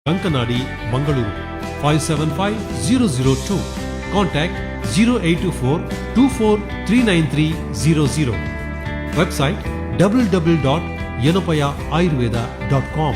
Kankanadi, Mangaluru, 575-002. Contact 0824 243930. Website www.yanopaya.ayurveda.com.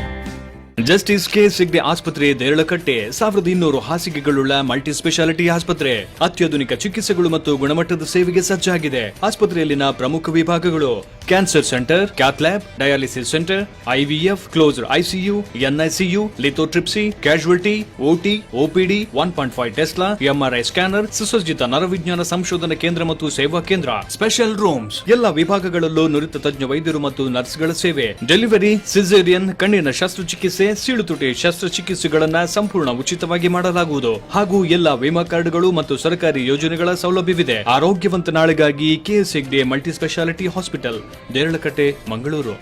Justice K Hegde ಆಸ್ಪತ್ರೆ Deralakatte 1200 ಹಾಸಿಗೆಗಳುಳ್ಳ multi speciality ಆಸ್ಪತ್ರೆ. ಅತ್ಯಾಧುನಿಕ ಚಿಕಿತ್ಸೆಗಳು ಮತ್ತು ಗುಣಮಟ್ಟದ ಸೇವೆಗೆ ಸಜ್ಜಾಗಿದೆ. ಆಸ್ಪತ್ರೆಯಲ್ಲಿನ ಪ್ರಮುಖ ವಿಭಾಗಗಳು: cancer centre, cath lab, dialysis centre, IVF, closed ICU, NICU, lithotripsy, casualty, OT, OPD, 1.5 tesla, MRI scanner, ಸುಸಜ್ಜಿತ ನರವಿಜ್ಞಾನ ಸಂಶೋಧನಾ ಕೇಂದ್ರ ಮತ್ತು ಸೇವಾ ಕೇಂದ್ರ, ಸ್ಪೆಷಲ್ ರೂಮ್ಸ್. ಎಲ್ಲ ವಿಭಾಗಗಳಲ್ಲೂ ನುರಿತ ತಜ್ಞ ವೈದ್ಯರು ಮತ್ತು ನರ್ಸ್ಗಳ ಸೇವೆ. ಡೆಲಿವರಿ, ಸಿಸೇರಿಯನ್, ಕಣ್ಣಿನ ಶಸ್ತ್ರಚಿಕಿತ್ಸೆ, ಸೀಳುತುಟಿ ಶಸ್ತ್ರಚಿಕಿತ್ಸೆಗಳನ್ನ ಸಂಪೂರ್ಣ ಉಚಿತವಾಗಿ ಮಾಡಲಾಗುವುದು. ಹಾಗೂ ಎಲ್ಲ ವಿಮಾ ಕಾರ್ಡ್ಗಳು ಮತ್ತು ಸರ್ಕಾರಿ ಯೋಜನೆಗಳ ಸೌಲಭ್ಯವಿದೆ. ಆರೋಗ್ಯವಂತ ನಾಳೆಗಾಗಿ KS Hegde multi speciality hospital, Deralakatte, Mangaluru.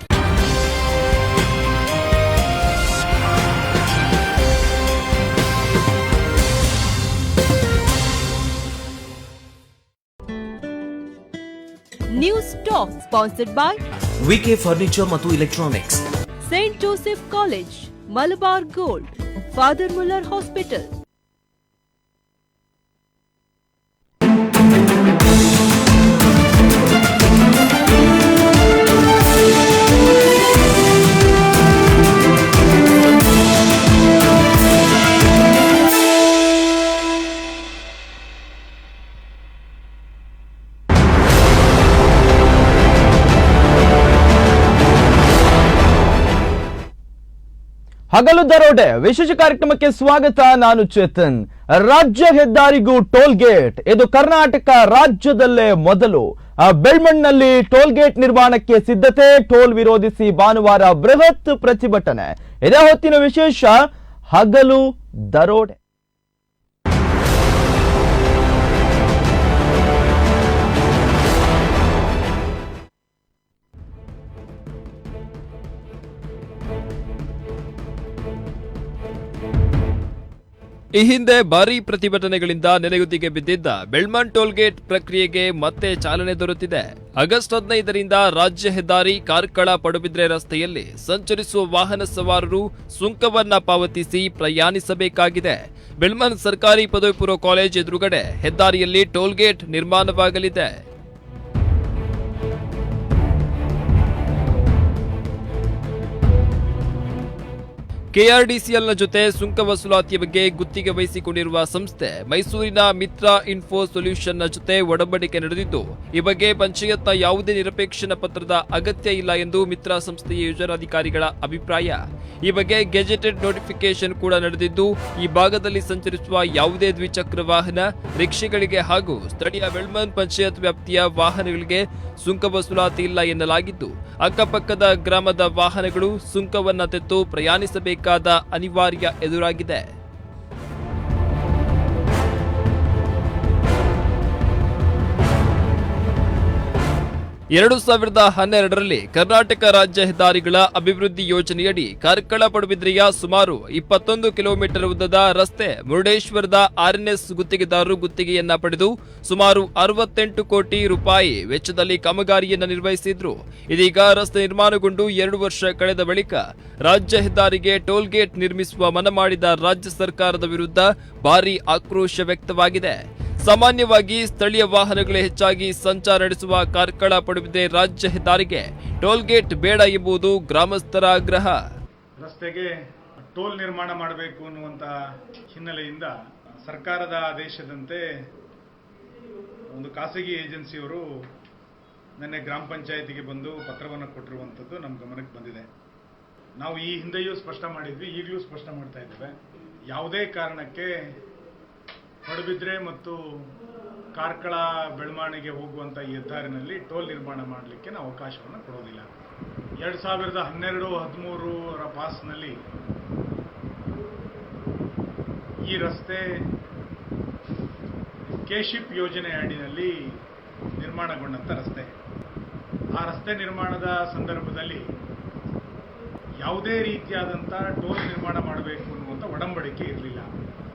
News talk sponsored by VK furniture ಮತ್ತು electronics, saint Joseph college, Malabar gold, father Muller hospital. ಹಗಲು ದರೋಡೆ ವಿಶೇಷ ಕಾರ್ಯಕ್ರಮಕ್ಕೆ ಸ್ವಾಗತ. ನಾನು ಚೇತನ್. ರಾಜ್ಯ ಹೆದ್ದಾರಿಗೂ ಟೋಲ್ ಗೇಟ್, ಇದು ಕರ್ನಾಟಕ ರಾಜ್ಯದಲ್ಲೇ ಮೊದಲು. ಬೆಳ್ಮಣ್ಣಿನಲ್ಲಿ ಟೋಲ್ ಗೇಟ್ ನಿರ್ಮಾಣಕ್ಕೆ ಸಿದ್ಧತೆ, ಟೋಲ್ ವಿರೋಧಿಸಿ ಭಾನುವಾರ ಬೃಹತ್ ಪ್ರತಿಭಟನೆ. ಇದೇ ಹೊತ್ತಿನ ವಿಶೇಷ ಹಗಲು ದರೋಡೆ. ಈ ಹಿಂದೆ ಭಾರೀ ಪ್ರತಿಭಟನೆಗಳಿಂದ ನೆನೆಗುದಿಗೆ ಬಿದ್ದಿದ್ದ ಬೆಳ್ಮಣ್ ಟೋಲ್ಗೇಟ್ ಪ್ರಕ್ರಿಯೆಗೆ ಮತ್ತೆ ಚಾಲನೆ ದೊರೆತಿದೆ. ಆಗಸ್ಟ್ 15ರಿಂದ ರಾಜ್ಯ ಹೆದ್ದಾರಿ ಕಾರ್ಕಳ ಪಡುಬಿದ್ರೆ ರಸ್ತೆಯಲ್ಲಿ ಸಂಚರಿಸುವ ವಾಹನ ಸವಾರರು ಸುಂಕವನ್ನ ಪಾವತಿಸಿ ಪ್ರಯಾಣಿಸಬೇಕಾಗಿದೆ. ಬೆಳ್ಮಣ್ ಸರ್ಕಾರಿ ಪದವಿ ಪೂರ್ವ ಕಾಲೇಜ್ ಎದುರುಗಡೆ ಹೆದ್ದಾರಿಯಲ್ಲಿ ಟೋಲ್ಗೇಟ್ ನಿರ್ಮಾಣವಾಗಲಿದೆ. ಕೆಆರ್ಡಿಸಿಎಲ್ನ ಜೊತೆ ಸುಂಕ ವಸೂಲಾತಿಯ ಬಗ್ಗೆ ಗುತ್ತಿಗೆ ವಹಿಸಿಕೊಂಡಿರುವ ಸಂಸ್ಥೆ ಮೈಸೂರಿನ ಮಿತ್ರ ಇನ್ಫೋ ಸೊಲ್ಯೂಷನ್ನ ಜೊತೆ ಒಡಂಬಡಿಕೆ ನಡೆದಿದ್ದು, ಈ ಬಗ್ಗೆ ಪಂಚಾಯತ್ನ ಯಾವುದೇ ನಿರಪೇಕ್ಷಣ ಪತ್ರದ ಅಗತ್ಯ ಇಲ್ಲ ಎಂದು ಮಿತ್ರ ಸಂಸ್ಥೆಯ ಯೋಜನಾಧಿಕಾರಿಗಳ ಅಭಿಪ್ರಾಯ. ಈ ಬಗ್ಗೆ ಗೆಜೆಟೆಡ್ ನೋಟಿಫಿಕೇಶನ್ ಕೂಡ ನಡೆದಿದ್ದು, ಈ ಭಾಗದಲ್ಲಿ ಸಂಚರಿಸುವ ಯಾವುದೇ ದ್ವಿಚಕ್ರ ವಾಹನ, ರಿಕ್ಷೆಗಳಿಗೆ ಹಾಗೂ ಸ್ಥಳೀಯ ಬೆಳ್ಮಣ್ ಪಂಚಾಯತ್ ವ್ಯಾಪ್ತಿಯ ವಾಹನಗಳಿಗೆ ಸುಂಕ ವಸೂಲಾತಿ ಇಲ್ಲ ಎನ್ನಲಾಗಿದ್ದು, ಅಕ್ಕಪಕ್ಕದ ಗ್ರಾಮದ ವಾಹನಗಳು ಸುಂಕವನ್ನ ತೆತ್ತು ಪ್ರಯಾಣಿಸಬೇಕಾದ ಅನಿವಾರ್ಯ ಎದುರಾಗಿದೆ. 2012ರಲ್ಲಿ ಕರ್ನಾಟಕ ರಾಜ್ಯ ಹೆದ್ದಾರಿಗಳ ಅಭಿವೃದ್ಧಿ ಯೋಜನೆಯಡಿ ಕಾರ್ಕಳ ಪಡುಬಿದ್ರೆಯ ಸುಮಾರು 21 ಕಿಲೋಮೀಟರ್ ಉದ್ದದ ರಸ್ತೆ ಮುರುಡೇಶ್ವರದ ಆರ್ಎನ್ಎಸ್ ಗುತ್ತಿಗೆದಾರರು ಗುತ್ತಿಗೆಯನ್ನ ಪಡೆದು ಸುಮಾರು 68 ಕೋಟಿ ರೂಪಾಯಿ ವೆಚ್ಚದಲ್ಲಿ ಕಾಮಗಾರಿಯನ್ನು ನಿರ್ವಹಿಸಿದ್ರು. ಇದೀಗ ರಸ್ತೆ ನಿರ್ಮಾಣಗೊಂಡು 2 ವರ್ಷ ಕಳೆದ ಬಳಿಕ ರಾಜ್ಯ ಹೆದ್ದಾರಿಗೆ ಟೋಲ್ ಗೇಟ್ ನಿರ್ಮಿಸುವ ಮನ ಮಾಡಿದ ರಾಜ್ಯ ಸರ್ಕಾರದ ವಿರುದ್ಧ ಭಾರೀ ಆಕ್ರೋಶ ವ್ಯಕ್ತವಾಗಿದೆ. ಸಾಮಾನ್ಯವಾಗಿ ಸ್ಥಳೀಯ ವಾಹನಗಳೇ ಹೆಚ್ಚಾಗಿ ಸಂಚಾರ ನಡೆಸುವ ಕಾರ್ಕಳ ಪಡುಬಿದ್ರೆ ರಾಜ್ಯ ಹೆದ್ದಾರಿಗೆ ಟೋಲ್ ಗೇಟ್ ಬೇಡ ಎಂಬುದು ಗ್ರಾಮಸ್ಥರ ಆಗ್ರಹ. ರಸ್ತೆಗೆ ಟೋಲ್ ನಿರ್ಮಾಣ ಮಾಡಬೇಕು ಅನ್ನುವಂತ ಹಿನ್ನೆಲೆಯಿಂದ ಸರ್ಕಾರದ ಆದೇಶದಂತೆ ಒಂದು ಖಾಸಗಿ ಏಜೆನ್ಸಿಯವರು ನಿನ್ನೆ ಗ್ರಾಮ ಪಂಚಾಯತಿಗೆ ಬಂದು ಪತ್ರವನ್ನು ಕೊಟ್ಟಿರುವಂಥದ್ದು ನಮ್ಮ ಗಮನಕ್ಕೆ ಬಂದಿದೆ. ನಾವು ಈ ಹಿಂದೆಯೂ ಸ್ಪಷ್ಟ ಮಾಡಿದ್ವಿ, ಈಗಲೂ ಸ್ಪಷ್ಟ ಮಾಡ್ತಾ ಇದ್ದೇವೆ. ಯಾವುದೇ ಕಾರಣಕ್ಕೆ ಪಡುಬಿದ್ರೆ ಮತ್ತು ಕಾರ್ಕಳ ಬೆಳ್ಮಾಣಿಗೆ ಹೋಗುವಂಥ ಈ ಹೆದ್ದಾರಿನಲ್ಲಿ ಟೋಲ್ ನಿರ್ಮಾಣ ಮಾಡಲಿಕ್ಕೆ ನಾವು ಅವಕಾಶವನ್ನು ಕೊಡೋದಿಲ್ಲ. 2012-13 ಪಾಸ್ನಲ್ಲಿ ಈ ರಸ್ತೆ ಕೆಶಿಪ್ ಯೋಜನೆ ಅಡಿಯಲ್ಲಿ ನಿರ್ಮಾಣಗೊಂಡಂಥ ರಸ್ತೆ. ಆ ರಸ್ತೆ ನಿರ್ಮಾಣದ ಸಂದರ್ಭದಲ್ಲಿ ಯಾವುದೇ ರೀತಿಯಾದಂಥ ಟೋಲ್ ನಿರ್ಮಾಣ ಮಾಡಬೇಕು ಅನ್ನುವಂಥ ಒಡಂಬಡಿಕೆ ಇರಲಿಲ್ಲ.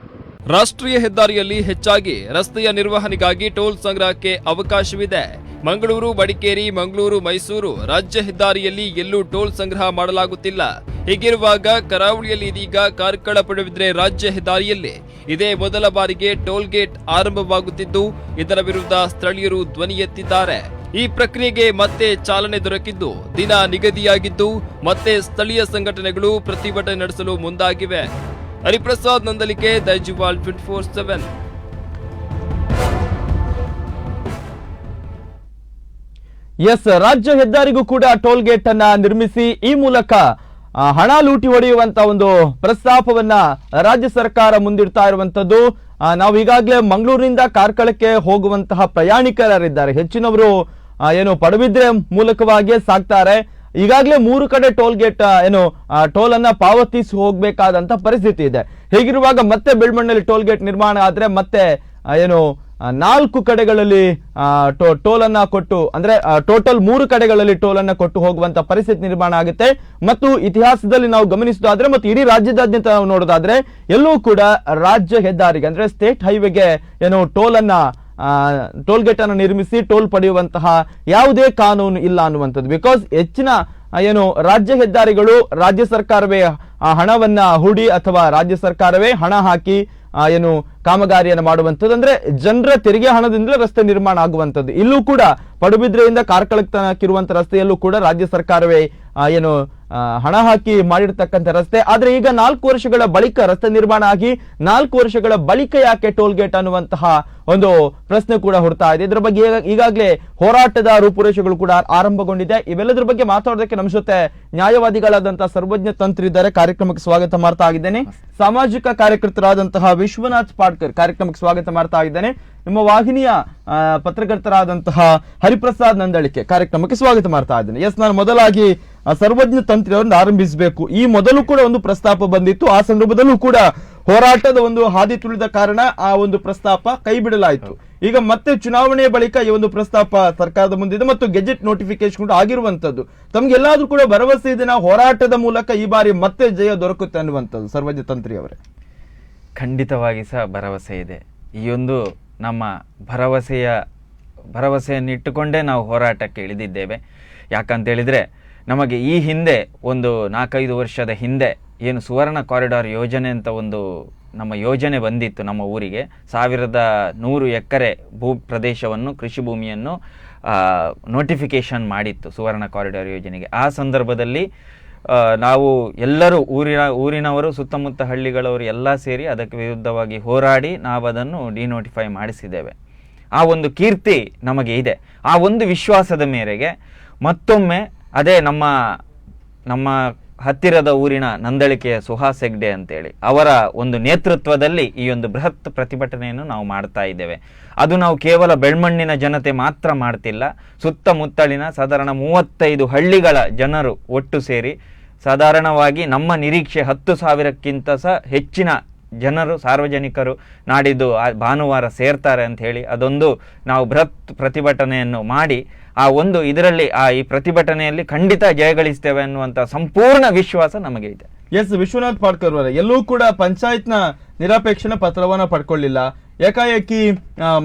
ರಾಷ್ಟ್ರೀಯ ಹೆದ್ದಾರಿಯಲ್ಲಿ ಹೆಚ್ಚಾಗಿ ರಸ್ತೆಯ ನಿರ್ವಹಣೆಗಾಗಿ ಟೋಲ್ ಸಂಗ್ರಹಕ್ಕೆ ಅವಕಾಶವಿದೆ. ಮಂಗಳೂರು ಮಡಿಕೇರಿ ಮಂಗಳೂರು ಮೈಸೂರು ರಾಜ್ಯ ಹೆದ್ದಾರಿಯಲ್ಲಿ ಎಲ್ಲೂ ಟೋಲ್ ಸಂಗ್ರಹ ಮಾಡಲಾಗುತ್ತಿಲ್ಲ. ಹೀಗಿರುವಾಗ ಕರಾವಳಿಯಲ್ಲಿ ಇದೀಗ ಕಾರ್ಕಳ ಪಡುಬಿದ್ರೆ ರಾಜ್ಯ ಹೆದ್ದಾರಿಯಲ್ಲಿ ಇದೇ ಮೊದಲ ಬಾರಿಗೆ ಟೋಲ್ ಗೇಟ್ ಆರಂಭವಾಗುತ್ತಿದ್ದು, ಇದರ ವಿರುದ್ಧ ಸ್ಥಳೀಯರು ಧ್ವನಿ ಎತ್ತಿದ್ದಾರೆ. ಈ ಪ್ರಕ್ರಿಯೆಗೆ ಮತ್ತೆ ಚಾಲನೆ ದೊರಕಿದ್ದು, ದಿನ ನಿಗದಿಯಾಗಿದ್ದು ಮತ್ತೆ ಸ್ಥಳೀಯ ಸಂಘಟನೆಗಳು ಪ್ರತಿಭಟನೆ ನಡೆಸಲು ಮುಂದಾಗಿವೆ. ಹರಿಪ್ರಸಾದ್ ನಂದಲಿಕೆ, ದೈಜಿವಾಲ್ 24/7. ಎಸ್, ರಾಜ್ಯ ಹೆದ್ದಾರಿಗೂ ಕೂಡ ಟೋಲ್ ಗೇಟ್ ಅನ್ನ ನಿರ್ಮಿಸಿ ಈ ಮೂಲಕ ಹಣ ಲೂಟಿ ಹೊಡೆಯುವಂತ ಒಂದು ಪ್ರಸ್ತಾಪವನ್ನ ರಾಜ್ಯ ಸರ್ಕಾರ ಮುಂದಿಡ್ತಾ ಇರುವಂತದ್ದು. ನಾವು ಈಗಾಗಲೇ ಮಂಗಳೂರಿನಿಂದ ಕಾರ್ಕಳಕ್ಕೆ ಹೋಗುವಂತಹ ಪ್ರಯಾಣಿಕರಿದ್ದಾರೆ, ಹೆಚ್ಚಿನವರು ಏನು ಪಡುಬಿದ್ರೆ ಮೂಲಕವಾಗಿಯೇ ಸಾಕ್ತಾರೆ. ಈಗಾಗಲೇ 3 ಕಡೆ ಟೋಲ್ ಗೇಟ್ ಟೋಲ್ ಅನ್ನ ಪಾವತಿಸಿ ಹೋಗ್ಬೇಕಾದಂತ ಪರಿಸ್ಥಿತಿ ಇದೆ. ಹೀಗಿರುವಾಗ ಮತ್ತೆ ಬೆಳ್ಮಣ್ಣಲ್ಲಿ ಟೋಲ್ ಗೇಟ್ ನಿರ್ಮಾಣ ಆದ್ರೆ ಮತ್ತೆ 4 ಕಡೆಗಳಲ್ಲಿ ಟೋಲ್ ಅನ್ನ ಕೊಟ್ಟು, ಅಂದ್ರೆ ಟೋಟಲ್ 3 ಕಡೆಗಳಲ್ಲಿ ಟೋಲ್ ಅನ್ನ ಕೊಟ್ಟು ಹೋಗುವಂತ ಪರಿಸ್ಥಿತಿ ನಿರ್ಮಾಣ ಆಗುತ್ತೆ. ಮತ್ತು ಇತಿಹಾಸದಲ್ಲಿ ನಾವು ಗಮನಿಸೋದಾದ್ರೆ ಮತ್ತು ಇಡೀ ರಾಜ್ಯದಾದ್ಯಂತ ನಾವು ನೋಡೋದಾದ್ರೆ ಎಲ್ಲೂ ಕೂಡ ರಾಜ್ಯ ಹೆದ್ದಾರಿಗೆ ಅಂದ್ರೆ ಸ್ಟೇಟ್ ಹೈವೇಗೆ ಟೋಲ್ ಗೇಟ್ ಅನ್ನು ನಿರ್ಮಿಸಿ ಟೋಲ್ ಪಡೆಯುವಂತಹ ಯಾವುದೇ ಕಾನೂನು ಇಲ್ಲ ಅನ್ನುವಂಥದ್ದು. ಬಿಕಾಸ್ ಹೆಚ್ಚಿನ ರಾಜ್ಯ ಹೆದ್ದಾರಿಗಳು ರಾಜ್ಯ ಸರ್ಕಾರವೇ ಹಣವನ್ನ ಹೂಡಿ ಅಥವಾ ರಾಜ್ಯ ಸರ್ಕಾರವೇ ಹಣ ಹಾಕಿ ಕಾಮಗಾರಿಯನ್ನು ಮಾಡುವಂಥದ್ದು, ಅಂದ್ರೆ ಜನರ ತೆರಿಗೆ ಹಣದಿಂದ ರಸ್ತೆ ನಿರ್ಮಾಣ ಆಗುವಂಥದ್ದು. ಇಲ್ಲೂ ಕೂಡ ಪಡುಬಿದ್ರೆಯಿಂದ ಕಾರ್ಕಳಕ್ಕೆ ತನಕಿರುವಂತ ರಸ್ತೆಯಲ್ಲೂ ಕೂಡ ರಾಜ್ಯ ಸರ್ಕಾರವೇ ಹಣ ಹಾಕಿ ಮಾಡಿರ್ತಕ್ಕಂಥ ರಸ್ತೆ. ಆದ್ರೆ ಈಗ 4 ವರ್ಷಗಳ ಬಳಿಕ ರಸ್ತೆ ನಿರ್ಮಾಣ ಆಗಿ 4 ವರ್ಷಗಳ ಬಳಿಕ ಯಾಕೆ ಟೋಲ್ ಗೇಟ್ ಅನ್ನುವಂತಹ ಒಂದು ಪ್ರಶ್ನೆ ಕೂಡ ಹುಡ್ತಾ ಇದೆ. ಇದರ ಬಗ್ಗೆ ಈಗಾಗಲೇ ಹೋರಾಟದ ರೂಪುರೇಷೆಗಳು ಕೂಡ ಆರಂಭಗೊಂಡಿದೆ. ಇವೆಲ್ಲದರ ಬಗ್ಗೆ ಮಾತಾಡೋದಕ್ಕೆ ನಮ್ಮ ಜೊತೆ ನ್ಯಾಯವಾದಿಗಳಾದಂತಹ ಸರ್ವಜ್ಞ ತಂತ್ರಿ ಇದ್ದಾರೆ. ಕಾರ್ಯಕ್ರಮಕ್ಕೆ ಸ್ವಾಗತ ಮಾಡ್ತಾ ಇದ್ದೇನೆ. ಸಾಮಾಜಿಕ ಕಾರ್ಯಕರ್ತರಾದಂತಹ ವಿಶ್ವನಾಥ್ ಪಾಡ್ಕರ್ ಕಾರ್ಯಕ್ರಮಕ್ಕೆ ಸ್ವಾಗತ ಮಾಡ್ತಾ ಇದ್ದೇನೆ. ನಿಮ್ಮ ವಾಹಿನಿಯ ಪತ್ರಕರ್ತರಾದಂತಹ ಹರಿಪ್ರಸಾದ್ ನಂದಳಿಕೆ ಕಾರ್ಯಕ್ರಮಕ್ಕೆ ಸ್ವಾಗತ ಮಾಡ್ತಾ ಇದ್ದೇನೆ. ಎಸ್, ನಾನು ಮೊದಲಾಗಿ ಸರ್ವಜ್ಞ ತಂತ್ರಿ ಅವರನ್ನು ಆರಂಭಿಸಬೇಕು. ಈ ಮೊದಲು ಕೂಡ ಒಂದು ಪ್ರಸ್ತಾಪ ಬಂದಿತ್ತು, ಆ ಸಂದರ್ಭದಲ್ಲೂ ಕೂಡ ಹೋರಾಟದ ಒಂದು ಹಾದಿ ತುಳಿದ ಕಾರಣ ಆ ಒಂದು ಪ್ರಸ್ತಾಪ ಕೈ ಬಿಡಲಾಯಿತು. ಈಗ ಮತ್ತೆ ಚುನಾವಣೆ ಬಳಿಕ ಈ ಒಂದು ಪ್ರಸ್ತಾಪ ಸರ್ಕಾರದ ಮುಂದಿದೆ ಮತ್ತು ಗೆಜೆಟ್ ನೋಟಿಫಿಕೇಶನ್ ಕೂಡ ಆಗಿರುವಂತದ್ದು. ತಮ್ಗೆಲ್ಲಾದ್ರೂ ಕೂಡ ಭರವಸೆ ಇದೆ ನಾವು ಹೋರಾಟದ ಮೂಲಕ ಈ ಬಾರಿ ಮತ್ತೆ ಜಯ ದೊರಕುತ್ತೆ ಅನ್ನುವಂಥದ್ದು? ಸರ್ವಜ್ಞ ತಂತ್ರಿ ಅವರೇ, ಖಂಡಿತವಾಗಿ ಸಹ ಭರವಸೆ ಇದೆ. ಈ ಒಂದು ನಮ್ಮ ಭರವಸೆಯನ್ನಿಟ್ಟುಕೊಂಡೇ ನಾವು ಹೋರಾಟಕ್ಕೆ ಇಳಿದಿದ್ದೇವೆ. ಯಾಕಂತೇಳಿದರೆ ನಮಗೆ ಈ ಹಿಂದೆ ಒಂದು 4-5 ವರ್ಷದ ಹಿಂದೆ ಏನು ಸುವರ್ಣ ಕಾರಿಡಾರ್ ಯೋಜನೆ ಅಂತ ಒಂದು ನಮ್ಮ ಯೋಜನೆ ಬಂದಿತ್ತು ನಮ್ಮ ಊರಿಗೆ. 1100 ಎಕರೆ ಪ್ರದೇಶವನ್ನು ಕೃಷಿ ಭೂಮಿಯನ್ನು ನೋಟಿಫಿಕೇಶನ್ ಮಾಡಿತ್ತು ಸುವರ್ಣ ಕಾರಿಡಾರ್ ಯೋಜನೆಗೆ. ಆ ಸಂದರ್ಭದಲ್ಲಿ ನಾವು ಎಲ್ಲರೂ ಊರಿನವರು ಸುತ್ತಮುತ್ತ ಹಳ್ಳಿಗಳವರು ಎಲ್ಲ ಸೇರಿ ಅದಕ್ಕೆ ವಿರುದ್ಧವಾಗಿ ಹೋರಾಡಿ ನಾವು ಅದನ್ನು ಡಿನೋಟಿಫೈ ಮಾಡಿಸಿದ್ದೇವೆ. ಆ ಒಂದು ಕೀರ್ತಿ ನಮಗೆ ಇದೆ. ಆ ಒಂದು ವಿಶ್ವಾಸದ ಮೇರೆಗೆ ಮತ್ತೊಮ್ಮೆ ಅದೇ ನಮ್ಮ ಹತ್ತಿರದ ಊರಿನ ನಂದಳಿಕೆಯ ಸುಹಾಸ್ ಹೆಗ್ಡೆ ಅಂತೇಳಿ ಅವರ ಒಂದು ನೇತೃತ್ವದಲ್ಲಿ ಈ ಒಂದು ಬೃಹತ್ ಪ್ರತಿಭಟನೆಯನ್ನು ನಾವು ಮಾಡ್ತಾ ಇದ್ದೇವೆ. ಅದು ನಾವು ಕೇವಲ ಬೆಳ್ಮಣ್ಣಿನ ಜನತೆ ಮಾತ್ರ ಮಾಡ್ತಿಲ್ಲ, ಸುತ್ತಮುತ್ತಲಿನ ಸಾಧಾರಣ 35 ಹಳ್ಳಿಗಳ ಜನರು ಒಟ್ಟು ಸೇರಿ ಸಾಧಾರಣವಾಗಿ ನಮ್ಮ ನಿರೀಕ್ಷೆ 10,000ಕ್ಕಿಂತ ಸಹ ಹೆಚ್ಚಿನ ಜನರು ಸಾರ್ವಜನಿಕರು ನಾಡಿದ್ದು ಭಾನುವಾರ ಸೇರ್ತಾರೆ ಅಂತ ಹೇಳಿ ಅದೊಂದು ನಾವು ಬೃಹತ್ ಪ್ರತಿಭಟನೆಯನ್ನು ಮಾಡಿ ಇದರಲ್ಲಿ ಈ ಪ್ರತಿಭಟನೆಯಲ್ಲಿ ಖಂಡಿತ ಜಯಗಳಿಸ್ತೇವೆ ಅನ್ನುವಂಥ ಸಂಪೂರ್ಣ ವಿಶ್ವಾಸ ನಮಗೆ ಇದೆ. ಎಸ್, ವಿಶ್ವನಾಥ್ ಪಾಡ್ಕರ್ ಅವರೇ, ಎಲ್ಲೂ ಕೂಡ ಪಂಚಾಯತ್ನ ನಿರಾಪೇಕ್ಷಣ ಪತ್ರವನ್ನ ಪಡ್ಕೊಳ್ಳಿಲ್ಲ. ಏಕಾಏಕಿ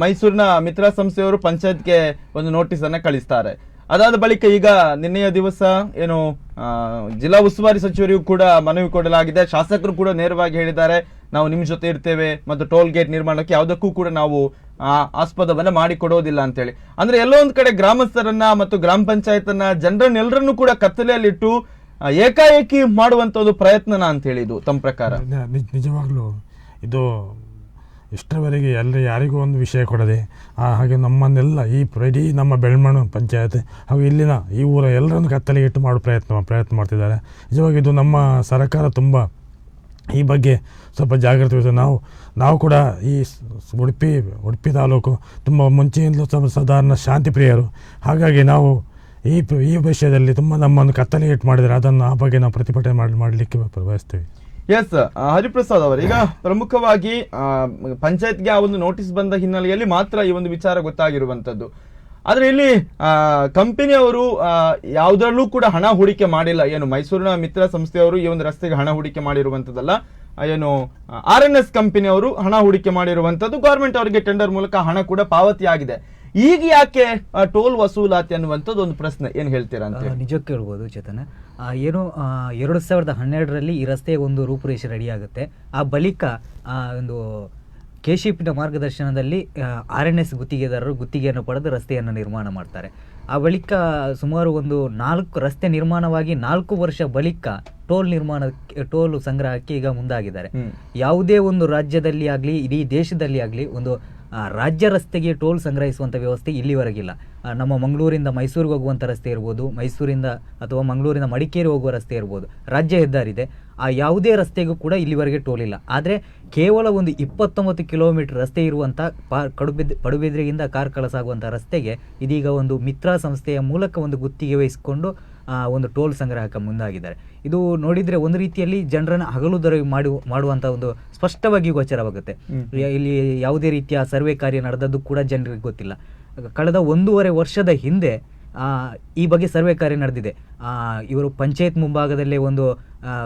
ಮೈಸೂರಿನ ಮಿತ್ರ ಸಂಸ್ಥೆಯವರು ಪಂಚಾಯತ್ಗೆ ಒಂದು ನೋಟಿಸ್ ಅನ್ನ ಕಳಿಸ್ತಾರೆ. ಅದಾದ ಬಳಿಕ ಈಗ ನಿನ್ನೆಯ ದಿವಸ ಜಿಲ್ಲಾ ಉಸ್ತುವಾರಿ ಸಚಿವರಿಗೂ ಕೂಡ ಮನವಿ ಕೊಡಲಾಗಿದೆ. ಶಾಸಕರು ಕೂಡ ನೇರವಾಗಿ ಹೇಳಿದ್ದಾರೆ, ನಾವು ನಿಮ್ಮ ಜೊತೆ ಇರ್ತೇವೆ ಮತ್ತು ಟೋಲ್ ಗೇಟ್ ನಿರ್ಮಾಣಕ್ಕೆ ಯಾವುದಕ್ಕೂ ಕೂಡ ನಾವು ಆಸ್ಪದವನ್ನ ಮಾಡಿಕೊಡೋದಿಲ್ಲ ಅಂತೇಳಿ. ಅಂದ್ರೆ ಎಲ್ಲೋ ಒಂದ್ ಕಡೆ ಗ್ರಾಮಸ್ಥರನ್ನ ಮತ್ತು ಗ್ರಾಮ ಪಂಚಾಯತ್ ಅನ್ನ ಜನರನ್ನೆಲ್ಲರನ್ನೂ ಕೂಡ ಕತ್ತಲೆಯಲ್ಲಿಟ್ಟು ಏಕಾಏಕಿ ಮಾಡುವಂತದ್ದು ಪ್ರಯತ್ನನ ಅಂತ ಹೇಳಿದ್ದು ತಮ್ಮ ಪ್ರಕಾರ? ನಿಜವಾಗ್ಲೂ ಇದು ಇಷ್ಟರವರೆಗೆ ಯಾರಿಗೂ ಒಂದು ವಿಷಯ ಕೊಡದೆ ಹಾಗೆ ನಮ್ಮನ್ನೆಲ್ಲ ಇಡೀ ನಮ್ಮ ಬೆಳ್ಮಣ್ಣು ಪಂಚಾಯತ್ ಹಾಗೂ ಇಲ್ಲಿನ ಈ ಊರ ಎಲ್ಲರನ್ನು ಕತ್ತಲೆಗೆ ಇಟ್ಟು ಮಾಡೋ ಪ್ರಯತ್ನ ಮಾಡ್ತಿದ್ದಾರೆ. ನಿಜವಾಗಿ ಇದು ನಮ್ಮ ಸರ್ಕಾರ ತುಂಬ ಈ ಬಗ್ಗೆ ಸ್ವಲ್ಪ ಜಾಗ್ರತೆ ವಹಿಸಿ ನಾವು ಕೂಡ ಈ ಉಡುಪಿ ತಾಲೂಕು ತುಂಬ ಮುಂಚೆಯಿಂದಲೂ ಸ್ವಲ್ಪ ಸಾಧಾರಣ ಶಾಂತಿ ಪ್ರಿಯರು. ಹಾಗಾಗಿ ನಾವು ಈ ವಿಷಯದಲ್ಲಿ ತುಂಬ ನಮ್ಮನ್ನು ಕತ್ತಲೆಗೆ ಇಟ್ಟು ಮಾಡಿದರೆ ಅದನ್ನು ಆ ಬಗ್ಗೆ ನಾವು ಪ್ರತಿಭಟನೆ ಮಾಡಲಿಕ್ಕೆ ಬಯಸ್ತೇವೆ. ಎಸ್, ಹರಿಪ್ರಸಾದ್ ಅವರು, ಈಗ ಪ್ರಮುಖವಾಗಿ ಪಂಚಾಯತ್ಗೆ ಆ ಒಂದು ನೋಟಿಸ್ ಬಂದ ಹಿನ್ನೆಲೆಯಲ್ಲಿ ಮಾತ್ರ ಈ ಒಂದು ವಿಚಾರ ಗೊತ್ತಾಗಿರುವಂತದ್ದು. ಆದ್ರೆ ಇಲ್ಲಿ ಕಂಪನಿಯವರು ಯಾವುದರಲ್ಲೂ ಕೂಡ ಹಣ ಹೂಡಿಕೆ ಮಾಡಿಲ್ಲ. ಏನು ಮೈಸೂರಿನ ಮಿತ್ರ ಸಂಸ್ಥೆಯವರು ಈ ಒಂದು ರಸ್ತೆಗೆ ಹಣ ಹೂಡಿಕೆ ಮಾಡಿರುವಂತದ್ದಲ್ಲ, RNS ಕಂಪನಿಯವರು ಹಣ ಹೂಡಿಕೆ ಮಾಡಿರುವಂತದ್ದು. ಗವರ್ಮೆಂಟ್ ಅವರಿಗೆ ಟೆಂಡರ್ ಮೂಲಕ ಹಣ ಕೂಡ ಪಾವತಿ ಆಗಿದೆ. ಈಗ ಯಾಕೆ ಟೋಲ್ ವಸೂಲಾತಿ ಅನ್ನುವಂಥದ್ದು ಒಂದು ಪ್ರಶ್ನೆ, ಏನ್ ಹೇಳ್ತೀರಾ ಅಂತ ಹೇಳಿ? ನಿಜಕ್ಕೆ ಹೇಳ್ಬೋದು ಚೇತನ. ಏನು 2012ರಲ್ಲಿ ಈ ರಸ್ತೆಯ ಒಂದು ರೂಪುರೇಷೆ ರೆಡಿ ಆಗುತ್ತೆ. ಆ ಬಳಿಕ ಒಂದು ಕೆಶಿಪಿನ ಮಾರ್ಗದರ್ಶನದಲ್ಲಿ RNS ಗುತ್ತಿಗೆದಾರರು ಗುತ್ತಿಗೆಯನ್ನು ಪಡೆದು ರಸ್ತೆಯನ್ನು ನಿರ್ಮಾಣ ಮಾಡ್ತಾರೆ. ಆ ಬಳಿಕ ಸುಮಾರು ಒಂದು 4 ರಸ್ತೆ ನಿರ್ಮಾಣವಾಗಿ 4 ವರ್ಷ ಬಳಿಕ ಟೋಲ್ ಸಂಗ್ರಹಕ್ಕೆ ಈಗ ಮುಂದಾಗಿದ್ದಾರೆ. ಯಾವುದೇ ಒಂದು ರಾಜ್ಯದಲ್ಲಿ ಆಗಲಿ ಇಡೀ ದೇಶದಲ್ಲಿ ಆಗಲಿ ಒಂದು ರಾಜ್ಯ ರಸ್ತೆಗೆ ಟೋಲ್ ಸಂಗ್ರಹಿಸುವಂಥ ವ್ಯವಸ್ಥೆ ಇಲ್ಲಿವರೆಗಿಲ್ಲ. ನಮ್ಮ ಮಂಗಳೂರಿಂದ ಮೈಸೂರಿಗೆ ಹೋಗುವಂಥ ರಸ್ತೆ ಇರ್ಬೋದು, ಮೈಸೂರಿಂದ ಅಥವಾ ಮಂಗಳೂರಿಂದ ಮಡಿಕೇರಿ ಹೋಗುವ ರಸ್ತೆ ಇರ್ಬೋದು, ರಾಜ್ಯ ಹೆದ್ದಾರಿ ಇದೆ. ಆ ಯಾವುದೇ ರಸ್ತೆಗೂ ಕೂಡ ಇಲ್ಲಿವರೆಗೆ ಟೋಲ್ ಇಲ್ಲ. ಆದರೆ ಕೇವಲ ಒಂದು 29 ಕಿಲೋಮೀಟರ್ ರಸ್ತೆ ಇರುವಂಥ ಪಡುಬಿದ್ರೆಯಿಂದ ಕಾರ್ಕಳ ಸಾಗುವಂಥ ರಸ್ತೆಗೆ ಇದೀಗ ಒಂದು ಮಿತ್ರ ಸಂಸ್ಥೆಯ ಮೂಲಕ ಒಂದು ಗುತ್ತಿಗೆ ವಹಿಸಿಕೊಂಡು ಒಂದು ಟೋಲ್ ಸಂಗ್ರಹಕ್ಕೆ ಮುಂದಾಗಿದ್ದಾರೆ. ಇದು ನೋಡಿದರೆ ಒಂದು ರೀತಿಯಲ್ಲಿ ಜನರನ್ನು ಹಗಲು ದೊರೆ ಮಾಡುವಂಥ ಒಂದು ಸ್ಪಷ್ಟವಾಗಿ ಗೋಚರವಾಗುತ್ತೆ. ಇಲ್ಲಿ ಯಾವುದೇ ರೀತಿಯ ಸರ್ವೆ ಕಾರ್ಯ ನಡೆದದ್ದು ಕೂಡ ಜನರಿಗೆ ಗೊತ್ತಿಲ್ಲ. ಕಳೆದ 1.5 ವರ್ಷದ ಹಿಂದೆ ಈ ಬಗ್ಗೆ ಸರ್ವೆ ಕಾರ್ಯ ನಡೆದಿದೆ. ಇವರು ಪಂಚಾಯತ್ ಮುಂಭಾಗದಲ್ಲೇ ಒಂದು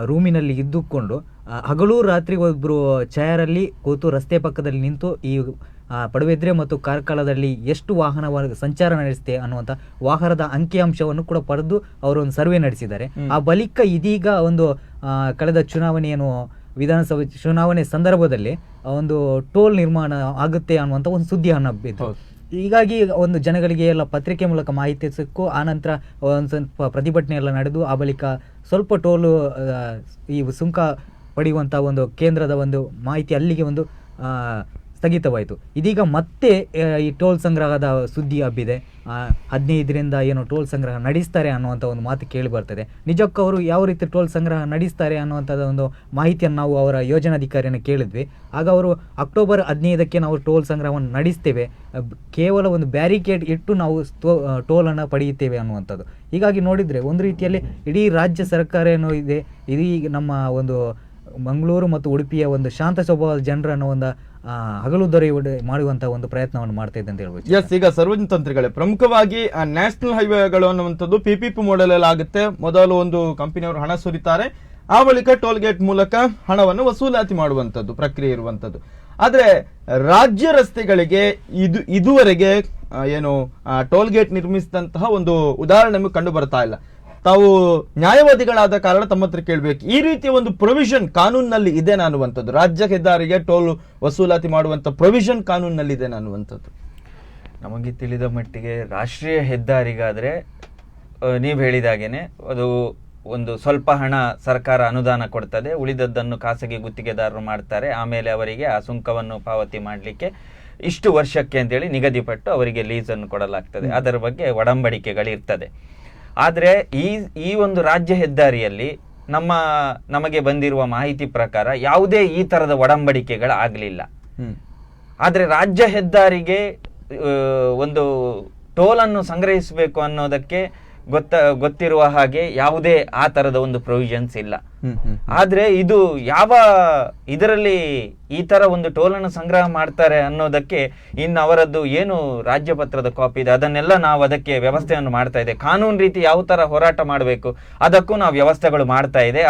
ರೂಮಿನಲ್ಲಿ ಇದ್ದುಕೊಂಡು ಹಗಲು ರಾತ್ರಿ ಒಬ್ಬರು ಚೇರಲ್ಲಿ ಕೂತು ರಸ್ತೆ ಪಕ್ಕದಲ್ಲಿ ನಿಂತು ಈ ಪಡುಬಿದ್ರೆ ಮತ್ತು ಕಾರ್ಕಳದಲ್ಲಿ ಎಷ್ಟು ವಾಹನ ಸಂಚಾರ ನಡೆಸುತ್ತೆ ಅನ್ನುವಂಥ ವಾಹನದ ಅಂಕಿಅಂಶವನ್ನು ಕೂಡ ಪಡೆದು ಅವರು ಒಂದು ಸರ್ವೆ ನಡೆಸಿದ್ದಾರೆ. ಆ ಬಳಿಕ ಇದೀಗ ಒಂದು ಕಳೆದ ಚುನಾವಣೆಯನ್ನು ವಿಧಾನಸಭೆ ಚುನಾವಣೆ ಸಂದರ್ಭದಲ್ಲಿ ಒಂದು ಟೋಲ್ ನಿರ್ಮಾಣ ಆಗುತ್ತೆ ಅನ್ನುವಂಥ ಒಂದು ಸುದ್ದಿ ಹಬ್ಬಿತ್ತು. ಹೀಗಾಗಿ ಒಂದು ಜನಗಳಿಗೆ ಎಲ್ಲ ಪತ್ರಿಕೆ ಮೂಲಕ ಮಾಹಿತಿ ಸಿಕ್ಕು. ಆನಂತರ ಒಂದು ಸ್ವಲ್ಪ ಪ್ರತಿಭಟನೆ ಎಲ್ಲ ನಡೆದು ಆ ಬಳಿಕ ಸ್ವಲ್ಪ ಟೋಲು ಈ ಸುಂಕ ಪಡೆಯುವಂಥ ಒಂದು ಕೇಂದ್ರದ ಒಂದು ಮಾಹಿತಿ ಅಲ್ಲಿಗೆ ಒಂದು ಸ್ಥಗಿತವಾಯಿತು. ಇದೀಗ ಮತ್ತೆ ಈ ಟೋಲ್ ಸಂಗ್ರಹದ ಸುದ್ದಿ ಹಬ್ಬಿದೆ. 15ರಿಂದ ಏನು ಟೋಲ್ ಸಂಗ್ರಹ ನಡೆಸ್ತಾರೆ ಅನ್ನುವಂಥ ಒಂದು ಮಾತು ಕೇಳಿ ಬರ್ತದೆ. ನಿಜಕ್ಕೂ ಅವರು ಯಾವ ರೀತಿ ಟೋಲ್ ಸಂಗ್ರಹ ನಡೆಸ್ತಾರೆ ಅನ್ನುವಂಥದ್ದು ಒಂದು ಮಾಹಿತಿಯನ್ನು ನಾವು ಅವರ ಯೋಜನಾಧಿಕಾರಿಯನ್ನು ಕೇಳಿದ್ವಿ. ಆಗ ಅವರು ಅಕ್ಟೋಬರ್ 15ಕ್ಕೆ ನಾವು ಟೋಲ್ ಸಂಗ್ರಹವನ್ನು ನಡೆಸ್ತೇವೆ, ಕೇವಲ ಒಂದು ಬ್ಯಾರಿಕೇಡ್ ಇಟ್ಟು ನಾವು ಟೋಲನ್ನು ಪಡೆಯುತ್ತೇವೆ ಅನ್ನುವಂಥದ್ದು. ಹೀಗಾಗಿ ನೋಡಿದರೆ ಒಂದು ರೀತಿಯಲ್ಲಿ ಇಡೀ ರಾಜ್ಯ ಸರ್ಕಾರ ಏನೋ ಇದೆ, ಇದೀ ನಮ್ಮ ಒಂದು ಮಂಗಳೂರು ಮತ್ತು ಉಡುಪಿಯ ಒಂದು ಶಾಂತ ಸ್ವಭಾವದ ಜನರನ್ನು ಒಂದು ಹಗಲು ದೊರೆ ಮಾಡುವಂತ ಒಂದು ಪ್ರಯತ್ನವನ್ನು ಮಾಡ್ತಾ ಇದೆ ಅಂತ ಹೇಳ್ಬೋದು. ಎಸ್, ಈಗ ಸಾರ್ವಜನಿಕ ತಂತ್ರಗಳೇ ಪ್ರಮುಖವಾಗಿ ನ್ಯಾಷನಲ್ ಹೈವೇಗಳು ಅನ್ನುವಂಥದ್ದು PPP ಮಾಡೆಲ್ ಅಲ್ಲಿ ಆಗುತ್ತೆ. ಮೊದಲು ಒಂದು ಕಂಪನಿಯವರು ಹಣ ಸುರಿತಾರೆ, ಆ ಬಳಿಕ ಟೋಲ್ ಗೇಟ್ ಮೂಲಕ ಹಣವನ್ನು ವಸೂಲಾತಿ ಮಾಡುವಂಥದ್ದು ಪ್ರಕ್ರಿಯೆ ಇರುವಂಥದ್ದು. ಆದ್ರೆ ರಾಜ್ಯ ರಸ್ತೆಗಳಿಗೆ ಇದುವರೆಗೆ ಏನು ಟೋಲ್ ಗೇಟ್ ನಿರ್ಮಿಸಿದಂತಹ ಒಂದು ಉದಾಹರಣೆ ನಮಗೆ ಕಂಡು ಬರ್ತಾ ಇಲ್ಲ. ತಾವು ನ್ಯಾಯವಾದಿಗಳಾದ ಕಾರಣ ತಮ್ಮ ಹತ್ರ ಕೇಳಬೇಕು, ಈ ರೀತಿಯ ಒಂದು ಪ್ರೊವಿಷನ್ ಕಾನೂನಿನಲ್ಲಿ ಇದೆ ಅನ್ನುವಂಥದ್ದು, ರಾಜ್ಯ ಹೆದ್ದಾರಿಗೆ ಟೋಲ್ ವಸೂಲಾತಿ ಮಾಡುವಂತ ಪ್ರೊವಿಷನ್ ಕಾನೂನಿನಲ್ಲಿ ಇದೆ ಅನ್ನುವಂಥದ್ದು? ನಮಗೆ ತಿಳಿದ ಮಟ್ಟಿಗೆ ರಾಷ್ಟ್ರೀಯ ಹೆದ್ದಾರಿಗಾದ್ರೆ ನೀವು ಹೇಳಿದಾಗೇನೆ ಅದು ಒಂದು ಸ್ವಲ್ಪ ಹಣ ಸರ್ಕಾರ ಅನುದಾನ ಕೊಡ್ತದೆ, ಉಳಿದದ್ದನ್ನು ಖಾಸಗಿ ಗುತ್ತಿಗೆದಾರರು ಮಾಡ್ತಾರೆ. ಆಮೇಲೆ ಅವರಿಗೆ ಆ ಸುಂಕವನ್ನು ಪಾವತಿ ಮಾಡಲಿಕ್ಕೆ ಇಷ್ಟು ವರ್ಷಕ್ಕೆ ಅಂತೇಳಿ ನಿಗದಿಪಟ್ಟು ಅವರಿಗೆ ಲೀಸನ್ನು ಕೊಡಲಾಗ್ತದೆ. ಅದರ ಬಗ್ಗೆ ಒಡಂಬಡಿಕೆಗಳಿರ್ತದೆ. ಆದರೆ ಈ ಒಂದು ರಾಜ್ಯ ಹೆದ್ದಾರಿಯಲ್ಲಿ ನಮಗೆ ಬಂದಿರುವ ಮಾಹಿತಿ ಪ್ರಕಾರ ಯಾವುದೇ ಈ ತರದ ಒಡಂಬಡಿಕೆಗಳಾಗಲಿಲ್ಲ. ಆದರೆ ರಾಜ್ಯ ಹೆದ್ದಾರಿಗೆ ಒಂದು ಟೋಲನ್ನು ಸಂಗ್ರಹಿಸಬೇಕು ಅನ್ನೋದಕ್ಕೆ ಗೊತ್ತಿರುವ ಹಾಗೆ ಯಾವುದೇ ಆ ತರದ ಒಂದು ಪ್ರೊವಿಷನ್ಸ್ ಇಲ್ಲ. ಆದ್ರೆ ಇದು ಯಾವ ಇದರಲ್ಲಿ ಈ ತರ ಒಂದು ಟೋಲನ್ನು ಸಂಗ್ರಹ ಮಾಡ್ತಾರೆ ಅನ್ನೋದಕ್ಕೆ ಇನ್ನು ಅವರದ್ದು ಏನು ರಾಜ್ಯ ಪತ್ರದ ಕಾಪಿ ಇದೆ ಅದನ್ನೆಲ್ಲ ನಾವು ಅದಕ್ಕೆ ವ್ಯವಸ್ಥೆಯನ್ನು ಮಾಡ್ತಾ ಇದೆ. ಕಾನೂನು ರೀತಿ ಯಾವ ತರ ಹೋರಾಟ ಮಾಡಬೇಕು ಅದಕ್ಕೂ ನಾವು ವ್ಯವಸ್ಥೆಗಳು ಮಾಡ್ತಾ ಇದೆ.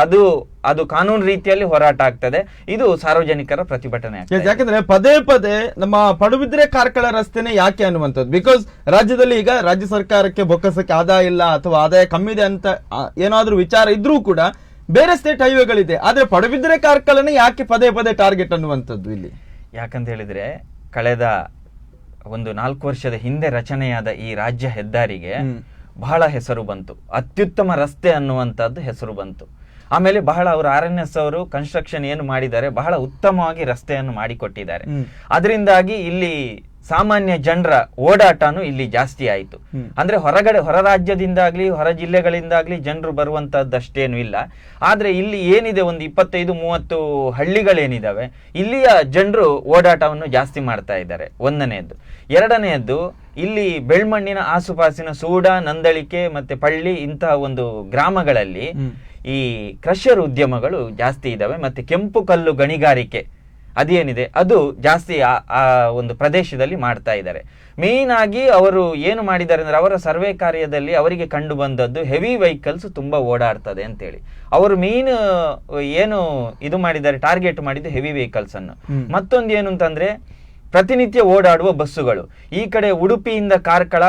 ಅದು ಕಾನೂನು ರೀತಿಯಲ್ಲಿ ಹೋರಾಟ ಆಗ್ತದೆ. ಇದು ಸಾರ್ವಜನಿಕರ ಪ್ರತಿಭಟನೆ ಆಗ್ತದೆ. ಯಾಕಂದ್ರೆ ಪದೇ ಪದೇ ನಮ್ಮ ಪಡುಬಿದ್ರೆ ಕಾರ್ಕಳ ರಸ್ತೆನೆ ಯಾಕೆ ಅನ್ನುವಂಥದ್ದು, ಬಿಕಾಸ್ ರಾಜ್ಯದಲ್ಲಿ ಈಗ ರಾಜ್ಯ ಸರ್ಕಾರಕ್ಕೆ ಬೊಕ್ಕಸಕ್ಕೆ ಆದಾಯ ಇಲ್ಲ ಅಥವಾ ಆದಾಯ ಕಮ್ಮಿ ಇದೆ ಅಂತ ಏನಾದ್ರೂ ವಿಚಾರ ಇದ್ರೂ ಕೂಡ ಬೇರೆ ಸ್ಟೇಟ್ ಹೈವೇಗಳಿದೆ, ಆದ್ರೆ ಪಡುಬಿದ್ರೆ ಕಾರ್ಕಳನೇ ಯಾಕೆ ಪದೇ ಪದೇ ಟಾರ್ಗೆಟ್ ಅನ್ನುವಂಥದ್ದು ಇಲ್ಲಿ? ಯಾಕಂತ ಹೇಳಿದ್ರೆ ಕಳೆದ ಒಂದು 4 ವರ್ಷದ ಹಿಂದೆ ರಚನೆಯಾದ ಈ ರಾಜ್ಯ ಹೆದ್ದಾರಿಗೆ ಬಹಳ ಹೆಸರು ಬಂತು, ಅತ್ಯುತ್ತಮ ರಸ್ತೆ ಅನ್ನುವಂಥದ್ದು ಹೆಸರು ಬಂತು. ಆಮೇಲೆ ಬಹಳ ಅವರು RNS ಅವರು ಕನ್ಸ್ಟ್ರಕ್ಷನ್ ಏನು ಮಾಡಿದ್ದಾರೆ, ಬಹಳ ಉತ್ತಮವಾಗಿ ರಸ್ತೆಯನ್ನು ಮಾಡಿಕೊಟ್ಟಿದ್ದಾರೆ. ಅದರಿಂದಾಗಿ ಇಲ್ಲಿ ಸಾಮಾನ್ಯ ಜನರ ಓಡಾಟನೂ ಇಲ್ಲಿ ಜಾಸ್ತಿ ಆಯಿತು. ಅಂದ್ರೆ ಹೊರ ರಾಜ್ಯದಿಂದಾಗ್ಲಿ ಹೊರ ಜಿಲ್ಲೆಗಳಿಂದಾಗ್ಲಿ ಜನರು ಬರುವಂತದ್ದಷ್ಟೇನು ಇಲ್ಲ. ಆದ್ರೆ ಇಲ್ಲಿ ಏನಿದೆ ಒಂದು 25-30 ಹಳ್ಳಿಗಳೇನಿದಾವೆ, ಇಲ್ಲಿಯ ಜನರು ಓಡಾಟವನ್ನು ಜಾಸ್ತಿ ಮಾಡ್ತಾ ಇದ್ದಾರೆ. ಒಂದನೆಯದ್ದು. ಎರಡನೆಯದ್ದು, ಇಲ್ಲಿ ಬೆಳ್ಮಣ್ಣಿನ ಆಸುಪಾಸಿನ ಸೂಡ, ನಂದಳಿಕೆ ಮತ್ತೆ ಪಳ್ಳಿ ಇಂತಹ ಒಂದು ಗ್ರಾಮಗಳಲ್ಲಿ ಈ ಕ್ರಷರ್ ಉದ್ಯಮಗಳು ಜಾಸ್ತಿ ಇದಾವೆ. ಮತ್ತೆ ಕೆಂಪು ಕಲ್ಲು ಗಣಿಗಾರಿಕೆ ಅದೇನಿದೆ ಅದು ಜಾಸ್ತಿ ಆ ಒಂದು ಪ್ರದೇಶದಲ್ಲಿ ಮಾಡ್ತಾ ಇದ್ದಾರೆ. ಮೇನ್ ಆಗಿ ಅವರು ಏನು ಮಾಡಿದ್ದಾರೆ ಅಂದ್ರೆ ಅವರ ಸರ್ವೆ ಕಾರ್ಯದಲ್ಲಿ ಅವರಿಗೆ ಕಂಡು ಬಂದದ್ದು ಹೆವಿ ವೆಹಿಕಲ್ಸ್ ತುಂಬಾ ಓಡಾಡ್ತದೆ ಅಂತೇಳಿ. ಅವರು ಮೇನ್ ಏನು ಇದು ಮಾಡಿದ್ದಾರೆ, ಟಾರ್ಗೆಟ್ ಮಾಡಿದ್ದು ಹೆವಿ ವೆಹಿಕಲ್ಸ್ ಅನ್ನು. ಮತ್ತೊಂದು ಏನು ಅಂತಂದ್ರೆ ಪ್ರತಿನಿತ್ಯ ಓಡಾಡುವ ಬಸ್ಸುಗಳು. ಈ ಕಡೆ ಉಡುಪಿಯಿಂದ ಕಾರ್ಕಳ,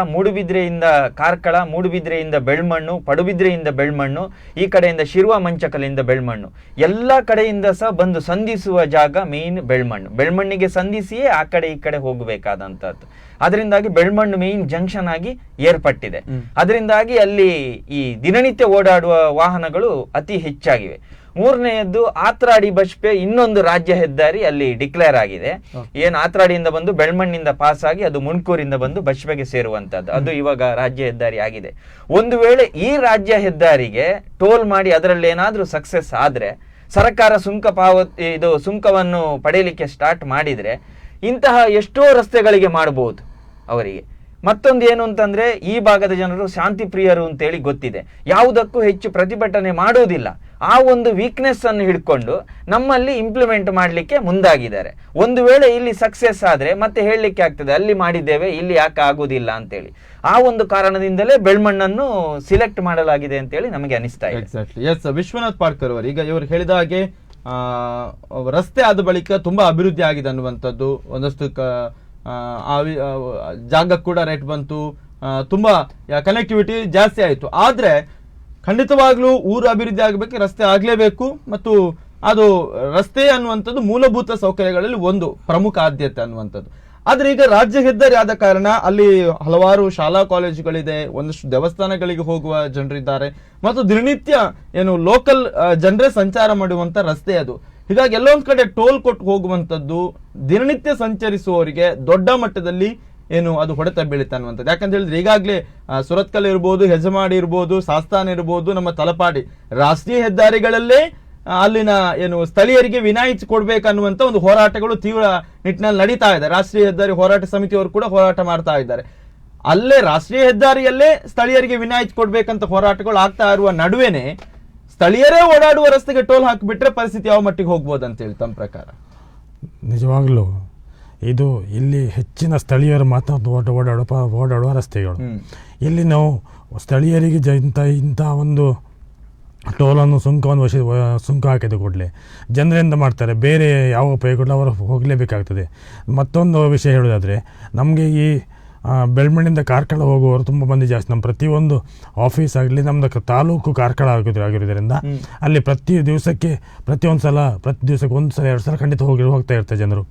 ಮೂಡುಬಿದ್ರೆಯಿಂದ ಬೆಳ್ಮಣ್ಣು, ಪಡುಬಿದ್ರೆಯಿಂದ ಬೆಳ್ಮಣ್ಣು, ಈ ಕಡೆಯಿಂದ ಶಿರ್ವ ಮಂಚಕಲಿಂದ ಬೆಳ್ಮಣ್ಣು, ಎಲ್ಲ ಕಡೆಯಿಂದ ಸಹ ಬಂದು ಸಂಧಿಸುವ ಜಾಗ ಮೇನ್ ಬೆಳ್ಮಣ್ಣಿಗೆ ಸಂಧಿಸಿಯೇ ಆ ಕಡೆ ಈ ಕಡೆ ಹೋಗಬೇಕಾದಂತದ್ದು. ಅದರಿಂದಾಗಿ ಬೆಳ್ಮಣ್ಣು ಮೇನ್ ಜಂಕ್ಷನ್ ಆಗಿ ಏರ್ಪಟ್ಟಿದೆ. ಅದರಿಂದಾಗಿ ಅಲ್ಲಿ ಈ ದಿನನಿತ್ಯ ಓಡಾಡುವ ವಾಹನಗಳು ಅತಿ ಹೆಚ್ಚಾಗಿವೆ. ಮೂರನೆಯದ್ದು ಆತ್ರಾಡಿ ಬಸ್ಪೆ, ಇನ್ನೊಂದು ರಾಜ್ಯ ಹೆದ್ದಾರಿ ಅಲ್ಲಿ ಡಿಕ್ಲೇರ್ ಆಗಿದೆ. ಏನು ಆತ್ರಾಡಿಯಿಂದ ಬಂದು ಬೆಳ್ಮಣ್ಣಿಂದ ಪಾಸ್ ಆಗಿ ಅದು ಮುಣ್ಕೂರಿಂದ ಬಂದು ಬಸ್ಪೆಗೆ ಸೇರುವಂತದ್ದು, ಅದು ಇವಾಗ ರಾಜ್ಯ ಹೆದ್ದಾರಿ ಆಗಿದೆ. ಒಂದು ವೇಳೆ ಈ ರಾಜ್ಯ ಹೆದ್ದಾರಿಗೆ ಟೋಲ್ ಮಾಡಿ ಅದರಲ್ಲಿ ಏನಾದ್ರೂ ಸಕ್ಸಸ್ ಆದ್ರೆ, ಸರ್ಕಾರ ಸುಂಕವನ್ನು ಪಡೆಯಲಿಕ್ಕೆ ಸ್ಟಾರ್ಟ್ ಮಾಡಿದ್ರೆ ಇಂತಹ ಎಷ್ಟೋ ರಸ್ತೆಗಳಿಗೆ ಮಾಡಬಹುದು ಅವರಿಗೆ. ಮತ್ತೊಂದು ಏನು ಅಂತಂದ್ರೆ, ಈ ಭಾಗದ ಜನರು ಶಾಂತಿ ಪ್ರಿಯರು ಅಂತೇಳಿ ಗೊತ್ತಿದೆ, ಯಾವುದಕ್ಕೂ ಹೆಚ್ಚು ಪ್ರತಿಭಟನೆ ಮಾಡುವುದಿಲ್ಲ. ಆ ಒಂದು ವೀಕ್ನೆಸ್ ಅನ್ನು ಹಿಡ್ಕೊಂಡು ನಮ್ಮಲ್ಲಿ ಇಂಪ್ಲಿಮೆಂಟ್ ಮಾಡಲಿಕ್ಕೆ ಮುಂದಾಗಿದ್ದಾರೆ. ಒಂದು ವೇಳೆ ಇಲ್ಲಿ ಸಕ್ಸಸ್ ಆದ್ರೆ ಮತ್ತೆ ಹೇಳಲಿಕ್ಕೆ ಆಗ್ತದೆ, ಅಲ್ಲಿ ಮಾಡಿದ್ದೇವೆ ಇಲ್ಲಿ ಯಾಕೆ ಆಗುದಿಲ್ಲ ಅಂತೇಳಿ. ಆ ಒಂದು ಕಾರಣದಿಂದಲೇ ಬೆಳ್ಮಣ್ಣನ್ನು ಸಿಲೆಕ್ಟ್ ಮಾಡಲಾಗಿದೆ ಅಂತೇಳಿ ನಮಗೆ ಅನಿಸ್ತಾ ಇದೆ. ಎಕ್ಸಾಕ್ಟ್ಲಿ. ಎಸ್, ವಿಶ್ವನಾಥ್ ಪಾಡ್ಕರ್ ಅವರು ಈಗ ಇವರು ಹೇಳಿದ ಹಾಗೆ ರಸ್ತೆ ಆದ ಬಳಿಕ ತುಂಬಾ ಅಭಿವೃದ್ಧಿ ಆಗಿದೆ ಅನ್ನುವಂಥದ್ದು. ಒಂದಷ್ಟು ಜಾಗ ಕೂಡ ರೇಟ್ ಬಂತು, ತುಂಬಾ ಕನೆಕ್ಟಿವಿಟಿ ಜಾಸ್ತಿ ಆಯಿತು. ಆದ್ರೆ ಖಂಡಿತವಾಗ್ಲೂ ಊರು ಅಭಿವೃದ್ಧಿ ಆಗಬೇಕು, ರಸ್ತೆ ಆಗ್ಲೇಬೇಕು. ಮತ್ತು ಅದು ರಸ್ತೆ ಅನ್ನುವಂಥದ್ದು ಮೂಲಭೂತ ಸೌಕರ್ಯಗಳಲ್ಲಿ ಒಂದು ಪ್ರಮುಖ ಆದ್ಯತೆ ಅನ್ನುವಂಥದ್ದು. ಆದ್ರೆ ಈಗ ರಾಜ್ಯ ಹೆದ್ದಾರಿ ಆದ ಕಾರಣ ಅಲ್ಲಿ ಹಲವಾರು ಶಾಲಾ ಕಾಲೇಜುಗಳಿದೆ, ಒಂದಷ್ಟು ದೇವಸ್ಥಾನಗಳಿಗೆ ಹೋಗುವ ಜನರಿದ್ದಾರೆ, ಮತ್ತು ದಿನನಿತ್ಯ ಏನು ಲೋಕಲ್ ಜನರೇ ಸಂಚಾರ ಮಾಡುವಂತ ರಸ್ತೆ ಅದು. ಹೀಗಾಗಿ ಎಲ್ಲೊಂದ್ ಕಡೆ ಟೋಲ್ ಕೊಟ್ಟು ಹೋಗುವಂತದ್ದು ದಿನನಿತ್ಯ ಸಂಚರಿಸುವವರಿಗೆ ದೊಡ್ಡ ಮಟ್ಟದಲ್ಲಿ ಏನು ಅದು ಹೊಡೆತ ಬೀಳುತ್ತೆ ಅನ್ನುವಂಥದ್ದು. ಯಾಕಂತ ಹೇಳಿದ್ರೆ ಈಗಾಗಲೇ ಸುರತ್ಕಲ್ ಇರ್ಬೋದು, ಹೆಜಮಾಡಿ ಇರ್ಬೋದು, ಸಾಸ್ತಾನ್ ಇರ್ಬೋದು, ನಮ್ಮ ತಲಪಾಡಿ ರಾಷ್ಟ್ರೀಯ ಹೆದ್ದಾರಿಗಳಲ್ಲೇ ಅಲ್ಲಿನ ಏನು ಸ್ಥಳೀಯರಿಗೆ ವಿನಾಯಿತಿ ಕೊಡ್ಬೇಕನ್ನುವಂತ ಒಂದು ಹೋರಾಟಗಳು ತೀವ್ರ ನಿಟ್ಟಿನಲ್ಲಿ ನಡೀತಾ ಇದೆ. ರಾಷ್ಟ್ರೀಯ ಹೆದ್ದಾರಿ ಹೋರಾಟ ಸಮಿತಿಯವರು ಕೂಡ ಹೋರಾಟ ಮಾಡ್ತಾ ಇದ್ದಾರೆ. ಅಲ್ಲೇ ರಾಷ್ಟ್ರೀಯ ಹೆದ್ದಾರಿಯಲ್ಲೇ ಸ್ಥಳೀಯರಿಗೆ ವಿನಾಯಿತಿ ಕೊಡ್ಬೇಕಂತ ಹೋರಾಟಗಳು ಆಗ್ತಾ ಇರುವ ನಡುವೆನೆ ಸ್ಥಳೀಯರೇ ಓಡಾಡುವ ರಸ್ತೆಗೆ ಟೋಲ್ ಹಾಕಿಬಿಟ್ರೆ ಪರಿಸ್ಥಿತಿ ಯಾವ ಮಟ್ಟಿಗೆ ಹೋಗ್ಬೋದು ಅಂತ ಹೇಳಿ ತಮ್ಮ ಪ್ರಕಾರ? ನಿಜವಾಗ್ಲೂ ಇದು ಇಲ್ಲಿ ಹೆಚ್ಚಿನ ಸ್ಥಳೀಯರು ಮಾತ್ರ ಓಡಾಡುವ ರಸ್ತೆಗಳು. ಇಲ್ಲಿ ನಾವು ಸ್ಥಳೀಯರಿಗೆ ಇಂಥ ಒಂದು ಟೋಲನ್ನು ಸುಂಕ ಹಾಕಿದ ಕೂಡಲೇ ಜನರಿಂದ ಮಾಡ್ತಾರೆ, ಬೇರೆ ಯಾವ ಉಪಯೋಗ ಅವರು ಹೋಗಲೇಬೇಕಾಗ್ತದೆ. ಮತ್ತೊಂದು ವಿಷಯ ಹೇಳೋದಾದರೆ, ನಮಗೆ ಈ ಬೆಳ್ಮಣ್ಣಿಂದ ಕಾರ್ಕಳ ಹೋಗುವವರು ತುಂಬ ಮಂದಿ ಜಾಸ್ತಿ. ನಮ್ಮ ಪ್ರತಿಯೊಂದು ಆಫೀಸ್ ಆಗಲಿ, ನಮ್ಮದು ತಾಲೂಕು ಕಾರ್ಕಳ ಆಗಿರೋದ್ರಿಂದ ಅಲ್ಲಿ ಪ್ರತಿ ದಿವಸಕ್ಕೆ 1 ಸಲ 2 ಸಲ ಖಂಡಿತ ಹೋಗ್ತಾ ಇರ್ತಾರೆ ಜನರು.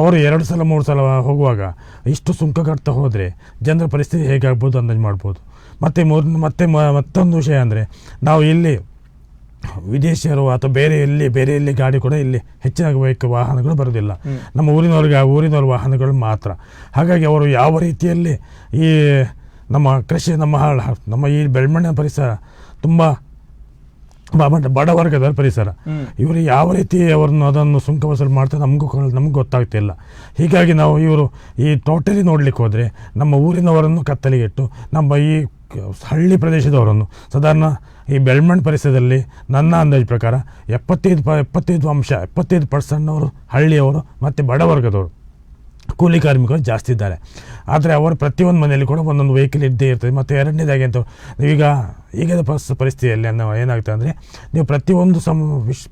ಅವರು 2 ಸಲ 3 ಸಲ ಹೋಗುವಾಗ ಇಷ್ಟು ಸುಂಕ ಕಟ್ತಾ ಹೋದರೆ ಜನರ ಪರಿಸ್ಥಿತಿ ಹೇಗಾಗ್ಬೋದು ಅಂದಾಜು ಮಾಡ್ಬೋದು. ಮತ್ತೊಂದು ವಿಷಯ ಅಂದರೆ, ನಾವು ಇಲ್ಲಿ ವಿದೇಶಿಯರು ಅಥವಾ ಬೇರೆ ಎಲ್ಲಿ ಗಾಡಿ ಕೂಡ ಇಲ್ಲಿ ಹೆಚ್ಚಿನ ವಾಹನಗಳು ಬರೋದಿಲ್ಲ. ನಮ್ಮ ಊರಿನವ್ರ ವಾಹನಗಳು ಮಾತ್ರ. ಹಾಗಾಗಿ ಅವರು ಯಾವ ರೀತಿಯಲ್ಲಿ ಈ ನಮ್ಮ ಈ ಬೆಳ್ಮಣ್ಣಿನ ಪರಿಸರ ತುಂಬ ಬಡವರ್ಗದ ಪರಿಸರ, ಇವರು ಯಾವ ರೀತಿ ಅದನ್ನು ಸುಂಕ ವಸೂಲು ಮಾಡ್ತಾರೆ ನಮಗೂ ಗೊತ್ತಾಗ್ತಿಲ್ಲ. ಹೀಗಾಗಿ ನಾವು ಈ ಟೋಟಲಿ ನೋಡ್ಲಿಕ್ಕೆ ಹೋದರೆ ನಮ್ಮ ಊರಿನವರನ್ನು ಕತ್ತಲಿಗಿಟ್ಟು ನಮ್ಮ ಈ ಹಳ್ಳಿ ಪ್ರದೇಶದವರನ್ನು ಸಾಧಾರಣ ಈ ಬೆಳ್ಮಣ್ಣು ಪರಿಸರದಲ್ಲಿ ನನ್ನ ಅಂದಾಜು ಪ್ರಕಾರ 75% ಅವರು ಹಳ್ಳಿಯವರು ಮತ್ತು ಬಡವರ್ಗದವರು ಕೂಲಿ ಕಾರ್ಮಿಕರು ಜಾಸ್ತಿ ಇದ್ದಾರೆ. ಆದರೆ ಅವರು ಪ್ರತಿಯೊಂದು ಮನೆಯಲ್ಲಿ ಕೂಡ ಒಂದೊಂದು ವೆಹಿಕಲ್ ಇದ್ದೇ ಇರ್ತದೆ. ಮತ್ತು ಎರಡನೇದಾಗಿ ಅಂತ ಈಗದ ಪರಿಸ್ಥಿತಿಯಲ್ಲಿ ಏನಾಗ್ತದೆ ಅಂದರೆ, ನೀವು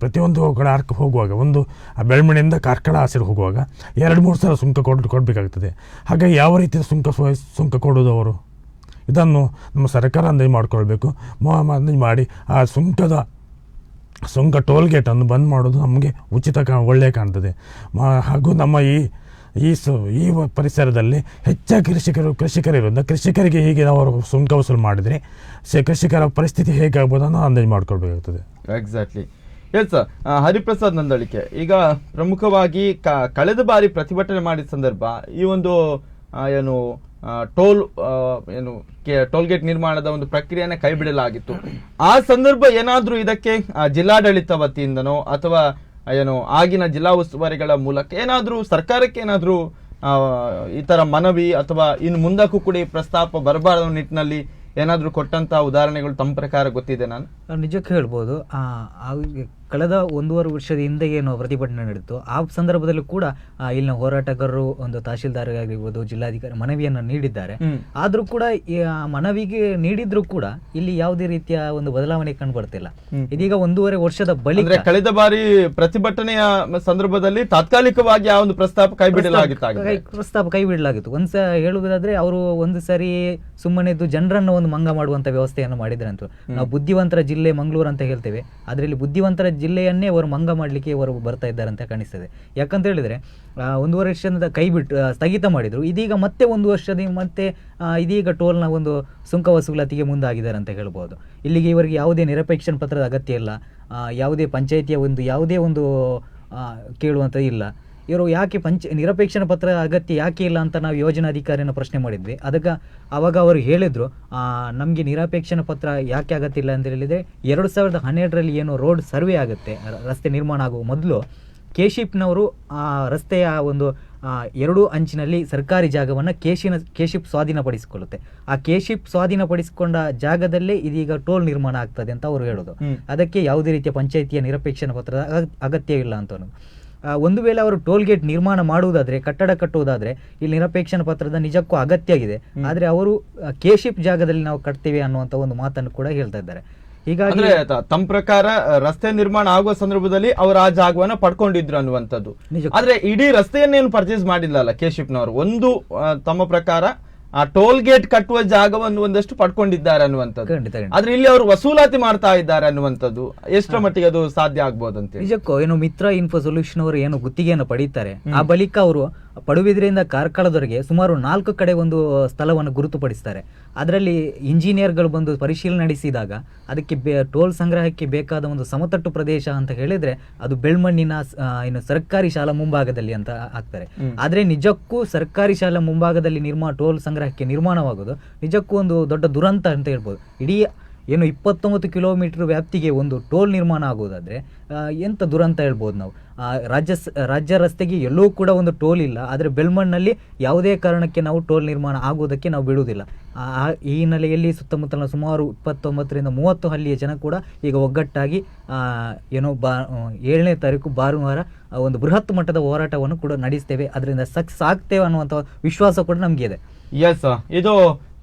ಪ್ರತಿಯೊಂದು ಕಡೆ ಹೋಗುವಾಗ, ಒಂದು ಬೆಳ್ಮಣ್ಣಿಂದ ಕಾರ್ಕಳ ಆಸೆ ಹೋಗುವಾಗ 2-3 ಸಲ ಸುಂಕ ಕೊಡಬೇಕಾಗ್ತದೆ. ಹಾಗಾಗಿ ಯಾವ ರೀತಿಯ ಸುಂಕ ಕೊಡೋದು ಅವರು? ಇದನ್ನು ನಮ್ಮ ಸರ್ಕಾರ ಅಂದಾಜು ಮಾಡಿಕೊಳ್ಬೇಕು. ಅಂದಾಜು ಮಾಡಿ ಆ ಸುಂಕ ಟೋಲ್ ಗೇಟನ್ನು ಬಂದ್ ಮಾಡೋದು ನಮಗೆ ಒಳ್ಳೆಯ ಕಾಣ್ತದೆ. ಹಾಗೂ ನಮ್ಮ ಈ ಪರಿಸರದಲ್ಲಿ ಹೆಚ್ಚಾಗಿ ಕೃಷಿಕರಿರೋದ್ರಿಂದ ಕೃಷಿಕರಿಗೆ ಹೀಗೆ ಅವರು ಸುಂಕ ವಸೂಲು ಮಾಡಿದರೆ ಕೃಷಿಕರ ಪರಿಸ್ಥಿತಿ ಹೇಗಾಗ್ಬೋದು ಅನ್ನೋ ಅಂದಾಜು ಮಾಡ್ಕೊಳ್ಬೇಕಾಗ್ತದೆ. ಎಕ್ಸಾಕ್ಟ್ಲಿ. ಎಸ್, ಹರಿಪ್ರಸಾದ್ ನಂದಳಿಕೆ, ಈಗ ಪ್ರಮುಖವಾಗಿ ಕಳೆದ ಬಾರಿ ಪ್ರತಿಭಟನೆ ಮಾಡಿದ ಸಂದರ್ಭ ಈ ಒಂದು ಟೋಲ್ ಗೇಟ್ ನಿರ್ಮಾಣದ ಒಂದು ಪ್ರಕ್ರಿಯೆಯನ್ನು ಕೈ ಬಿಡಲಾಗಿತ್ತು. ಆ ಸಂದರ್ಭ ಏನಾದ್ರೂ ಇದಕ್ಕೆ ಜಿಲ್ಲಾಡಳಿತ ವತಿಯಿಂದನೋ ಅಥವಾ ಆಗಿನ ಜಿಲ್ಲಾ ಉಸ್ತುವಾರಿಗಳ ಮೂಲಕ ಏನಾದ್ರೂ ಸರ್ಕಾರಕ್ಕೆ ಏನಾದ್ರೂ ಈ ತರ ಮನವಿ ಅಥವಾ ಇನ್ನು ಮುಂದಕ್ಕೂ ಕೂಡ ಈ ಪ್ರಸ್ತಾಪ ಬರಬಾರದ ನಿಟ್ಟಿನಲ್ಲಿ ಏನಾದ್ರೂ ಕೊಟ್ಟಂತ ಉದಾಹರಣೆಗಳು ತಮ್ಮ ಪ್ರಕಾರ ಗೊತ್ತಿದೆ? ನಾನು ನಿಜಕ್ಕೆ ಹೇಳ್ಬೋದು, ಕಳೆದ 1.5 ವರ್ಷದ ಹಿಂದೆ ಏನು ಪ್ರತಿಭಟನೆ ನಡೆಯಿತು ಆ ಸಂದರ್ಭದಲ್ಲೂ ಕೂಡ ಇಲ್ಲಿನ ಹೋರಾಟಗಾರರು ಒಂದು ತಹಶೀಲ್ದಾರ್ಗಾಗಿರ್ಬೋದು ಜಿಲ್ಲಾಧಿಕಾರಿ ಮನವಿಯನ್ನು ನೀಡಿದ್ದಾರೆ. ಆದ್ರೂ ಕೂಡ ಈ ಮನವಿಗೆ ನೀಡಿದ್ರು ಕೂಡ ಇಲ್ಲಿ ಯಾವುದೇ ರೀತಿಯ ಒಂದು ಬದಲಾವಣೆ ಕಂಡು ಬರ್ತಿಲ್ಲ. ಇದೀಗ 1.5 ವರ್ಷದ ಬಳಿಕ ಕಳೆದ ಬಾರಿ ಪ್ರತಿಭಟನೆಯ ಸಂದರ್ಭದಲ್ಲಿ ತಾತ್ಕಾಲಿಕವಾಗಿ ಆ ಒಂದು ಪ್ರಸ್ತಾಪ ಕೈ ಬಿಡಲಾಗಿತ್ತು. ಒಂದ್ಸ ಹೇಳುವುದಾದ್ರೆ ಅವರು ಒಂದು ಸರಿ ಸುಮ್ಮನೆ ಜನರನ್ನು ಒಂದು ಮಂಗ ಮಾಡುವಂತ ವ್ಯವಸ್ಥೆಯನ್ನು ಮಾಡಿದ್ರೆ ಅಂತ. ನಾವು ಬುದ್ಧಿವಂತರ ಜಿಲ್ಲೆ ಮಂಗಳೂರು ಅಂತ ಹೇಳ್ತೇವೆ, ಆದ್ರೆ ಇಲ್ಲಿ ಬುದ್ಧಿವಂತರ ಜಿಲ್ಲೆಯನ್ನೇ ಅವರು ಮಂಗ ಮಾಡ್ಲಿಕ್ಕೆ ಅವರು ಬರ್ತಾ ಇದ್ದಾರೆ ಅಂತ ಕಾಣಿಸ್ತದೆ. ಯಾಕಂತ ಹೇಳಿದ್ರೆ 1.5 ವರ್ಷದ ಸ್ಥಗಿತ ಮಾಡಿದ್ರು. ಇದೀಗ ಮತ್ತೆ 1 ವರ್ಷದ ಮತ್ತೆ ಇದೀಗ ಟೋಲ್ನ ಒಂದು ಸುಂಕ ವಸೂಲಾತಿಗೆ ಮುಂದಾಗಿದ್ದಾರೆ ಅಂತ ಹೇಳ್ಬೋದು. ಇಲ್ಲಿಗೆ ಇವರಿಗೆ ಯಾವುದೇ ನಿರಪೇಕ್ಷಣ ಪತ್ರದ ಅಗತ್ಯ ಇಲ್ಲ, ಯಾವುದೇ ಪಂಚಾಯಿತಿಯ ಯಾವುದೇ ಒಂದು ಕೇಳುವಂತ ಇಲ್ಲ. ಇವರು ಯಾಕೆ ನಿರಪೇಕ್ಷಣ ಪತ್ರ ಅಗತ್ಯ ಯಾಕೆ ಇಲ್ಲ ಅಂತ ನಾವು ಯೋಜನಾಧಿಕಾರಿಯನ್ನು ಪ್ರಶ್ನೆ ಮಾಡಿದ್ವಿ. ಅವಾಗ ಅವರು ಹೇಳಿದ್ರು ನಮಗೆ ನಿರಪೇಕ್ಷಣ ಪತ್ರ ಯಾಕೆ ಅಗತ್ಯ ಇಲ್ಲ ಅಂತ ಹೇಳಿದ್ರೆ 2012ರಲ್ಲಿ ಏನು ರೋಡ್ ಸರ್ವೆ ಆಗುತ್ತೆ, ರಸ್ತೆ ನಿರ್ಮಾಣ ಆಗುವ ಮೊದಲು ಕೆಶಿಪ್ನವರು ಆ ರಸ್ತೆಯ ಒಂದು 2 ಅಂಚಿನಲ್ಲಿ ಸರ್ಕಾರಿ ಜಾಗವನ್ನು ಕೆಶಿಪ್ ಸ್ವಾಧೀನಪಡಿಸಿಕೊಳ್ಳುತ್ತೆ. ಆ ಕೆಶಿಪ್ ಸ್ವಾಧೀನಪಡಿಸಿಕೊಂಡ ಜಾಗದಲ್ಲೇ ಇದೀಗ ಟೋಲ್ ನಿರ್ಮಾಣ ಆಗ್ತದೆ ಅಂತ ಅವರು ಹೇಳೋದು. ಅದಕ್ಕೆ ಯಾವುದೇ ರೀತಿಯ ಪಂಚಾಯಿತಿಯ ನಿರಪೇಕ್ಷಣ ಪತ್ರದ ಅಗತ್ಯವಿಲ್ಲ ಅಂತ. ಒಂದು ವೇಳೆ ಅವರು ಟೋಲ್ ಗೇಟ್ ನಿರ್ಮಾಣ ಮಾಡುವುದಾದ್ರೆ, ಕಟ್ಟಡ ಕಟ್ಟುವುದಾದ್ರೆ ಇಲ್ಲಿ ನಿರಪೇಕ್ಷಣ ಪತ್ರದ ನಿಜಕ್ಕೂ ಅಗತ್ಯ ಆಗಿದೆ. ಆದ್ರೆ ಅವರು ಕೆಶಿಪ್ ಜಾಗದಲ್ಲಿ ನಾವು ಕಟ್ತೇವೆ ಅನ್ನುವಂತ ಒಂದು ಮಾತನ್ನು ಕೂಡ ಹೇಳ್ತಾ ಇದ್ದಾರೆ. ಹೀಗಾಗಿ ತಮ್ಮ ಪ್ರಕಾರ ರಸ್ತೆ ನಿರ್ಮಾಣ ಆಗುವ ಸಂದರ್ಭದಲ್ಲಿ ಅವರು ಆ ಜಾಗವನ್ನ ಪಡ್ಕೊಂಡಿದ್ರು ಅನ್ನುವಂಥದ್ದು. ಆದ್ರೆ ಇಡೀ ರಸ್ತೆಯನ್ನೇನು ಪರ್ಚೇಸ್ ಮಾಡಿಲ್ಲಲ್ಲ ಕೆಶಿಪ್ನವರು. ಒಂದು ತಮ್ಮ ಪ್ರಕಾರ ಆ ಟೋಲ್ ಗೇಟ್ ಕಟ್ಟುವ ಜಾಗವನ್ನು ಒಂದಷ್ಟು ಪಡ್ಕೊಂಡಿದ್ದಾರೆ ಅನ್ನುವಂಥದ್ದು. ಆದ್ರೆ ಇಲ್ಲಿ ಅವರು ವಸೂಲಾತಿ ಮಾಡ್ತಾ ಇದ್ದಾರೆ ಅನ್ನುವಂಥದ್ದು ಎಷ್ಟರ ಮಟ್ಟಿಗೆ ಅದು ಸಾಧ್ಯ ಆಗ್ಬೋದಂತ. ನಿಜಕ್ಕೂ ಏನು ಮಿತ್ರ ಇನ್ಫೋ ಸೊಲ್ಯೂಷನ್ ಅವರು ಏನು ಗುತ್ತಿಗೆಯನ್ನು ಪಡೀತಾರೆ, ಆ ಬಳಿಕ ಅವರು ಪಡುಬಿದ್ರೆಯಿಂದ ಕಾರ್ಕಳದವರೆಗೆ ಸುಮಾರು 4 ಕಡೆ ಒಂದು ಸ್ಥಳವನ್ನು ಗುರುತುಪಡಿಸ್ತಾರೆ. ಅದರಲ್ಲಿ ಇಂಜಿನಿಯರ್ಗಳು ಬಂದು ಪರಿಶೀಲನೆ ನಡೆಸಿದಾಗ ಅದಕ್ಕೆ ಟೋಲ್ ಸಂಗ್ರಹಕ್ಕೆ ಬೇಕಾದ ಒಂದು ಸಮತಟ್ಟು ಪ್ರದೇಶ ಅಂತ ಹೇಳಿದ್ರೆ ಅದು ಬೆಳ್ಮಣ್ಣಿನ ಏನು ಸರ್ಕಾರಿ ಶಾಲಾ ಮುಂಭಾಗದಲ್ಲಿ ಅಂತ ಹಾಕ್ತಾರೆ. ಆದ್ರೆ ನಿಜಕ್ಕೂ ಸರ್ಕಾರಿ ಶಾಲಾ ಮುಂಭಾಗದಲ್ಲಿ ಟೋಲ್ ಸಂಗ್ರಹಕ್ಕೆ ನಿರ್ಮಾಣವಾಗೋದು ನಿಜಕ್ಕೂ ಒಂದು ದೊಡ್ಡ ದುರಂತ ಅಂತ ಹೇಳ್ಬೋದು. ಇಡೀ ಏನು 29 ಕಿಲೋಮೀಟರ್ ವ್ಯಾಪ್ತಿಗೆ ಒಂದು ಟೋಲ್ ನಿರ್ಮಾಣ ಆಗೋದಾದ್ರೆ ಎಂತ ದುರಂತ ಹೇಳ್ಬೋದು ನಾವು. ರಾಜ್ಯ ರಸ್ತೆಗೆ ಎಲ್ಲೂ ಕೂಡ ಒಂದು ಟೋಲ್ ಇಲ್ಲ, ಆದರೆ ಬೆಳ್ಮಣ್ಣಲ್ಲಿ ಯಾವುದೇ ಕಾರಣಕ್ಕೆ ನಾವು ಟೋಲ್ ನಿರ್ಮಾಣ ಆಗುವುದಕ್ಕೆ ನಾವು ಬಿಡುವುದಿಲ್ಲ. ಈ ಹಿನ್ನೆಲೆಯಲ್ಲಿ ಸುತ್ತಮುತ್ತಲಿನ ಸುಮಾರು 29ರಿಂದ 30 ಹಳ್ಳಿಯ ಜನ ಕೂಡ ಈಗ ಒಗ್ಗಟ್ಟಾಗಿ ಏನೋ 7ನೇ ತಾರೀಕು ಭಾನುವಾರ ಒಂದು ಬೃಹತ್ ಮಟ್ಟದ ಹೋರಾಟವನ್ನು ಕೂಡ ನಡೆಸ್ತೇವೆ. ಅದರಿಂದ ಸಕ್ಸಸ್ ಆಗ್ತೇವೆ ಅನ್ನುವಂಥ ವಿಶ್ವಾಸ ಕೂಡ ನಮ್ಗೆ ಇದೆ. ಎಸ್, ಇದು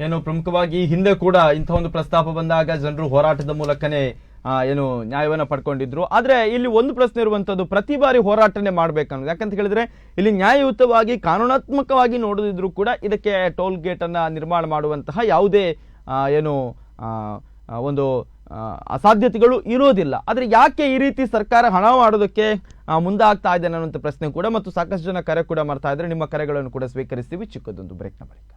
ಏನು ಪ್ರಮುಖವಾಗಿ ಹಿಂದೆ ಕೂಡ ಇಂಥ ಒಂದು ಪ್ರಸ್ತಾಪ ಬಂದಾಗ ಜನರು ಹೋರಾಟದ ಮೂಲಕನೇ ಏನು ನ್ಯಾಯವನ್ನ ಪಡ್ಕೊಂಡಿದ್ರು. ಆದ್ರೆ ಇಲ್ಲಿ ಒಂದು ಪ್ರಶ್ನೆ ಇರುವಂತದ್ದು, ಪ್ರತಿ ಬಾರಿ ಹೋರಾಟನೆ ಮಾಡ್ಬೇಕನ್ನೋದು. ಯಾಕಂತ ಹೇಳಿದ್ರೆ ಇಲ್ಲಿ ನ್ಯಾಯಯುತವಾಗಿ ಕಾನೂನಾತ್ಮಕವಾಗಿ ನೋಡದಿದ್ರು ಕೂಡ ಇದಕ್ಕೆ ಟೋಲ್ ಗೇಟ್ ಅನ್ನ ನಿರ್ಮಾಣ ಮಾಡುವಂತಹ ಯಾವುದೇ ಏನು ಒಂದು ಅಸಾಧ್ಯತೆಗಳು ಇರೋದಿಲ್ಲ. ಆದ್ರೆ ಯಾಕೆ ಈ ರೀತಿ ಸರ್ಕಾರ ಹಣ ಮಾಡೋದಕ್ಕೆ ಮುಂದಾಗ್ತಾ ಇದೆ ಅನ್ನುವಂಥ ಪ್ರಶ್ನೆ ಕೂಡ, ಮತ್ತು ಸಾಕಷ್ಟು ಜನ ಕರೆ ಕೂಡ ಮಾಡ್ತಾ ಇದ್ರೆ. ನಿಮ್ಮ ಕರೆಗಳನ್ನು ಕೂಡ ಸ್ವೀಕರಿಸ್ತೀವಿ ಚಿಕ್ಕದೊಂದು ಬ್ರೇಕ್ನ ಬಳಿಕ.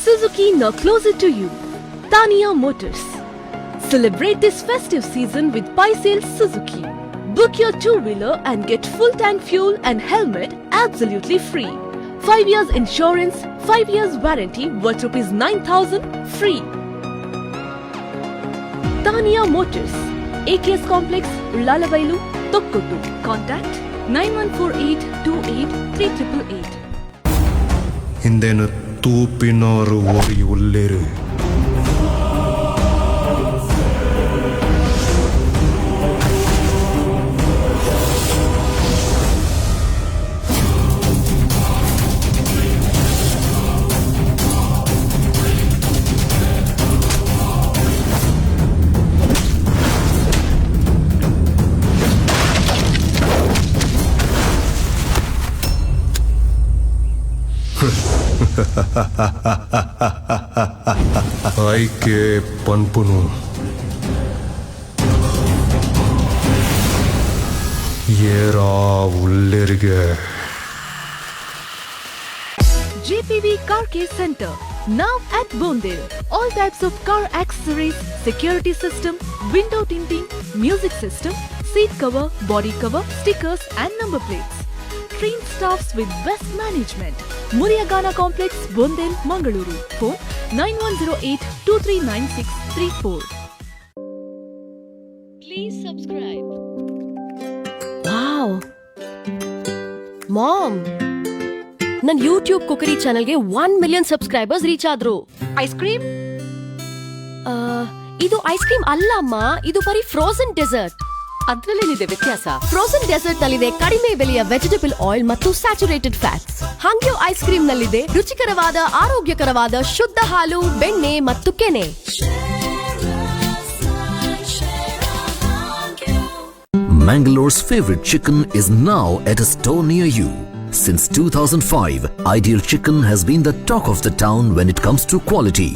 Suzuki now closer to you. Tania Motors. Celebrate this festive season with Pi Sales Suzuki. Book your two-wheeler and get full tank fuel and helmet absolutely free. 5 years insurance, 5 years warranty worth ₹9,000 free. Tania Motors, AKS Complex, Lalabailu, Tokkottu. Contact 9148283888. ಹಿಂದೇನು ತೂಪಿನವರು ಓರಿ ಉಲ್ಲೇರು ಆಯ್ಕೆ ಪನ್ಪುನು Era ಉಲ್ಲೇರಿಗೆ. JPV Car Care Center, now at Bondil. All types of car accessories, security system, window tinting, music system, seat cover, body cover, stickers and number plates. Trained staffs with best management. Muriyagana Complex, Bondil, Mangaluru. Phone 9108239634. Please subscribe. Wow. Mom, ನನ್ YouTube ಕುಕರಿ ಚಾನೆಲ್ಗೆ 1 million subscribers reach ಆದ್ರು. Ice cream ಇದು ice cream ಅಲ್ಲ ಅಮ್ಮ, ಇದು ಬರೀ frozen dessert. ಅದ್ರಲ್ಲೇನಿದೆ ವ್ಯತ್ಯಾಸ? Frozen dessert ನಲ್ಲಿದೆ ಕಡಿಮೆ ಬೆಲೆಯ ವೆಜಿಟೇಬಲ್ ಆಯಿಲ್ ಮತ್ತು saturated fats. Hangyo ice cream ನಲ್ಲಿದೆ ರುಚಿಕರವಾದ ಆರೋಗ್ಯಕರವಾದ ಶುದ್ಧ ಹಾಲು, ಬೆಣ್ಣೆ ಮತ್ತು ಕೆನೆ. Mangalore's favorite chicken is now at a store near you. Since 2005, Ideal Chicken has been the talk of the town when it comes to quality.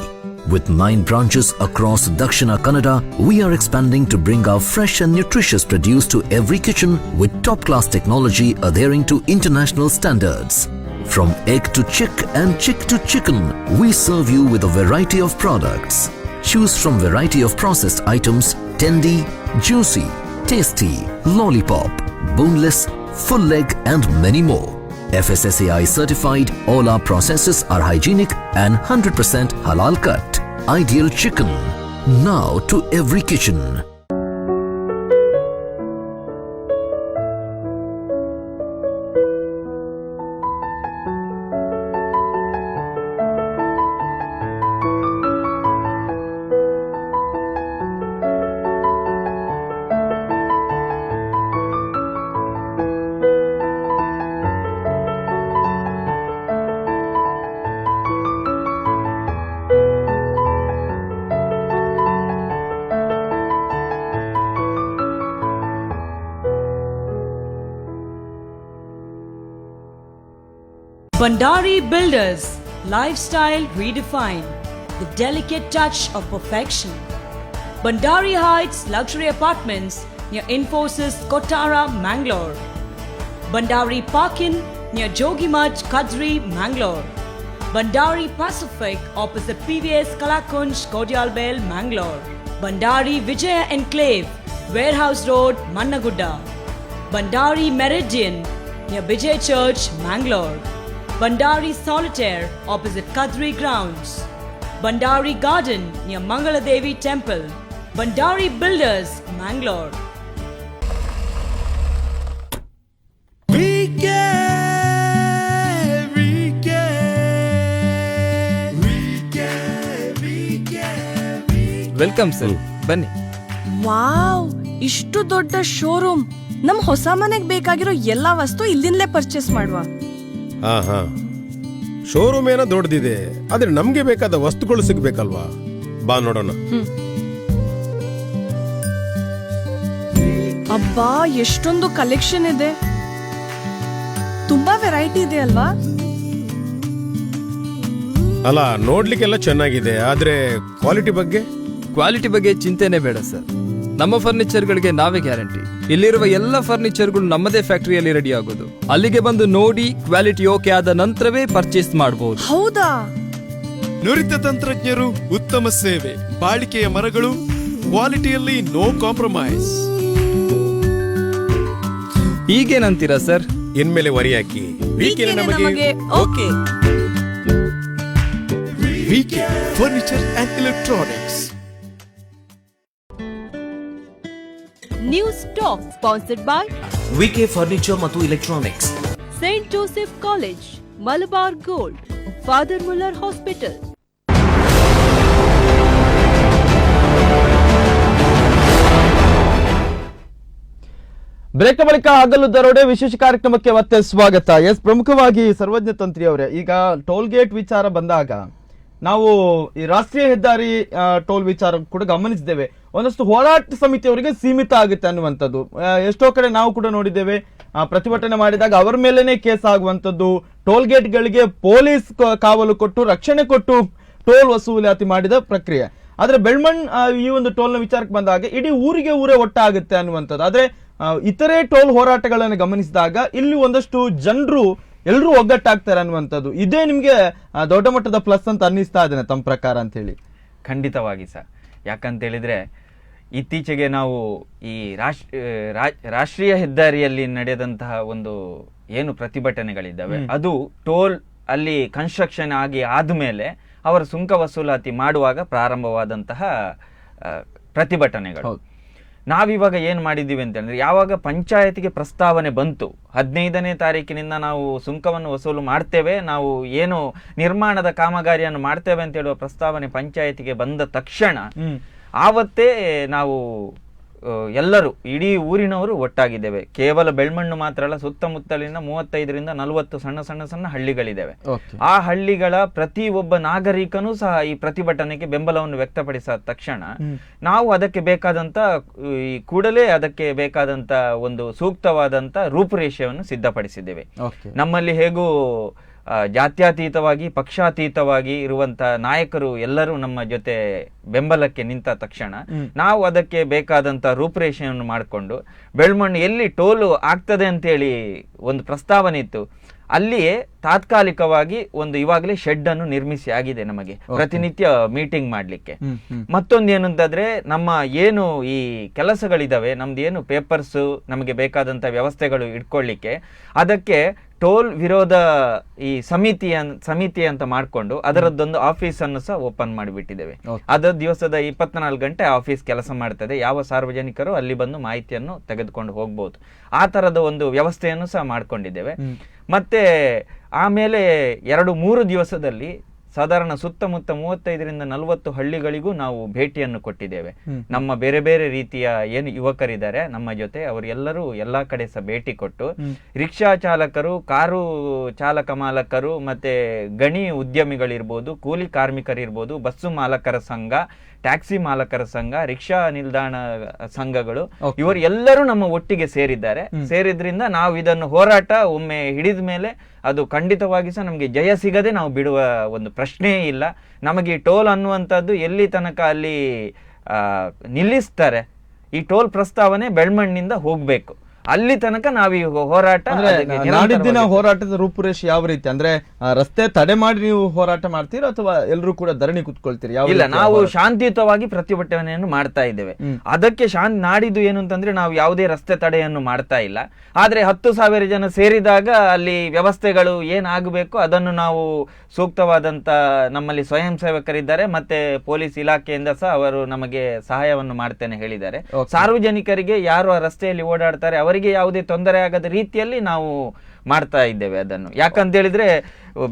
With 9 branches across Dakshina Kannada, we are expanding to bring our fresh and nutritious produce to every kitchen with top-class technology adhering to international standards. From egg to chick and chick to chicken, we serve you with a variety of products. Choose from variety of processed items, tendy, juicy, tasty, lollipop, boneless, full leg and many more. FSSAI certified, all our processes are hygienic and 100% halal cut. Ideal Chicken, now to every kitchen. Bandari Builders, lifestyle redefined, the delicate touch of perfection. Bandari Heights Luxury Apartments near Infosys Kottara, Mangalore. Bandari Parkin near Jogimad, Kadri, Mangalore. Bandari Pacific opposite PVS Kalakunj, Kodyalbel, Mangalore. Bandari Vijaya Enclave, Warehouse Road, Mannagudda. Bandari Meridian near Vijay Church, Mangalore. Bandari Solitaire opposite Kadri Grounds. Bandari Garden near Mangaladevi Temple. Bandari Builders, Mangalore. Welcome sir, ಬನ್ನಿ. Wow, ಇಷ್ಟು ದೊಡ್ಡ showroom. ನಮ್ ಹೊಸ ಮನೆಗ್ ಬೇಕಾಗಿರೋ ಎಲ್ಲಾ ವಸ್ತು ಇಲ್ಲಿಂದಲೇ ಪರ್ಚೇಸ್ ಮಾಡುವ. ಹಾ, ಶೋರೂಮ್ ಏನೋ ದೊಡ್ಡದಿದೆ, ಆದ್ರೆ ನಮ್ಗೆ ಬೇಕಾದ ವಸ್ತುಗಳು ಸಿಗ್ಬೇಕಲ್ವಾ? ಬಾ ನೋಡೋಣ. ಅಬ್ಬಾ, ಎಷ್ಟೊಂದು ಕಲೆಕ್ಷನ್ ಇದೆ, ತುಂಬಾ ವೆರೈಟಿ ಇದೆ ಅಲ್ವಾ? ಅಲ್ಲ, ನೋಡ್ಲಿಕ್ಕೆಲ್ಲ ಚೆನ್ನಾಗಿದೆ, ಆದ್ರೆ ಕ್ವಾಲಿಟಿ ಬಗ್ಗೆ ಚಿಂತೆನೆ ಬೇಡ ಸರ್. ನಮ್ಮ ಫರ್ನಿಚರ್ಗಳಿಗೆ ನಾವೇ ಗ್ಯಾರಂಟಿ. ಇಲ್ಲಿರುವ ಎಲ್ಲ ಫರ್ನಿಚರ್ಗಳು ನಮ್ಮದೇ ಫ್ಯಾಕ್ಟರಿಯಲ್ಲಿ ರೆಡಿ ಆಗೋದು. ಅಲ್ಲಿಗೆ ಬಂದು ನೋಡಿ ಕ್ವಾಲಿಟಿ ಓಕೆ ಆದ ನಂತರವೇ ಪರ್ಚೇಸ್ ಮಾಡಬಹುದು. ಹೌದಾ? ನುರಿತ ತಂತ್ರಜ್ಞರು, ಉತ್ತಮ ಸೇವೆ, ಬಾಳಿಕೆಯ ಮರಗಳು, ಕ್ವಾಲಿಟಿಯಲ್ಲಿ ನೋ ಕಾಂಪ್ರಮೈಸ್. ಈಗೇನಂತೀರಾ ಸರ್? ಇನ್ಮೇಲೆ ವರಿ ಹಾಕಿ ನಮಗೆ okay. VK Furniture and Electronics. News talk sponsored by VK Furniture ಮತ್ತು Electronics, St. Joseph College, Malabar Gold, Father Muller Hospital. Break ಬಳಿಕ ಹಗಲು ದರೋಡೆ ವಿಶೇಷ ಕಾರ್ಯಕ್ರಮಕ್ಕೆ ಮತ್ತೆ ಸ್ವಾಗತ. ಪ್ರಮುಖವಾಗಿ ಸರ್ವಜ್ಞ ತಂತ್ರಿ ಅವರೇ, ಈಗ ಟೋಲ್ ಗೇಟ್ ವಿಚಾರ ಬಂದಾಗ ನಾವು ಈ ರಾಷ್ಟ್ರೀಯ ಹೆದ್ದಾರಿ ಟೋಲ್ ವಿಚಾರ ಕೂಡ ಗಮನಿಸಿದ್ದೇವೆ. ಒಂದಷ್ಟು ಹೋರಾಟ ಸಮಿತಿಯವರಿಗೆ ಸೀಮಿತ ಆಗುತ್ತೆ ಅನ್ನುವಂಥದ್ದು. ಎಷ್ಟೋ ಕಡೆ ನಾವು ಕೂಡ ನೋಡಿದ್ದೇವೆ, ಪ್ರತಿಭಟನೆ ಮಾಡಿದಾಗ ಅವರ ಮೇಲೇನೆ ಕೇಸ್ ಆಗುವಂಥದ್ದು, ಟೋಲ್ ಗೇಟ್ಗಳಿಗೆ ಪೊಲೀಸ್ ಕಾವಲು ಕೊಟ್ಟು ರಕ್ಷಣೆ ಕೊಟ್ಟು ಟೋಲ್ ವಸೂಲಾತಿ ಮಾಡಿದ ಪ್ರಕ್ರಿಯೆ. ಆದ್ರೆ ಬೆಳ್ಮಣ್ ಈ ಒಂದು ಟೋಲ್ನ ವಿಚಾರಕ್ಕೆ ಬಂದಾಗ ಇಡೀ ಊರೇ ಒಟ್ಟಾಗುತ್ತೆ ಅನ್ನುವಂಥದ್ದು. ಆದ್ರೆ ಇತರೆ ಟೋಲ್ ಹೋರಾಟಗಳನ್ನು ಗಮನಿಸಿದಾಗ ಇಲ್ಲಿ ಒಂದಷ್ಟು ಜನರು ಎಲ್ಲರೂ ಒಗ್ಗಟ್ಟಾಗ್ತಾರೆ ಅನ್ನುವಂಥದ್ದು. ಇದೇ ನಿಮ್ಗೆ ದೊಡ್ಡ ಮಟ್ಟದ ಪ್ಲಸ್ ಅಂತ ಅನ್ನಿಸ್ತಾ ಇದ್ದೇನೆ ತಮ್ಮ ಪ್ರಕಾರ ಅಂತ ಹೇಳಿ? ಖಂಡಿತವಾಗಿ ಸರ್. ಯಾಕಂತೇಳಿದ್ರೆ ಇತ್ತೀಚೆಗೆ ನಾವು ಈ ರಾಷ್ಟ್ರೀಯ ಹೆದ್ದಾರಿಯಲ್ಲಿ ನಡೆದಂತಹ ಒಂದು ಏನು ಪ್ರತಿಭಟನೆಗಳಿದ್ದಾವೆ, ಅದು ಟೋಲ್ ಅಲ್ಲಿ ಕನ್ಸ್ಟ್ರಕ್ಷನ್ ಆದ್ಮೇಲೆ ಅವರ ಸುಂಕ ವಸೂಲಾತಿ ಮಾಡುವಾಗ ಪ್ರಾರಂಭವಾದಂತಹ ಪ್ರತಿಭಟನೆಗಳು. ನಾವಿವಾಗ ಏನು ಮಾಡಿದ್ದೀವಿ ಅಂತಂದರೆ, ಯಾವಾಗ ಪಂಚಾಯತಿಗೆ ಪ್ರಸ್ತಾವನೆ ಬಂತು 15ನೇ ತಾರೀಕಿನಿಂದ ನಾವು ಸುಂಕವನ್ನು ವಸೂಲು ಮಾಡ್ತೇವೆ, ನಾವು ಏನು ನಿರ್ಮಾಣದ ಕಾಮಗಾರಿಯನ್ನು ಮಾಡ್ತೇವೆ ಅಂತ ಹೇಳುವ ಪ್ರಸ್ತಾವನೆ ಪಂಚಾಯತಿಗೆ ಬಂದ ತಕ್ಷಣ ಆವತ್ತೇ ನಾವು ಎಲ್ಲರೂ ಇಡೀ ಊರಿನವರು ಒಟ್ಟಾಗಿದ್ದೇವೆ. ಕೇವಲ ಬೆಳ್ಮಣ್ಣು ಮಾತ್ರ ಅಲ್ಲ, ಸುತ್ತಮುತ್ತಲಿನ 35ರಿಂದ 40 ಸಣ್ಣ ಸಣ್ಣ ಸಣ್ಣ ಹಳ್ಳಿಗಳಿದ್ದಾವೆ. ಆ ಹಳ್ಳಿಗಳ ಪ್ರತಿ ಒಬ್ಬ ನಾಗರಿಕನೂ ಸಹ ಈ ಪ್ರತಿಭಟನೆಗೆ ಬೆಂಬಲವನ್ನು ವ್ಯಕ್ತಪಡಿಸಿದ ತಕ್ಷಣ ನಾವು ಅದಕ್ಕೆ ಬೇಕಾದಂತ ಈ ಕೂಡಲೇ ಅದಕ್ಕೆ ಬೇಕಾದಂತ ಒಂದು ಸೂಕ್ತವಾದಂತ ರೂಪುರೇಷೆಯನ್ನು ಸಿದ್ಧಪಡಿಸಿದ್ದೇವೆ. ನಮ್ಮಲ್ಲಿ ಹೇಗೂ ಜಾತ್ಯತೀತವಾಗಿ ಪಕ್ಷಾತೀತವಾಗಿ ಇರುವಂತ ನಾಯಕರು ಎಲ್ಲರೂ ನಮ್ಮ ಜೊತೆ ಬೆಂಬಲಕ್ಕೆ ನಿಂತ ತಕ್ಷಣ ನಾವು ಅದಕ್ಕೆ ಬೇಕಾದಂತ ರೂಪುರೇಷೆಯನ್ನು ಮಾಡಿಕೊಂಡು ಬೆಳ್ಮಣ್ಣು ಎಲ್ಲಿ ಟೋಲು ಆಗ್ತದೆ ಅಂತೇಳಿ ಒಂದು ಪ್ರಸ್ತಾವನೆ ಇತ್ತು, ಅಲ್ಲಿಯೇ ತಾತ್ಕಾಲಿಕವಾಗಿ ಒಂದು ಇವಾಗಲೇ ಶೆಡ್ ಅನ್ನು ನಿರ್ಮಿಸಿ ಆಗಿದೆ ನಮಗೆ ಪ್ರತಿನಿತ್ಯ ಮೀಟಿಂಗ್ ಮಾಡ್ಲಿಕ್ಕೆ. ಮತ್ತೊಂದು ಏನು ಅಂತಂದ್ರೆ, ನಮ್ಮ ಏನು ಈ ಕೆಲಸಗಳಿದಾವೆ, ನಮ್ದು ಏನು ಪೇಪರ್ಸ್ ನಮಗೆ ಬೇಕಾದಂತ ವ್ಯವಸ್ಥೆಗಳು ಇಟ್ಕೊಳ್ಳಿಕ್ಕೆ ಅದಕ್ಕೆ ಟೋಲ್ ವಿರೋಧ ಈ ಸಮಿತಿ ಅಂತ ಮಾಡಿಕೊಂಡು ಅದರದ್ದೊಂದು ಆಫೀಸ್ ಅನ್ನು ಸಹ ಓಪನ್ ಮಾಡಿಬಿಟ್ಟಿದ್ದೇವೆ. ಅದ ದಿವಸದ 24 ಗಂಟೆ ಆಫೀಸ್ ಕೆಲಸ ಮಾಡ್ತದೆ. ಯಾವ ಸಾರ್ವಜನಿಕರು ಅಲ್ಲಿ ಬಂದು ಮಾಹಿತಿಯನ್ನು ತೆಗೆದುಕೊಂಡು ಹೋಗ್ಬೋದು. ಆ ತರದ ಒಂದು ವ್ಯವಸ್ಥೆಯನ್ನು ಸಹ ಮಾಡ್ಕೊಂಡಿದ್ದೇವೆ. ಮತ್ತೆ ಆಮೇಲೆ 2-3 ದಿವಸದಲ್ಲಿ ಸಾಧಾರಣ ಸುತ್ತಮುತ್ತ 35ರಿಂದ 40 ಹಳ್ಳಿಗಳಿಗೂ ನಾವು ಭೇಟಿಯನ್ನು ಕೊಟ್ಟಿದ್ದೇವೆ. ನಮ್ಮ ಬೇರೆ ಬೇರೆ ರೀತಿಯ ಏನು ಯುವಕರಿದ್ದಾರೆ ನಮ್ಮ ಜೊತೆ, ಅವರೆಲ್ಲರೂ ಎಲ್ಲಾ ಕಡೆ ಸಹ ಭೇಟಿ ಕೊಟ್ಟು ರಿಕ್ಷಾ ಚಾಲಕರು, ಕಾರು ಚಾಲಕ ಮಾಲಕರು, ಮತ್ತೆ ಗಣಿ ಉದ್ಯಮಿಗಳಿರ್ಬೋದು, ಕೂಲಿ ಕಾರ್ಮಿಕರಿರ್ಬೋದು, ಬಸ್ಸು ಮಾಲಕರ ಸಂಘ, ಟ್ಯಾಕ್ಸಿ ಮಾಲಕರ ಸಂಘ, ರಿಕ್ಷಾ ನಿಲ್ದಾಣ ಸಂಘಗಳು, ಇವರು ಎಲ್ಲರೂ ನಮ್ಮ ಒಟ್ಟಿಗೆ ಸೇರಿದ್ದಾರೆ. ಸೇರಿದ್ರಿಂದ ನಾವು ಇದನ್ನು ಹೋರಾಟ ಒಮ್ಮೆ ಹಿಡಿದ ಮೇಲೆ ಅದು ಖಂಡಿತವಾಗಿ ಸಹ ನಮಗೆ ಜಯ ಸಿಗದೆ ನಾವು ಬಿಡುವ ಒಂದು ಪ್ರಶ್ನೆಯೇ ಇಲ್ಲ. ನಮಗೆ ಟೋಲ್ ಅನ್ನುವಂಥದ್ದು ಎಲ್ಲಿ ತನಕ ಅಲ್ಲಿ ನಿಲ್ಲಿಸ್ತಾರೆ, ಈ ಟೋಲ್ ಪ್ರಸ್ತಾವನೆ ಬೆಳ್ಮಣ್ಣಿಂದ ಹೋಗ್ಬೇಕು, ಅಲ್ಲಿ ತನಕ ನಾವು ಈ ಹೋರಾಟ. ನಾಡಿದ್ದಿನ ಹೋರಾಟದ ರೂಪುರೇಷೆ ಯಾವ ರೀತಿ ಅಂದ್ರೆ, ರಸ್ತೆ ತಡೆ ಮಾಡಿ ನೀವು ಹೋರಾಟ ಮಾಡ್ತೀರಾ ಅಥವಾ ಎಲ್ಲರೂ ಕೂಡ ಧರಣಿ ಕುತ್ಕೊಳ್ತೀರಿ? ಇಲ್ಲ, ನಾವು ಶಾಂತಿಯುತವಾಗಿ ಪ್ರತಿಭಟನೆಯನ್ನು ಮಾಡ್ತಾ ಇದ್ದೇವೆ. ಅದಕ್ಕೆ ನಾಡಿದ್ದು ಏನು ಅಂತಂದ್ರೆ, ನಾವು ಯಾವುದೇ ರಸ್ತೆ ತಡೆಯನ್ನು ಮಾಡ್ತಾ ಇಲ್ಲ. ಆದ್ರೆ 10,000 ಜನ ಸೇರಿದಾಗ ಅಲ್ಲಿ ವ್ಯವಸ್ಥೆಗಳು ಏನಾಗಬೇಕು ಅದನ್ನು ನಾವು ಸೂಕ್ತವಾದಂತ, ನಮ್ಮಲ್ಲಿ ಸ್ವಯಂ ಸೇವಕರಿದ್ದಾರೆ, ಮತ್ತೆ ಪೊಲೀಸ್ ಇಲಾಖೆಯಿಂದ ಸಹ ಅವರು ನಮಗೆ ಸಹಾಯವನ್ನು ಮಾಡ್ತೇನೆ ಹೇಳಿದ್ದಾರೆ. ಸಾರ್ವಜನಿಕರಿಗೆ ಯಾರು ಆ ರಸ್ತೆಯಲ್ಲಿ ಓಡಾಡ್ತಾರೆ ಅವರಿಗೆ ಯಾವುದೇ ತೊಂದರೆ ಆಗದ ರೀತಿಯಲ್ಲಿ ನಾವು ಮಾಡ್ತಾ ಇದ್ದೇವೆ ಅದನ್ನು. ಯಾಕಂತ ಹೇಳಿದ್ರೆ,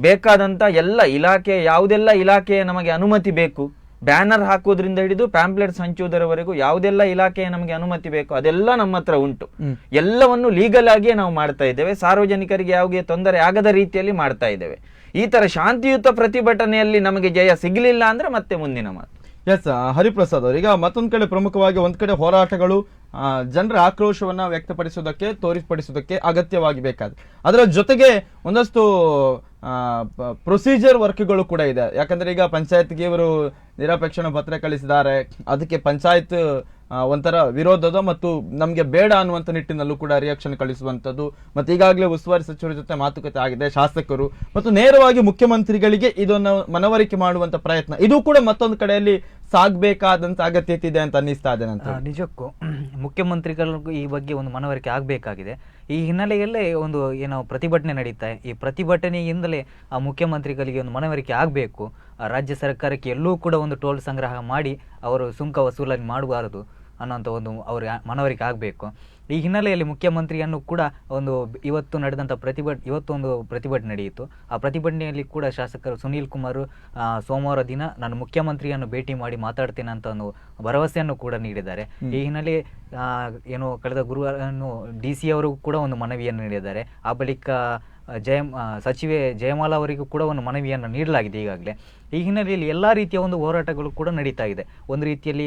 ಬೇಕಾದಂತ ಎಲ್ಲ ಇಲಾಖೆ, ಯಾವುದೆಲ್ಲ ಇಲಾಖೆಯ ನಮಗೆ ಅನುಮತಿ ಬೇಕು, ಬ್ಯಾನರ್ ಹಾಕುವುದರಿಂದ ಹಿಡಿದು ಪ್ಯಾಂಪ್ಲೆಟ್ಸ್ ಹಂಚುವುದರವರೆಗೂ ಯಾವುದೆಲ್ಲ ಇಲಾಖೆಯ ನಮಗೆ ಅನುಮತಿ ಬೇಕು ಅದೆಲ್ಲ ನಮ್ಮ ಹತ್ರ ಉಂಟು. ಎಲ್ಲವನ್ನು ಲೀಗಲ್ ಆಗಿಯೇ ನಾವು ಮಾಡ್ತಾ ಇದ್ದೇವೆ. ಸಾರ್ವಜನಿಕರಿಗೆ ಯಾವುದೇ ತೊಂದರೆ ಆಗದ ರೀತಿಯಲ್ಲಿ ಮಾಡ್ತಾ ಇದ್ದೇವೆ. ಈ ತರ ಶಾಂತಿಯುತ ಪ್ರತಿಭಟನೆಯಲ್ಲಿ ನಮಗೆ ಜಯ ಸಿಗಲಿಲ್ಲ ಅಂದ್ರೆ ಮತ್ತೆ ಮುಂದಿನ ಮಾತು. ಎಸ್ ಹರಿಪ್ರಸಾದ್ ಅವರು, ಈಗ ಮತ್ತೊಂದ್ ಕಡೆ ಪ್ರಮುಖವಾಗಿ ಒಂದ್ ಕಡೆ ಹೋರಾಟಗಳು ಜನರ ಆಕ್ರೋಶವನ್ನ ವ್ಯಕ್ತಪಡಿಸೋದಕ್ಕೆ, ತೋರಿಸಪಡಿಸೋದಕ್ಕೆ ಅಗತ್ಯವಾಗಿ ಬೇಕಾದ, ಅದರ ಜೊತೆಗೆ ಒಂದಷ್ಟು ಪ್ರೊಸೀಜರ್ ವರ್ಕ್ಗಳು ಕೂಡ ಇದೆ. ಯಾಕಂದ್ರೆ ಈಗ ಪಂಚಾಯತ್ಗೆ ಇವರು ನಿರಾಪೇಕ್ಷಣ ಪತ್ರ ಕಳಿಸಿದ್ದಾರೆ, ಅದಕ್ಕೆ ಪಂಚಾಯತ್ ಒಂಥರ ವಿರೋಧದ ಮತ್ತು ನಮ್ಗೆ ಬೇಡ ಅನ್ನುವಂತ ನಿಟ್ಟಿನಲ್ಲೂ ಕೂಡ ರಿಯಾಕ್ಷನ್ ಕಳಿಸುವಂತದ್ದು, ಮತ್ತೆ ಈಗಾಗಲೇ ಉಸ್ತುವಾರಿ ಸಚಿವರ ಜೊತೆ ಮಾತುಕತೆ ಆಗಿದೆ, ಶಾಸಕರು ಮತ್ತು ನೇರವಾಗಿ ಮುಖ್ಯಮಂತ್ರಿಗಳಿಗೆ ಇದನ್ನು ಮನವರಿಕೆ ಮಾಡುವಂತ ಪ್ರಯತ್ನ, ಇದು ಕೂಡ ಮತ್ತೊಂದು ಕಡೆಯಲ್ಲಿ ಸಾಗಬೇಕಾದಂತ ಅಗತ್ಯತೆ ಇದೆ ಅಂತ ಅನ್ನಿಸ್ತಾ ಇದೆ ನಂತರ. ನಿಜಕ್ಕೂ ಮುಖ್ಯಮಂತ್ರಿಗಳಿಗೂ ಈ ಬಗ್ಗೆ ಒಂದು ಮನವರಿಕೆ ಆಗಬೇಕಾಗಿದೆ. ಈ ಹಿನ್ನೆಲೆಯಲ್ಲೇ ಒಂದು ಏನೋ ಪ್ರತಿಭಟನೆ ನಡೀತಾ, ಈ ಪ್ರತಿಭಟನೆಯಿಂದಲೇ ಆ ಮುಖ್ಯಮಂತ್ರಿಗಳಿಗೆ ಒಂದು ಮನವರಿಕೆ ಆಗಬೇಕು. ರಾಜ್ಯ ಸರ್ಕಾರಕ್ಕೆ ಎಲ್ಲೂ ಕೂಡ ಒಂದು ಟೋಲ್ ಸಂಗ್ರಹ ಮಾಡಿ ಅವರು ಸುಂಕ ವಸೂಲಾಗಿ ಮಾಡಬಾರದು ಅನ್ನೋಂಥ ಒಂದು ಅವ್ರ ಮನವರಿಕೆ ಆಗಬೇಕು. ಈ ಹಿನ್ನೆಲೆಯಲ್ಲಿ ಮುಖ್ಯಮಂತ್ರಿಯನ್ನು ಕೂಡ ಒಂದು ಇವತ್ತು ನಡೆದಂಥ ಇವತ್ತೊಂದು ಪ್ರತಿಭಟನೆ ನಡೆಯಿತು. ಆ ಪ್ರತಿಭಟನೆಯಲ್ಲಿ ಕೂಡ ಶಾಸಕರು ಸುನೀಲ್ ಕುಮಾರ್ ಸೋಮವಾರ ದಿನ ನಾನು ಮುಖ್ಯಮಂತ್ರಿಯನ್ನು ಭೇಟಿ ಮಾಡಿ ಮಾತಾಡ್ತೇನೆ ಅಂತ ಒಂದು ಭರವಸೆಯನ್ನು ಕೂಡ ನೀಡಿದ್ದಾರೆ. ಈ ಹಿನ್ನೆಲೆ ಏನು ಕಳೆದ ಗುರುವಾರ DC ಅವರು ಕೂಡ ಒಂದು ಮನವಿಯನ್ನು ನೀಡಿದ್ದಾರೆ. ಆ ಬಳಿಕ ಸಚಿವೆ ಜಯಮಾಲಾ ಅವರಿಗೂ ಕೂಡ ಒಂದು ಮನವಿಯನ್ನು ನೀಡಲಾಗಿದೆ ಈಗಾಗಲೇ. ಈ ಹಿನ್ನೆಲೆಯಲ್ಲಿ ಎಲ್ಲ ರೀತಿಯ ಒಂದು ಹೋರಾಟಗಳು ಕೂಡ ನಡೀತಾ ಇದೆ. ಒಂದು ರೀತಿಯಲ್ಲಿ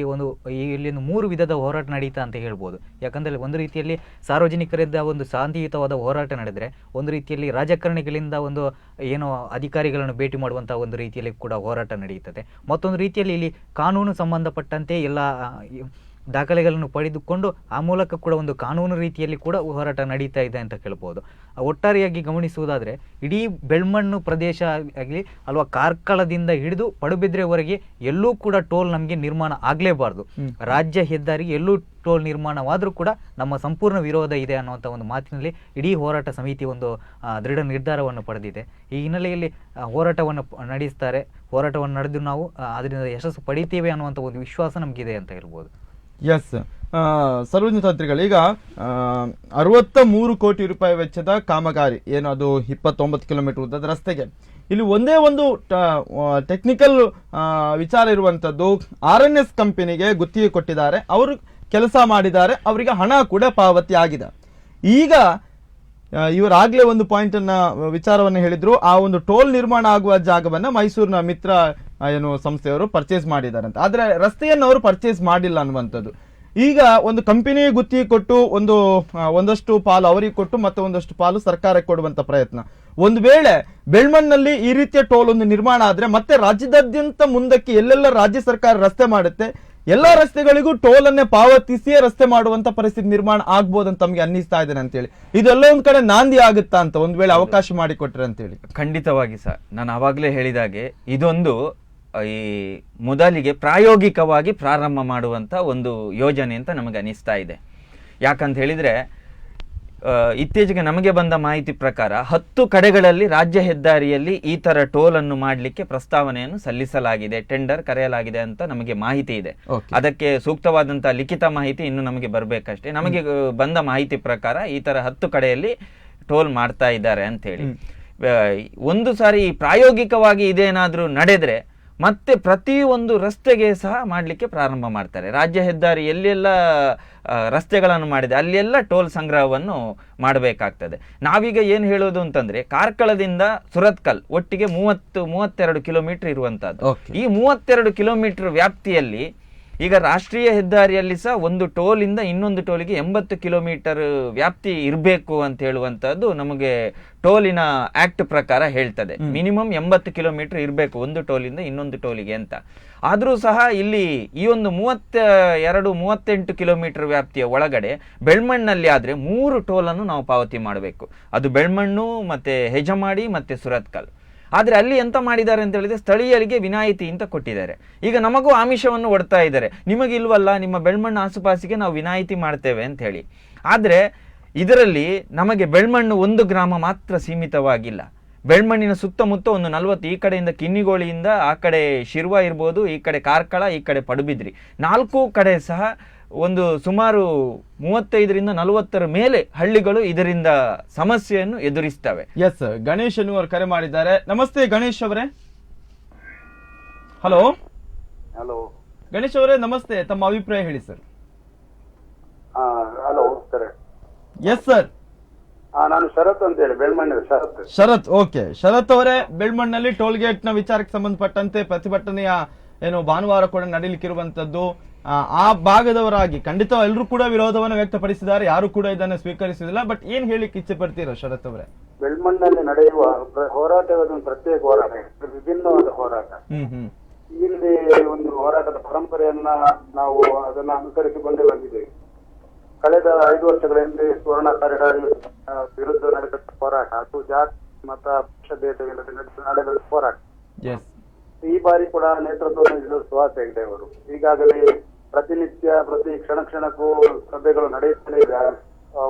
ಇಲ್ಲಿ 3 ವಿಧದ ಹೋರಾಟ ನಡೀತಾ ಅಂತ ಹೇಳ್ಬೋದು. ಯಾಕಂದರೆ ಒಂದು ರೀತಿಯಲ್ಲಿ ಸಾರ್ವಜನಿಕರಿಂದ ಒಂದು ಶಾಂತಿಯುತವಾದ ಹೋರಾಟ ನಡೆದರೆ, ಒಂದು ರೀತಿಯಲ್ಲಿ ರಾಜಕಾರಣಿಗಳಿಂದ ಒಂದು ಏನೋ ಅಧಿಕಾರಿಗಳನ್ನು ಭೇಟಿ ಮಾಡುವಂಥ ಒಂದು ರೀತಿಯಲ್ಲಿ ಕೂಡ ಹೋರಾಟ ನಡೆಯುತ್ತದೆ. ಮತ್ತೊಂದು ರೀತಿಯಲ್ಲಿ ಇಲ್ಲಿ ಕಾನೂನು ಸಂಬಂಧಪಟ್ಟಂತೆ ಎಲ್ಲ ದಾಖಲೆಗಳನ್ನು ಪಡೆದುಕೊಂಡು ಆ ಮೂಲಕ ಕೂಡ ಒಂದು ಕಾನೂನು ರೀತಿಯಲ್ಲಿ ಕೂಡ ಹೋರಾಟ ನಡೀತಾ ಇದೆ ಅಂತ ಕೇಳ್ಬೋದು. ಒಟ್ಟಾರೆಯಾಗಿ ಗಮನಿಸುವುದಾದರೆ ಇಡೀ ಬೆಳ್ಮಣ್ಣು ಪ್ರದೇಶ ಆಗಲಿ ಅಲ್ವಾ, ಕಾರ್ಕಳದಿಂದ ಹಿಡಿದು ಪಡುಬಿದ್ರೆವರೆಗೆ ಎಲ್ಲೂ ಕೂಡ ಟೋಲ್ ನಮಗೆ ನಿರ್ಮಾಣ ಆಗಲೇಬಾರ್ದು. ರಾಜ್ಯ ಹೆದ್ದಾರಿಗೆ ಎಲ್ಲೂ ಟೋಲ್ ನಿರ್ಮಾಣವಾದರೂ ಕೂಡ ನಮ್ಮ ಸಂಪೂರ್ಣ ವಿರೋಧ ಇದೆ ಅನ್ನುವಂಥ ಒಂದು ಮಾತಿನಲ್ಲಿ ಇಡೀ ಹೋರಾಟ ಸಮಿತಿ ಒಂದು ದೃಢ ನಿರ್ಧಾರವನ್ನು ಪಡೆದಿದೆ. ಈ ಹಿನ್ನೆಲೆಯಲ್ಲಿ ಹೋರಾಟವನ್ನು ನಡೆಸ್ತಾರೆ. ಹೋರಾಟವನ್ನು ನಡೆದು ನಾವು ಅದರಿಂದ ಯಶಸ್ಸು ಪಡಿತೀವಿ ಅನ್ನುವಂಥ ಒಂದು ವಿಶ್ವಾಸ ನಮಗಿದೆ ಅಂತ ಹೇಳ್ಬೋದು. ಎಸ್ ಸರ್ವಜ್ಞ ತಂತ್ರಿಗಳು, ಈಗ 63 ಕೋಟಿ ರೂಪಾಯಿ ವೆಚ್ಚದ ಕಾಮಗಾರಿ ಏನು ಅದು 29 ಕಿಲೋಮೀಟರ್ ಉದ್ದದ ರಸ್ತೆಗೆ, ಇಲ್ಲಿ ಒಂದೇ ಒಂದು ಟೆಕ್ನಿಕಲ್ ವಿಚಾರ ಇರುವಂತದ್ದು, RNS ಕಂಪನಿಗೆ ಗುತ್ತಿಗೆ ಕೊಟ್ಟಿದ್ದಾರೆ, ಅವರು ಕೆಲಸ ಮಾಡಿದ್ದಾರೆ, ಅವರಿಗೆ ಹಣ ಕೂಡ ಪಾವತಿ ಆಗಿದೆ. ಈಗ ಇವರಾಗ್ಲೇ ಒಂದು ಪಾಯಿಂಟ್ ಅನ್ನ ವಿಚಾರವನ್ನು ಹೇಳಿದ್ರು, ಆ ಒಂದು ಟೋಲ್ ನಿರ್ಮಾಣ ಆಗುವ ಜಾಗವನ್ನ ಮೈಸೂರಿನ ಮಿತ್ರ ಏನು ಸಂಸ್ಥೆಯವರು ಪರ್ಚೇಸ್ ಮಾಡಿದ್ದಾರೆ ಅಂತ. ಆದ್ರೆ ರಸ್ತೆಯನ್ನು ಅವರು ಪರ್ಚೇಸ್ ಮಾಡಿಲ್ಲ ಅನ್ನುವಂಥದ್ದು. ಈಗ ಒಂದು ಕಂಪನಿ ಗುತ್ತಿಗೆ ಕೊಟ್ಟು ಒಂದಷ್ಟು ಪಾಲು ಅವರಿಗೆ ಕೊಟ್ಟು ಮತ್ತೆ ಒಂದಷ್ಟು ಪಾಲು ಸರ್ಕಾರಕ್ಕೆ ಕೊಡುವಂತ ಪ್ರಯತ್ನ. ಒಂದು ವೇಳೆ ಬೆಳ್ಮಣ್ಣಲ್ಲಿ ಈ ರೀತಿಯ ಟೋಲ್ ಒಂದು ನಿರ್ಮಾಣ ಆದ್ರೆ ಮತ್ತೆ ರಾಜ್ಯದಾದ್ಯಂತ ಮುಂದಕ್ಕೆ ಎಲ್ಲೆಲ್ಲ ರಾಜ್ಯ ಸರ್ಕಾರ ರಸ್ತೆ ಮಾಡುತ್ತೆ, ಎಲ್ಲಾ ರಸ್ತೆಗಳಿಗೂ ಟೋಲ್ ಅನ್ನೇ ಪಾವತಿಸಿಯೇ ರಸ್ತೆ ಮಾಡುವಂತ ಪರಿಸ್ಥಿತಿ ನಿರ್ಮಾಣ ಆಗ್ಬೋದಂತ ತಮಗೆ ಅನ್ನಿಸ್ತಾ ಇದ್ದೇನೆ ಅಂತೇಳಿ. ಇದೆಲ್ಲ ಒಂದ್ ಕಡೆ ನಾಂದಿ ಆಗುತ್ತಾ ಅಂತ ಒಂದ್ ವೇಳೆ ಅವಕಾಶ ಮಾಡಿಕೊಟ್ರೆ ಅಂತೇಳಿ? ಖಂಡಿತವಾಗಿ ಸರ್, ನಾನು ಆವಾಗಲೇ ಹೇಳಿದಾಗೆ ಇದೊಂದು ಈ ಮೊದಲಿಗೆ ಪ್ರಾಯೋಗಿಕವಾಗಿ ಪ್ರಾರಂಭ ಮಾಡುವಂಥ ಒಂದು ಯೋಜನೆ ಅಂತ ನಮಗೆ ಅನಿಸ್ತಾ ಇದೆ. ಯಾಕಂತ ಹೇಳಿದರೆ ಇತ್ತೀಚೆಗೆ ನಮಗೆ ಬಂದ ಮಾಹಿತಿ ಪ್ರಕಾರ 10 ಕಡೆಗಳಲ್ಲಿ ರಾಜ್ಯ ಹೆದ್ದಾರಿಯಲ್ಲಿ ಈ ಥರ ಟೋಲನ್ನು ಮಾಡಲಿಕ್ಕೆ ಪ್ರಸ್ತಾವನೆಯನ್ನು ಸಲ್ಲಿಸಲಾಗಿದೆ, ಟೆಂಡರ್ ಕರೆಯಲಾಗಿದೆ ಅಂತ ನಮಗೆ ಮಾಹಿತಿ ಇದೆ. ಅದಕ್ಕೆ ಸೂಕ್ತವಾದಂಥ ಲಿಖಿತ ಮಾಹಿತಿ ಇನ್ನು ನಮಗೆ ಬರಬೇಕಷ್ಟೇ. ನಮಗೆ ಬಂದ ಮಾಹಿತಿ ಪ್ರಕಾರ ಈ ಥರ 10 ಕಡೆಯಲ್ಲಿ ಟೋಲ್ ಮಾಡ್ತಾ ಇದ್ದಾರೆ ಅಂತೇಳಿ. ಒಂದು ಸಾರಿ ಪ್ರಾಯೋಗಿಕವಾಗಿ ಇದೇನಾದರೂ ನಡೆದರೆ ಮತ್ತೆ ಪ್ರತಿ ಒಂದು ರಸ್ತೆಗೆ ಸಹ ಮಾಡಲಿಕ್ಕೆ ಪ್ರಾರಂಭ ಮಾಡ್ತಾರೆ. ರಾಜ್ಯ ಹೆದ್ದಾರಿ ಎಲ್ಲೆಲ್ಲ ರಸ್ತೆಗಳನ್ನು ಮಾಡಿದೆ ಅಲ್ಲೆಲ್ಲ ಟೋಲ್ ಸಂಗ್ರಹವನ್ನು ಮಾಡಬೇಕಾಗ್ತದೆ. ನಾವೀಗ ಏನು ಹೇಳೋದು ಅಂತಂದ್ರೆ, ಕಾರ್ಕಳದಿಂದ ಸುರತ್ಕಲ್ ಒಟ್ಟಿಗೆ 32 ಕಿಲೋಮೀಟರ್ ಇರುವಂತಹದ್ದು. ಈ 32 ಕಿಲೋಮೀಟರ್ ವ್ಯಾಪ್ತಿಯಲ್ಲಿ ಈಗ ರಾಷ್ಟ್ರೀಯ ಹೆದ್ದಾರಿಯಲ್ಲಿ ಸಹ ಒಂದು ಟೋಲಿಂದ ಇನ್ನೊಂದು ಟೋಲಿಗೆ 80 ಕಿಲೋಮೀಟರ್ ವ್ಯಾಪ್ತಿ ಇರಬೇಕು ಅಂತ ಹೇಳುವಂತಹದ್ದು ನಮಗೆ ಟೋಲಿನ ಆಕ್ಟ್ ಪ್ರಕಾರ ಹೇಳ್ತದೆ. ಮಿನಿಮಮ್ 80 ಕಿಲೋಮೀಟರ್ ಇರಬೇಕು ಒಂದು ಟೋಲಿಂದ ಇನ್ನೊಂದು ಟೋಲಿಗೆ ಅಂತ. ಆದರೂ ಸಹ ಇಲ್ಲಿ ಈ ಒಂದು 38 ಕಿಲೋಮೀಟರ್ ವ್ಯಾಪ್ತಿಯ ಒಳಗಡೆ ಬೆಳ್ಮಣ್ಣಲ್ಲಿ ಆದರೆ 3 ಟೋಲನ್ನು ನಾವು ಪಾವತಿ ಮಾಡಬೇಕು. ಅದು ಬೆಳ್ಮಣ್ಣು ಮತ್ತೆ ಹೆಜಮಾಡಿ ಮತ್ತೆ ಸುರತ್ಕಲ್. ಆದರೆ ಅಲ್ಲಿ ಎಂತ ಮಾಡಿದ್ದಾರೆ ಅಂತ ಹೇಳಿದ್ರೆ, ಸ್ಥಳೀಯರಿಗೆ ವಿನಾಯಿತಿ ಅಂತ ಕೊಟ್ಟಿದ್ದಾರೆ. ಈಗ ನಮಗೂ ಆಮಿಷವನ್ನು ಒಡ್ತಾ ಇದ್ದಾರೆ, ನಿಮಗಿಲ್ವಲ್ಲ, ನಿಮ್ಮ ಬೆಳ್ಮಣ್ಣು ಆಸುಪಾಸಿಗೆ ನಾವು ವಿನಾಯಿತಿ ಮಾಡ್ತೇವೆ ಅಂತ ಹೇಳಿ. ಆದರೆ ಇದರಲ್ಲಿ ನಮಗೆ ಬೆಳ್ಮಣ್ಣು 1 ಗ್ರಾಮ ಮಾತ್ರ ಸೀಮಿತವಾಗಿಲ್ಲ. ಬೆಳ್ಮಣ್ಣಿನ ಸುತ್ತಮುತ್ತ ಒಂದು 40, ಈ ಕಡೆಯಿಂದ ಕಿನ್ನಿಗೋಳಿಯಿಂದ ಆ ಕಡೆ ಶಿರ್ವ ಇರ್ಬೋದು, ಈ ಕಡೆ ಕಾರ್ಕಳ, ಈ ಕಡೆ ಪಡುಬಿದ್ರಿ, 4 ಕಡೆ ಸಹ ಒಂದು ಸುಮಾರು 35ರಿಂದ 40 ಮೇಲೆ ಹಳ್ಳಿಗಳು ಇದರಿಂದ ಸಮಸ್ಯೆಯನ್ನು ಎದುರಿಸ್ತವೆ. ಎಸ್, ಗಣೇಶ್ ಅವರು ಕರೆ ಮಾಡಿದ್ದಾರೆ. ನಮಸ್ತೆ ಗಣೇಶ್ ಅವರೇ. ಹಲೋ ಗಣೇಶ್ ಅವರೇ ನಮಸ್ತೆ, ತಮ್ಮ ಅಭಿಪ್ರಾಯ ಹೇಳಿ sir. Hello sir. Yes sir. ನಾನು ಶರತ್ ಅಂತ ಹೇಳಿ ಬೆಳ್ಮಣ್ಣ. ಶರತ್, ಓಕೆ. ಶರತ್ ಅವರೇ, ಬೆಳ್ಮಣ್ಣಲ್ಲಿ ಟೋಲ್ ಗೇಟ್ ನ ವಿಚಾರಕ್ಕೆ ಸಂಬಂಧಪಟ್ಟಂತೆ ಪ್ರತಿಭಟನೆಯ ಏನು ಭಾನುವಾರ ಕೂಡ ನಡೀಲಿಕ್ಕಿರುವಂತದ್ದು, ಆ ಭಾಗದವರಾಗಿ ಖಂಡಿತ ಎಲ್ಲರೂ ಕೂಡ ವಿರೋಧವನ್ನು ವ್ಯಕ್ತಪಡಿಸಿದ್ದಾರೆ, ಯಾರು ಕೂಡ ಇದನ್ನು ಸ್ವೀಕರಿಸುವುದಿಲ್ಲ. ಬಟ್ ಏನ್ ಹೇಳಿಕ್ಕೆ ಇಚ್ಛೆ ಪಡ್ತೀರಾ ಶರತ್ ಅವರೇ? ಬೆಳ್ಮಣ್ಣಲ್ಲಿ ನಡೆಯುವ ಹೋರಾಟವನ್ನು ಪ್ರತ್ಯೇಕ ಹೋರಾಟ, ವಿಭಿನ್ನವಾದ ಹೋರಾಟ. ಇಲ್ಲಿ ಒಂದು ಹೋರಾಟದ ಪರಂಪರೆಯನ್ನ ನಾವು ಅದನ್ನ ಅನುಸರಿಸಿಕೊಂಡೇ ಬಂದಿದ್ದೇವೆ. ಕಳೆದ 5 ವರ್ಷಗಳ ಹಿಂದೆ ಸುವರ್ಣ ಕಾರಿಡಾರ್ ವಿರುದ್ಧ ನಡೆದ ಹೋರಾಟ, ಅದು ಜಾತಿ ಮತ ಪಕ್ಷಭೇದವಿಲ್ಲದೆ ನಡೆದ ಹೋರಾಟ. ಈ ಬಾರಿ ಕೂಡ ನೇತೃತ್ವವನ್ನು ಸುಹಾಸ್ ಹೆಗ್ಡೆ ಅವರು ಈಗಾಗಲೇ ಪ್ರತಿನಿತ್ಯ ಪ್ರತಿ ಕ್ಷಣಕ್ಕೂ ಸಭೆಗಳು ನಡೆಯುತ್ತಲೇ ಇದೆ.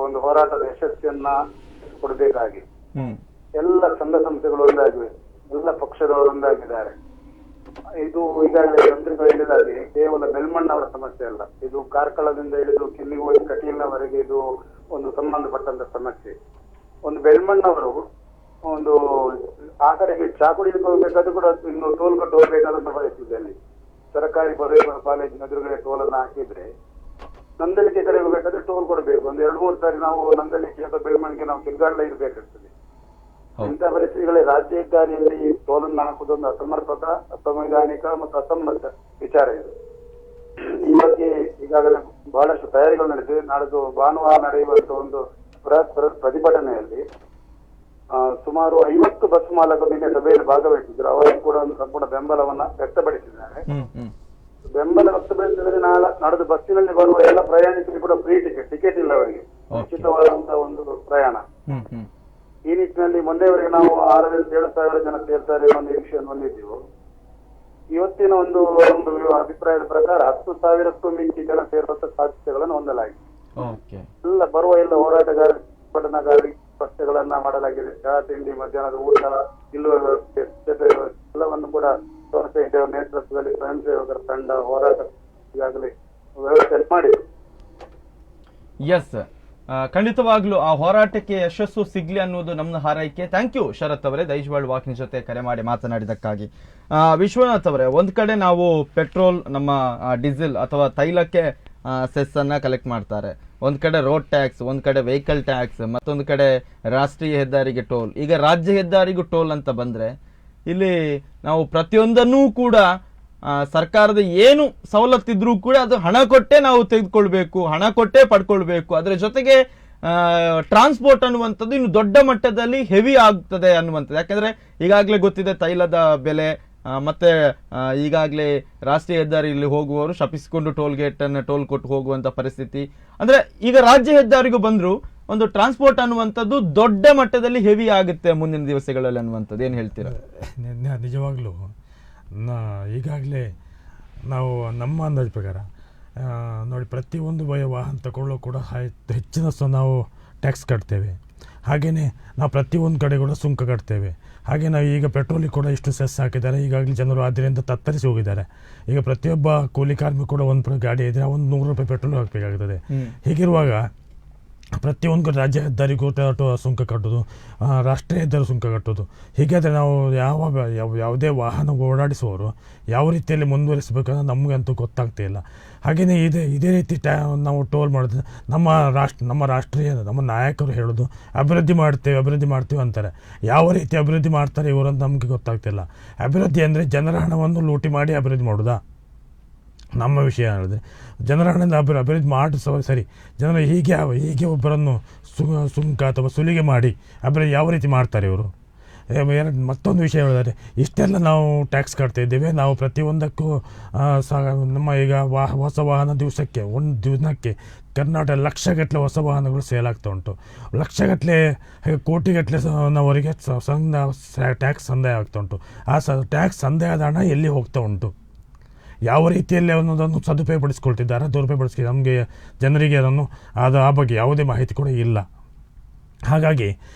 ಒಂದು ಹೋರಾಟದ ಯಶಸ್ಸನ್ನ ಕೊಡಬೇಕಾಗಿ ಎಲ್ಲ ಸಂಘ ಸಂಸ್ಥೆಗಳು ಒಂದಾಗಿವೆ, ಎಲ್ಲ ಪಕ್ಷದವರು ಒಂದಾಗಿದ್ದಾರೆ. ಇದು ಈಗಾಗಲೇ ಮಂತ್ರಿಗಳು ಹೇಳಿದಾಗೆ ಕೇವಲ ಬೆಳ್ಮಣ್ಣವರ ಸಮಸ್ಯೆ ಅಲ್ಲ, ಇದು ಕಾರ್ಕಳದಿಂದ ಹಿಡಿದು ಕಿನ್ನಿಗೋಳಿ ಕಟೀಲ್ನವರೆಗೆ ಇದು ಒಂದು ಸಂಬಂಧಪಟ್ಟಂತ ಸಮಸ್ಯೆ. ಒಂದು ಬೆಳ್ಮಣ್ಣವರು ಒಂದು ಆ ಕಡೆಗೆ ಚಾಕುಡಿಗೆ ಹೋಗ್ಬೇಕಾದ್ರೂ ಕೂಡ ಇನ್ನು ಟೋಲ್ ಕಟ್ಟು ಹೋಗ್ಬೇಕಾದಂತ ಪರಿಸ್ಥಿತಿಯಲ್ಲಿ ಸರ್ಕಾರಿ ಪದವಿ ಕಾಲೇಜಿನ ಎದುರುಗಡೆ ಟೋಲ್ ಅನ್ನ ಹಾಕಿದ್ರೆ ನಂದಲಿಕೆ ಕಡೆ ಹೋಗ್ಬೇಕಾದ್ರೆ ಟೋಲ್ ಕೊಡಬೇಕು. ಒಂದು 2-3 ಸಾರಿ ನಾವು ನಂದಲಿಕೆ ಅಥವಾ ಬೆಳ್ಮಣ್ಣಿಗೆ ನಾವು ತಿರುಗಾಡಲೇ ಇರ್ಬೇಕಾಗ್ತದೆ. ಇಂಥ ಪರಿಸ್ಥಿತಿಗಳೇ ರಾಜ್ಯ ಹೆದ್ದಾರಿಯಲ್ಲಿ ಟೋಲ್ ಅನ್ನು ಹಾಕುವುದೊಂದು ಅಸಮರ್ಪಕ, ಅಸಂವಿಧಾನಿಕ ಮತ್ತು ಅಸಮ್ಮತ ವಿಚಾರ ಇದು. ಈ ಬಗ್ಗೆ ಈಗಾಗಲೇ ಬಹಳಷ್ಟು ತಯಾರಿಗಳು ನಡೆದಿದೆ. ನಾಡ್ದು ಭಾನುವಾರ ನಡೆಯುವಂತ ಒಂದು ಬೃಹತ್ ಪ್ರತಿಭಟನೆಯಲ್ಲಿ ಸುಮಾರು 50 ಬಸ್ ಮಾಲಕರು ನಿನ್ನೆ ಸಭೆಯಲ್ಲಿ ಭಾಗವಹಿಸಿದ್ರು. ಅವರಿಗೆ ಕೂಡ ಒಂದು ಸಂಪೂರ್ಣ ಬೆಂಬಲವನ್ನ ವ್ಯಕ್ತಪಡಿಸಿದ್ದಾರೆ. ಬೆಂಬಲ ವ್ಯಕ್ತಪಡಿಸಿದರೆ ನಡೆದು ಬಸ್ಸಿನಲ್ಲಿ ಬರುವ ಎಲ್ಲ ಪ್ರಯಾಣಿಕರಿಗೆ ಕೂಡ ಫ್ರೀ ಟಿಕೆಟ್ ಇಲ್ಲ, ಅವರಿಗೆ ಉಚಿತವಾದಂತಹ ಒಂದು ಪ್ರಯಾಣ. ಈ ನಿಟ್ಟಿನಲ್ಲಿ ಮೊನ್ನೆವರೆಗೆ ನಾವು 6,000-7,000 ಜನ ಸೇರ್ತಾರೆ ಅನ್ನೋ ನಿರೀಕ್ಷೆಯನ್ನು ಹೊಂದಿದ್ದೆವು. ಇವತ್ತಿನ ಒಂದು ಅಭಿಪ್ರಾಯದ ಪ್ರಕಾರ 10,000ಕ್ಕೂ ಮಿಂಚಿ ಜನ ಸೇರುವಂತ ಸಾಧ್ಯತೆಗಳನ್ನು ಹೊಂದಲಾಗಿದೆ. ಎಲ್ಲ ಬರುವ ಎಲ್ಲ ಹೋರಾಟಗಾರ ಪ್ರತಿಭಟನಾಕಾರರಿಗೆ ವ್ಯವಸ್ಥೆಗಳನ್ನ ಮಾಡಲಾಗಿದೆ. ಚಹಾ ತಿಂಡಿ, ಮಧ್ಯಾಹ್ನದ ಊಟ, ನಿಲ್ಲುವ ವ್ಯವಸ್ಥೆ, ಎಲ್ಲವನ್ನು ಕೂಡ ನೇತೃತ್ವದಲ್ಲಿ ಸ್ವಯಂ ಸೇವಕರ ತಂಡ ಹೋರಾಟ ಈಗಾಗಲೇ ವ್ಯವಸ್ಥೆ ಮಾಡಿ. ಎಸ್, ಖಂಡಿತವಾಗ್ಲೂ ಆ ಹೋರಾಟಕ್ಕೆ ಯಶಸ್ಸು ಸಿಗ್ಲಿ ಅನ್ನೋದು ನಮ್ಮ ಹಾರೈಕೆ. ಥ್ಯಾಂಕ್ ಯು ಶರತ್ ಅವರೇ, ದೈಜವಾಳ್ ವಾಕ್ನ ಜೊತೆ ಕರೆ ಮಾಡಿ ಮಾತನಾಡಿದಕ್ಕಾಗಿ. ವಿಶ್ವನಾಥ್ ಅವರೇ, ಒಂದ್ ಕಡೆ ನಾವು ಪೆಟ್ರೋಲ್, ನಮ್ಮ ಡೀಸೆಲ್ ಅಥವಾ ತೈಲಕ್ಕೆ ಸೆಸ್ ಅನ್ನ ಕಲೆಕ್ಟ್ ಮಾಡ್ತಾರೆ, ಒಂದ್ ಕಡೆ ರೋಡ್ ಟ್ಯಾಕ್ಸ್, ಒಂದ್ ಕಡೆ ವೆಹಿಕಲ್ ಟ್ಯಾಕ್ಸ್, ಮತ್ತೊಂದು ಕಡೆ ರಾಷ್ಟ್ರೀಯ ಹೆದ್ದಾರಿಗೆ ಟೋಲ್. ಈಗ ರಾಜ್ಯ ಹೆದ್ದಾರಿಗೂ ಟೋಲ್ ಅಂತ ಬಂದ್ರೆ ಇಲ್ಲಿ ನಾವು ಪ್ರತಿಯೊಂದನ್ನೂ ಕೂಡ ಸರ್ಕಾರದ ಏನು ಸವಲತ್ತಿದ್ರೂ ಕೂಡ ಅದು ಹಣ ಕೊಟ್ಟೆ ನಾವು ತೆಗೆದುಕೊಳ್ಬೇಕು, ಹಣ ಕೊಟ್ಟೆ ಪಡ್ಕೊಳ್ಬೇಕು. ಅದರ ಜೊತೆಗೆ ಟ್ರಾನ್ಸ್ಪೋರ್ಟ್ ಅನ್ನುವಂಥದ್ದು ಇನ್ನು ದೊಡ್ಡ ಮಟ್ಟದಲ್ಲಿ ಹೆವಿ ಆಗ್ತದೆ ಅನ್ನುವಂಥದ್ದು. ಯಾಕಂದ್ರೆ ಈಗಾಗಲೇ ಗೊತ್ತಿದೆ ತೈಲದ ಬೆಲೆ, ಮತ್ತೆ ಈಗಾಗಲೇ ರಾಷ್ಟ್ರೀಯ ಹೆದ್ದಾರಿಯಲ್ಲಿ ಹೋಗುವವರು ಶಪಿಸಿಕೊಂಡು ಟೋಲ್ ಕೊಟ್ಟು ಹೋಗುವಂತ ಪರಿಸ್ಥಿತಿ. ಅಂದ್ರೆ ಈಗ ರಾಜ್ಯ ಹೆದ್ದಾರಿಗೂ ಬಂದ್ರು ಒಂದು ಟ್ರಾನ್ಸ್ಪೋರ್ಟ್ ಅನ್ನುವಂಥದ್ದು ದೊಡ್ಡ ಮಟ್ಟದಲ್ಲಿ ಹೆವಿ ಆಗುತ್ತೆ ಮುಂದಿನ ದಿವಸಗಳಲ್ಲಿ ಅನ್ನುವಂಥದ್ದು. ಏನ್ ಹೇಳ್ತೀರಾ? ನಿಜವಾಗ್ಲೂ ಈಗಾಗಲೇ ನಾವು ನಮ್ಮ ಅಂದಾಜು ಪ್ರಕಾರ ನೋಡಿ, ಪ್ರತಿಯೊಂದು ವಾಹನ ತಗೊಳ್ಳೋ ಕೂಡ ಹೆಚ್ಚಿನ ನಾವು ಟ್ಯಾಕ್ಸ್ ಕಟ್ತೇವೆ. ಹಾಗೆಯೇ ನಾವು ಪ್ರತಿಯೊಂದು ಕಡೆ ಕೂಡ ಸುಂಕ ಕಟ್ತೇವೆ. ಹಾಗೆ ನಾವು ಈಗ ಪೆಟ್ರೋಲಿಗೆ ಕೂಡ ಇಷ್ಟು ಸೆಸ್ ಹಾಕಿದ್ದಾರೆ. ಈಗಾಗಲೇ ಜನರು ಅದರಿಂದ ತತ್ತರಿಸಿ ಹೋಗಿದ್ದಾರೆ. ಈಗ ಪ್ರತಿಯೊಬ್ಬ ಕೂಲಿ ಕಾರ್ಮಿಕ ಕೂಡ ಒಂದು ಗಾಡಿ ಇದ್ದರೆ ಒಂದು 100 ರೂಪಾಯಿ ಪೆಟ್ರೋಲ್ ಹಾಕಬೇಕಾಗುತ್ತದೆ. ಹೀಗಿರುವಾಗ ಪ್ರತಿಯೊಂದು ರಾಜ್ಯ ಹೆದ್ದಾರಿಗೂ ಸುಂಕ ಕಟ್ಟೋದು, ರಾಷ್ಟ್ರೀಯ ಹೆದ್ದಾರಿ ಸುಂಕ ಕಟ್ಟೋದು, ಹೀಗಾದರೆ ನಾವು ಯಾವುದೇ ವಾಹನ ಓಡಾಡಿಸುವವರು ಯಾವ ರೀತಿಯಲ್ಲಿ ಮುಂದುವರಿಸಬೇಕಂದ್ರೆ ನಮಗಂತೂ ಗೊತ್ತಾಗ್ತಿಲ್ಲ. ಹಾಗೆಯೇ ಇದೇ ರೀತಿ ನಾವು ಟೋಲ್ ಮಾಡಿದ್ರೆ ನಮ್ಮ ರಾಷ್ಟ್ರೀಯ ನಮ್ಮ ನಾಯಕರು ಹೇಳೋದು ಅಭಿವೃದ್ಧಿ ಮಾಡ್ತೇವೆ ಅಂತಾರೆ. ಯಾವ ರೀತಿ ಅಭಿವೃದ್ಧಿ ಮಾಡ್ತಾರೆ ಇವರು ಅಂತ ನಮಗೆ ಗೊತ್ತಾಗ್ತಿಲ್ಲ. ಅಭಿವೃದ್ಧಿ ಅಂದರೆ ಜನರ ಹಣವನ್ನು ಲೂಟಿ ಮಾಡಿ ಅಭಿವೃದ್ಧಿ ಮಾಡೋದಾ? ನಮ್ಮ ವಿಷಯ ಹೇಳಿದ್ರೆ ಜನರ ಹಣದಿಂದ ಅಭಿವೃದ್ಧಿ ಮಾಡಿ ಸರಿ, ಜನರು ಹೀಗೆ ಒಬ್ಬರನ್ನು ಸುಂಕ ಅಥವಾ ಸುಲಿಗೆ ಮಾಡಿ ಅಭಿವೃದ್ಧಿ ಯಾವ ರೀತಿ ಮಾಡ್ತಾರೆ ಇವರು? ಮತ್ತೊಂದು ವಿಷಯ ಹೇಳಿದರೆ, ಇಷ್ಟೆಲ್ಲ ನಾವು ಟ್ಯಾಕ್ಸ್ ಕಟ್ತಾ ಇದ್ದೇವೆ. ನಾವು ಪ್ರತಿಯೊಂದಕ್ಕೂ ನಮ್ಮ ಈಗ ಹೊಸ ವಾಹನ ಒಂದು ದಿನಕ್ಕೆ ಕರ್ನಾಟಕ ಲಕ್ಷಗಟ್ಟಲೆ ಹೊಸ ವಾಹನಗಳು ಸೇಲ್ ಆಗ್ತಾ ಉಂಟು. ಲಕ್ಷಗಟ್ಟಲೆ ಕೋಟಿಗಟ್ಟಲೆ ಅವರಿಗೆ ಟ್ಯಾಕ್ಸ್ ಸಂದಾಯ ಆಗ್ತಾ ಉಂಟು. ಆ ಟ್ಯಾಕ್ಸ್ ಸಂದಾಯದ ಹಣ ಎಲ್ಲಿ ಹೋಗ್ತಾ ಉಂಟು, ಯಾವ ರೀತಿಯಲ್ಲಿ ಅನ್ನೋದನ್ನು ಸದುಪಯೋಗಪಡಿಸ್ಕೊಳ್ತಿದ್ದಾರೆ, ದುರುಪಯೋಗಪಡಿಸ್ಕೊಂಡು ನಮಗೆ ಜನರಿಗೆ ಆ ಬಗ್ಗೆ ಯಾವುದೇ ಮಾಹಿತಿ ಕೂಡ ಇಲ್ಲ. ಹಾಗಾಗಿ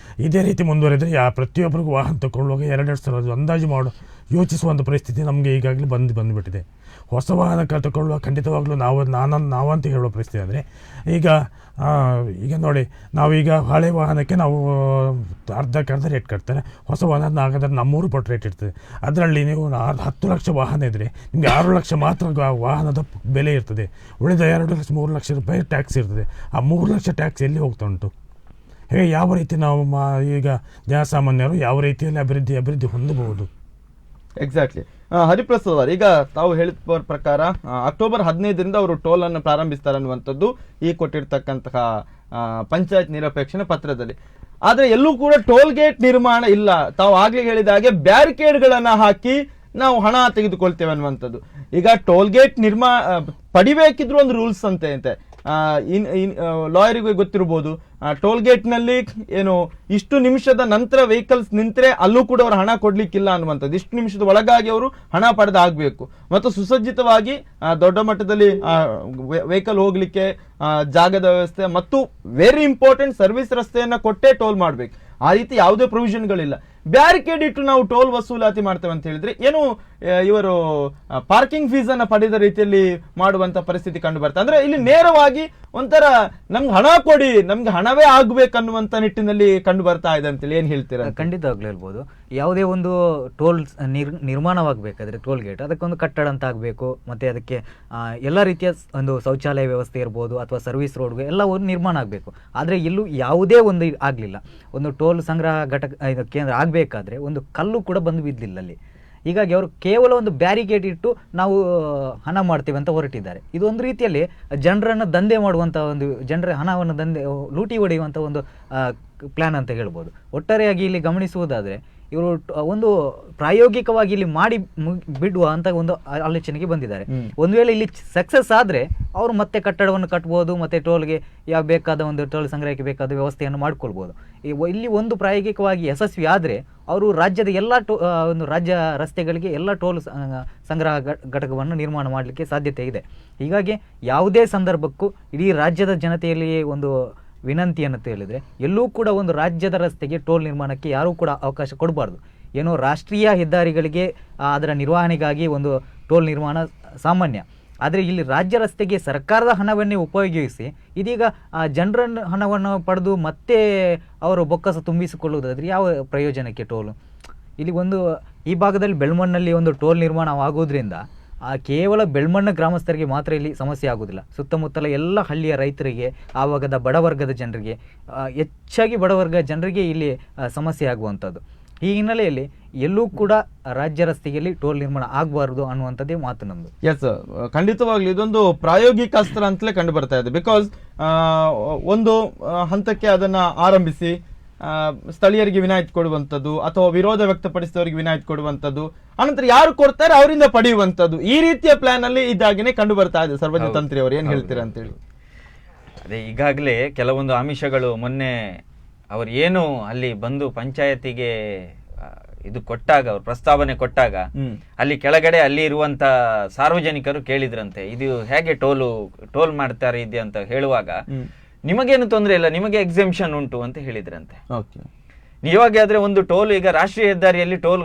ಇದೇ ರೀತಿ ಮುಂದುವರೆದರೆ ಪ್ರತಿಯೊಬ್ಬರಿಗೂ ವಾಹನ ತಗೊಳ್ಳುವಾಗ 2 ಸಲ ಅಂದಾಜು ಯೋಚಿಸುವಂಥ ಪರಿಸ್ಥಿತಿ ನಮಗೆ ಈಗಾಗಲೇ ಬಂದುಬಿಟ್ಟಿದೆ. ಹೊಸ ವಾಹನ ತಗೊಳ್ಳುವಾಗ ಖಂಡಿತವಾಗ್ಲೂ ನಾವಂತ ಹೇಳೋ ಪರಿಸ್ಥಿತಿ ಅಂದರೆ ಈಗ ನೋಡಿ, ನಾವೀಗ ಹಳೆ ವಾಹನಕ್ಕೆ ನಾವು ಅರ್ಧಕ್ಕರ್ಧ ರೇಟ್ ಕಟ್ತಾರೆ. ಹೊಸ ವಾಹನ ಹಾಗಾದ್ರೆ 3 ಪಟ್ಟು ರೇಟ್ ಇರ್ತದೆ. ಅದರಲ್ಲಿ ನೀವು 10 ಲಕ್ಷ ವಾಹನ ಇದ್ದರೆ ನಿಮಗೆ 6 ಲಕ್ಷ ಮಾತ್ರ ವಾಹನದ ಬೆಲೆ ಇರ್ತದೆ. ಉಳಿದ 2 ಲಕ್ಷ 3 ಲಕ್ಷ ರೂಪಾಯಿ ಟ್ಯಾಕ್ಸ್ ಇರ್ತದೆ. ಆ 3 ಲಕ್ಷ ಟ್ಯಾಕ್ಸ್ ಎಲ್ಲಿ ಹೋಗ್ತಾ ಉಂಟು? ಹೇಗೆ ಯಾವ ರೀತಿ ನಾವು ಈಗ ಜನಸಾಮಾನ್ಯರು ಯಾವ ರೀತಿಯಲ್ಲಿ ಅಭಿವೃದ್ಧಿ ಹೊಂದಬಹುದು? ಎಕ್ಸಾಕ್ಟ್ಲಿ. ಹರಿಪ್ರಸಾದ್ ಅವರು, ಈಗ ತಾವು ಹೇಳಿದ ಪ್ರಕಾರ ಅಕ್ಟೋಬರ್ 15ರಿಂದ ಅವರು ಟೋಲ್ ಅನ್ನು ಪ್ರಾರಂಭಿಸ್ತಾರೆ ಅನ್ನುವಂಥದ್ದು ಈ ಕೊಟ್ಟಿರ್ತಕ್ಕಂತಹ ಪಂಚಾಯತ್ ನಿರಪೇಕ್ಷಣೆ ಪತ್ರದಲ್ಲಿ. ಆದ್ರೆ ಎಲ್ಲೂ ಕೂಡ ಟೋಲ್ ಗೇಟ್ ನಿರ್ಮಾಣ ಇಲ್ಲ. ತಾವು ಆಗ್ಲೇ ಹೇಳಿದ ಹಾಗೆ ಬ್ಯಾರಿಕೇಡ್ಗಳನ್ನ ಹಾಕಿ ನಾವು ಹಣ ತೆಗೆದುಕೊಳ್ತೇವೆ ಅನ್ನುವಂಥದ್ದು. ಈಗ ಟೋಲ್ ಗೇಟ್ ಪಡಿಬೇಕಿದ್ರು ಒಂದು ರೂಲ್ಸ್ ಅಂತೆ ಲಾಯರಿಗೆ ಗೊತ್ತಿರಬಹುದು. ಟೋಲ್ ಗೇಟ್ ನಲ್ಲಿ ಏನು ಇಷ್ಟು ನಿಮಿಷದ ನಂತರ ವೆಹಿಕಲ್ಸ್ ನಿಂತರೆ ಅಲ್ಲೂ ಕೂಡ ಅವರು ಹಣ ಕೊಡ್ಲಿಕ್ಕಿಲ್ಲ ಅನ್ನುವಂಥದ್ದು. ಇಷ್ಟು ನಿಮಿಷದ ಒಳಗಾಗಿ ಅವರು ಹಣ ಪಡೆದಾಗಬೇಕು ಮತ್ತು ಸುಸಜ್ಜಿತವಾಗಿ ದೊಡ್ಡ ಮಟ್ಟದಲ್ಲಿ ವೆಹಿಕಲ್ ಹೋಗ್ಲಿಕ್ಕೆ ಜಾಗದ ವ್ಯವಸ್ಥೆ ಮತ್ತು ವೆರಿ ಇಂಪಾರ್ಟೆಂಟ್ ಸರ್ವಿಸ್ ರಸ್ತೆಯನ್ನ ಕೊಟ್ಟೇ ಟೋಲ್ ಮಾಡ್ಬೇಕು. ಆ ರೀತಿ ಯಾವುದೇ ಪ್ರೊವಿಷನ್ಗಳಿಲ್ಲ. ಬ್ಯಾರಿಕೇಡ್ ಇಟ್ಟು ನಾವು ಟೋಲ್ ವಸೂಲಾತಿ ಮಾಡ್ತೇವೆ ಅಂತ ಹೇಳಿದ್ರೆ ಏನು ಇವರು ಪಾರ್ಕಿಂಗ್ ಫೀಸ್ ಅನ್ನ ಪಡೆದ ರೀತಿಯಲ್ಲಿ ಮಾಡುವಂತ ಪರಿಸ್ಥಿತಿ ಕಂಡು ಬರ್ತದೆ. ಅಂದ್ರೆ ಇಲ್ಲಿ ನೇರವಾಗಿ ಒಂಥರ ನಮ್ಗೆ ಹಣ ಕೊಡಿ, ನಮ್ಗೆ ಹಣವೇ ಆಗ್ಬೇಕನ್ನುವಂತ ನಿಟ್ಟಿನಲ್ಲಿ ಕಂಡು ಬರ್ತಾ ಇದೆ ಅಂತೇಳಿ ಏನ್ ಹೇಳ್ತೀರಾ? ಖಂಡಿತವಾಗ್ಲೂ ಹೇಳ್ಬೋದು. ಯಾವುದೇ ಒಂದು ಟೋಲ್ ನಿರ್ಮಾಣವಾಗಬೇಕಾದ್ರೆ ಟೋಲ್ ಗೇಟ್ ಅದಕ್ಕೊಂದು ಕಟ್ಟಡ ಅಂತ ಆಗಬೇಕು, ಮತ್ತೆ ಅದಕ್ಕೆ ಎಲ್ಲ ರೀತಿಯ ಒಂದು ಶೌಚಾಲಯ ವ್ಯವಸ್ಥೆ ಇರ್ಬೋದು ಅಥವಾ ಸರ್ವಿಸ್ ರೋಡ್ಗೆ ಎಲ್ಲ ಒಂದು ನಿರ್ಮಾಣ ಆಗಬೇಕು. ಆದರೆ ಇಲ್ಲೂ ಯಾವುದೇ ಒಂದು ಆಗಲಿಲ್ಲ. ಒಂದು ಟೋಲ್ ಸಂಗ್ರಹ ಕೇಂದ್ರ ಆಗಬೇಕಾದ್ರೆ ಒಂದು ಕಲ್ಲು ಕೂಡ ಬಂದು ಬಿದ್ದಿಲ್ಲ ಅಲ್ಲಿ. ಹೀಗಾಗಿ ಅವರು ಕೇವಲ ಒಂದು ಬ್ಯಾರಿಕೇಡ್ ಇಟ್ಟು ನಾವು ಹಣ ಮಾಡ್ತೇವೆ ಅಂತ ಹೊರಟಿದ್ದಾರೆ. ಇದು ಒಂದು ರೀತಿಯಲ್ಲಿ ಜನರನ್ನು ದಂಧೆ ಮಾಡುವಂಥ ಒಂದು ಜನರ ಹಣವನ್ನು ಲೂಟಿ ಹೊಡೆಯುವಂಥ ಒಂದು ಪ್ಲಾನ್ ಅಂತ ಹೇಳ್ಬೋದು. ಒಟ್ಟಾರೆಯಾಗಿ ಇಲ್ಲಿ ಗಮನಿಸುವುದಾದರೆ ಇವರು ಒಂದು ಪ್ರಾಯೋಗಿಕವಾಗಿ ಇಲ್ಲಿ ಮಾಡಿ ಬಿಡುವ ಅಂತ ಒಂದು ಆಲೋಚನೆಗೆ ಬಂದಿದ್ದಾರೆ. ಒಂದು ವೇಳೆ ಇಲ್ಲಿ ಸಕ್ಸಸ್ ಆದರೆ ಅವರು ಮತ್ತೆ ಕಟ್ಟಡವನ್ನು ಕಟ್ಬೋದು, ಮತ್ತೆ ಟೋಲ್ಗೆ ಯಾವ ಬೇಕಾದ ಒಂದು ಟೋಲ್ ಸಂಗ್ರಹಕ್ಕೆ ಬೇಕಾದ ವ್ಯವಸ್ಥೆಯನ್ನು ಮಾಡ್ಕೊಳ್ಬೋದು. ಇಲ್ಲಿ ಒಂದು ಪ್ರಾಯೋಗಿಕವಾಗಿ ಯಶಸ್ವಿ ಆದರೆ ಅವರು ರಾಜ್ಯದ ಎಲ್ಲ ಒಂದು ರಾಜ್ಯ ರಸ್ತೆಗಳಿಗೆ ಎಲ್ಲ ಟೋಲ್ ಸಂಗ್ರಹ ಘಟಕವನ್ನು ನಿರ್ಮಾಣ ಮಾಡಲಿಕ್ಕೆ ಸಾಧ್ಯತೆ ಇದೆ. ಹೀಗಾಗಿ ಯಾವುದೇ ಸಂದರ್ಭಕ್ಕೂ ಇಡೀ ರಾಜ್ಯದ ಜನತೆಯಲ್ಲಿ ಒಂದು ವಿನಂತಿ ಅಂತ ಹೇಳಿದ್ರೆ ಎಲ್ಲೂ ಕೂಡ ಒಂದು ರಾಜ್ಯದ ರಸ್ತೆಗೆ ಟೋಲ್ ನಿರ್ಮಾಣಕ್ಕೆ ಯಾರೂ ಕೂಡ ಅವಕಾಶ ಕೊಡಬಾರ್ದು. ಏನೋ ರಾಷ್ಟ್ರೀಯ ಹೆದ್ದಾರಿಗಳಿಗೆ ಅದರ ನಿರ್ವಹಣೆಗಾಗಿ ಒಂದು ಟೋಲ್ ನಿರ್ಮಾಣ ಸಾಮಾನ್ಯ, ಆದರೆ ಇಲ್ಲಿ ರಾಜ್ಯ ರಸ್ತೆಗೆ ಸರ್ಕಾರದ ಹಣವನ್ನೇ ಉಪಯೋಗಿಸಿ ಇದೀಗ ಜನರ ಹಣವನ್ನು ಪಡೆದು ಮತ್ತೆ ಅವರು ಬೊಕ್ಕಸ ತುಂಬಿಸಿಕೊಳ್ಳುವುದಾದ್ರೆ ಯಾವ ಪ್ರಯೋಜನಕ್ಕೆ ಟೋಲು? ಇಲ್ಲಿ ಈ ಭಾಗದಲ್ಲಿ ಬೆಳ್ಮಣ್ಣಲ್ಲಿ ಒಂದು ಟೋಲ್ ನಿರ್ಮಾಣವಾಗೋದ್ರಿಂದ ಕೇವಲ ಬೆಳ್ಮಣ್ಣ ಗ್ರಾಮಸ್ಥರಿಗೆ ಮಾತ್ರ ಇಲ್ಲಿ ಸಮಸ್ಯೆ ಆಗೋದಿಲ್ಲ, ಸುತ್ತಮುತ್ತಲ ಎಲ್ಲ ಹಳ್ಳಿಯ ರೈತರಿಗೆ, ಆ ಭಾಗದ ಬಡವರ್ಗದ ಜನರಿಗೆ, ಹೆಚ್ಚಾಗಿ ಬಡವರ್ಗ ಜನರಿಗೆ ಇಲ್ಲಿ ಸಮಸ್ಯೆ ಆಗುವಂಥದ್ದು. ಈ ಹಿನ್ನೆಲೆಯಲ್ಲಿ ಎಲ್ಲೂ ಕೂಡ ರಾಜ್ಯ ರಸ್ತೆಯಲ್ಲಿ ಟೋಲ್ ನಿರ್ಮಾಣ ಆಗಬಾರದು ಅನ್ನುವಂಥದ್ದೇ ಮಾತು ನಮ್ಮದು. ಎಸ್, ಖಂಡಿತವಾಗ್ಲೂ ಇದೊಂದು ಪ್ರಾಯೋಗಿಕ ಅಸ್ತ್ರ ಅಂತಲೇ ಕಂಡು ಬರ್ತಾ ಇದೆ. ಬಿಕಾಸ್ ಒಂದು ಹಂತಕ್ಕೆ ಅದನ್ನ ಆರಂಭಿಸಿ ಸ್ಥಳೀಯರಿಗೆ ವಿನಾಯಿತಿ ಕೊಡುವಂಥದ್ದು ಅಥವಾ ವಿರೋಧ ವ್ಯಕ್ತಪಡಿಸಿದವರಿಗೆ ವಿನಾಯಿತಿ ಕೊಡುವಂಥದ್ದು, ಅನಂತರ ಯಾರು ಕೊಡ್ತಾರೆ ಅವರಿಂದ ಪಡೆಯುವಂಥದ್ದು, ಈ ರೀತಿಯ ಪ್ಲಾನ್ ಅಲ್ಲಿ ಇದಾಗಿನೇ ಕಂಡು ಬರ್ತಾ ಇದೆ. ಸರ್ವಜ್ಞ ತಂತ್ರಿ ಅವರು ಏನ್ ಹೇಳ್ತೀರಾ ಅಂತೇಳಿ? ಅದೇ ಈಗಾಗಲೇ ಕೆಲವೊಂದು ಆಮಿಷಗಳು ಮೊನ್ನೆ ಅವರು ಏನು ಅಲ್ಲಿ ಬಂದು ಪಂಚಾಯತಿಗೆ ಇದು ಕೊಟ್ಟಾಗ, ಅವ್ರು ಪ್ರಸ್ತಾವನೆ ಕೊಟ್ಟಾಗ ಅಲ್ಲಿ ಕೆಳಗಡೆ ಅಲ್ಲಿ ಇರುವಂತ ಸಾರ್ವಜನಿಕರು ಕೇಳಿದ್ರಂತೆ, ಇದು ಹೇಗೆ ಟೋಲ್ ಮಾಡ್ತಾರೆ ಇದೆ ಅಂತ ಹೇಳುವಾಗ, ನಿಮಗೇನು ತೊಂದರೆ ಇಲ್ಲ, ನಿಮಗೆ ಎಕ್ಸೆಂಪ್ಷನ್ ಉಂಟು ಅಂತ ಹೇಳಿದ್ರಂತೆ. ನೀವಾಗೆ ಆದ್ರೆ ಒಂದು ಟೋಲ್, ಈಗ ರಾಷ್ಟ್ರೀಯ ಹೆದ್ದಾರಿಯಲ್ಲಿ ಟೋಲ್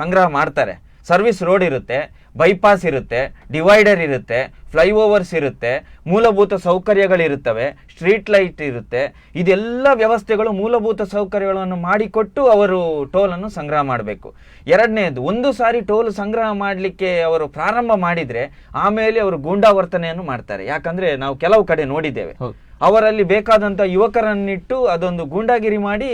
ಸಂಗ್ರಹ ಮಾಡ್ತಾರೆ, ಸರ್ವಿಸ್ ರೋಡ್ ಇರುತ್ತೆ, ಬೈಪಾಸ್ ಇರುತ್ತೆ, ಡಿವೈಡರ್ ಇರುತ್ತೆ, ಫ್ಲೈಓವರ್ಸ್ ಇರುತ್ತೆ, ಮೂಲಭೂತ ಸೌಕರ್ಯಗಳಿರುತ್ತವೆ, ಸ್ಟ್ರೀಟ್ ಲೈಟ್ ಇರುತ್ತೆ. ಇದೆಲ್ಲ ವ್ಯವಸ್ಥೆಗಳು ಮೂಲಭೂತ ಸೌಕರ್ಯಗಳನ್ನು ಮಾಡಿಕೊಟ್ಟು ಅವರು ಟೋಲನ್ನು ಸಂಗ್ರಹ ಮಾಡಬೇಕು. ಎರಡನೇದು, ಒಂದು ಸಾರಿ ಟೋಲ್ ಸಂಗ್ರಹ ಮಾಡಲಿಕ್ಕೆ ಅವರು ಪ್ರಾರಂಭ ಮಾಡಿದ್ರೆ ಆಮೇಲೆ ಅವರು ಗೂಂಡಾವರ್ತನೆಯನ್ನು ಮಾಡ್ತಾರೆ. ಯಾಕಂದ್ರೆ ನಾವು ಕೆಲವು ಕಡೆ ನೋಡಿದ್ದೇವೆ, ಅವರಲ್ಲಿ ಬೇಕಾದಂತ ಯುವಕರನ್ನಿಟ್ಟು ಅದೊಂದು ಗೂಂಡಾಗಿರಿ ಮಾಡಿ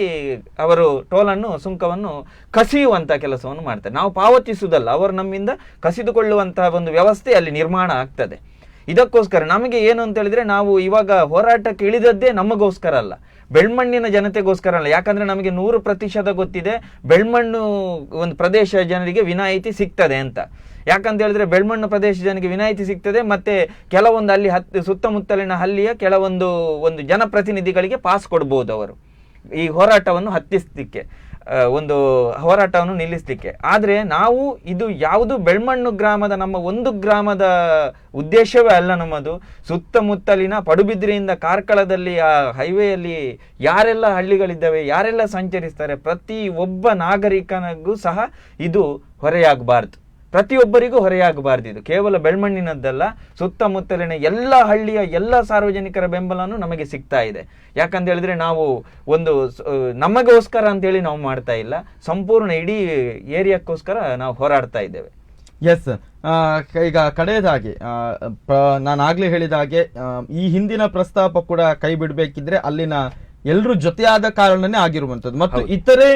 ಅವರು ಟೋಲನ್ನು, ಸುಂಕವನ್ನು ಕಸಿಯುವಂತ ಕೆಲಸವನ್ನು ಮಾಡ್ತಾರೆ. ನಾವು ಪಾವತಿಸುವುದಲ್ಲ, ಅವರು ನಮ್ಮಿಂದ ಕಸಿದುಕೊಳ್ಳುವಂತಹ ಒಂದು ವ್ಯವಸ್ಥೆ ಅಲ್ಲಿ ನಿರ್ಮಾಣ ಆಗ್ತದೆ. ಇದಕ್ಕೋಸ್ಕರ ನಮಗೆ ಏನು ಅಂತ ಹೇಳಿದ್ರೆ, ನಾವು ಇವಾಗ ಹೋರಾಟಕ್ಕೆ ಇಳಿದದ್ದೇ ನಮಗೋಸ್ಕರ ಅಲ್ಲ, ಬೆಳ್ಮಣ್ಣಿನ ಜನತೆಗೋಸ್ಕರ ಅಲ್ಲ. ಯಾಕಂದ್ರೆ ನಮಗೆ 100% ಗೊತ್ತಿದೆ ಬೆಳ್ಮಣ್ಣು ಒಂದು ಪ್ರದೇಶ ಜನರಿಗೆ ವಿನಾಯಿತಿ ಸಿಗ್ತದೆ ಅಂತ. ಯಾಕಂತ ಹೇಳಿದ್ರೆ ಬೆಳ್ಮಣ್ಣು ಪ್ರದೇಶ ಜನರಿಗೆ ವಿನಾಯಿತಿ ಸಿಗ್ತದೆ, ಮತ್ತೆ ಕೆಲವೊಂದು ಅಲ್ಲಿ ಸುತ್ತಮುತ್ತಲಿನ ಹಳ್ಳಿಯ ಕೆಲವೊಂದು ಜನಪ್ರತಿನಿಧಿಗಳಿಗೆ ಪಾಸ್ ಕೊಡ್ಬೋದು ಅವರು ಈ ಹೋರಾಟವನ್ನು ಹತ್ತಿಸ್ಲಿಕ್ಕೆ, ಒಂದು ಹೋರಾಟವನ್ನು ನಿಲ್ಲಿಸಲಿಕ್ಕೆ. ಆದರೆ ನಾವು ಇದು ಯಾವುದು ಬೆಳ್ಮಣ್ಣು ಗ್ರಾಮದ, ನಮ್ಮ ಒಂದು ಗ್ರಾಮದ ಉದ್ದೇಶವೇ ಅಲ್ಲ ನಮ್ಮದು. ಸುತ್ತಮುತ್ತಲಿನ ಪಡುಬಿದ್ರಿಯಿಂದ ಕಾರ್ಕಳದಲ್ಲಿ ಆ ಹೈವೇಯಲ್ಲಿ ಯಾರೆಲ್ಲ ಹಳ್ಳಿಗಳಿದ್ದಾವೆ, ಯಾರೆಲ್ಲ ಸಂಚರಿಸ್ತಾರೆ, ಪ್ರತಿ ಒಬ್ಬ ನಾಗರಿಕನಿಗೂ ಸಹ ಇದು ಹೊರೆಯಾಗಬಾರ್ದು, ಪ್ರತಿಯೊಬ್ಬರಿಗೂ ಹೊರೆಯಾಗಬಾರ್ದು. ಇದು ಕೇವಲ ಬೆಳ್ಮಣ್ಣಿನದ್ದಲ್ಲ, ಸುತ್ತಮುತ್ತಲಿನ ಎಲ್ಲ ಹಳ್ಳಿಯ ಎಲ್ಲ ಸಾರ್ವಜನಿಕರ ಬೆಂಬಲನೂ ನಮಗೆ ಸಿಗ್ತಾ ಇದೆ. ಯಾಕಂತ ಹೇಳಿದ್ರೆ ನಾವು ಒಂದು ನಮಗೋಸ್ಕರ ಅಂತೇಳಿ ನಾವು ಮಾಡ್ತಾ ಇಲ್ಲ, ಸಂಪೂರ್ಣ ಇಡೀ ಏರಿಯಾಕ್ಕೋಸ್ಕರ ನಾವು ಹೋರಾಡ್ತಾ ಇದ್ದೇವೆ. ಎಸ್, ಈಗ ಕಡೆಯದಾಗಿ ನಾನು ಆಗ್ಲೇ ಹೇಳಿದ ಹಾಗೆ ಈ ಹಿಂದಿನ ಪ್ರಸ್ತಾಪ ಕೂಡ ಕೈ ಬಿಡಬೇಕಿದ್ರೆ ಅಲ್ಲಿನ ಎಲ್ಲರೂ ಜೊತೆಯಾದ ಕಾರಣನೇ ಆಗಿರುವಂತದ್ದು. ಮತ್ತು ಇತರೆ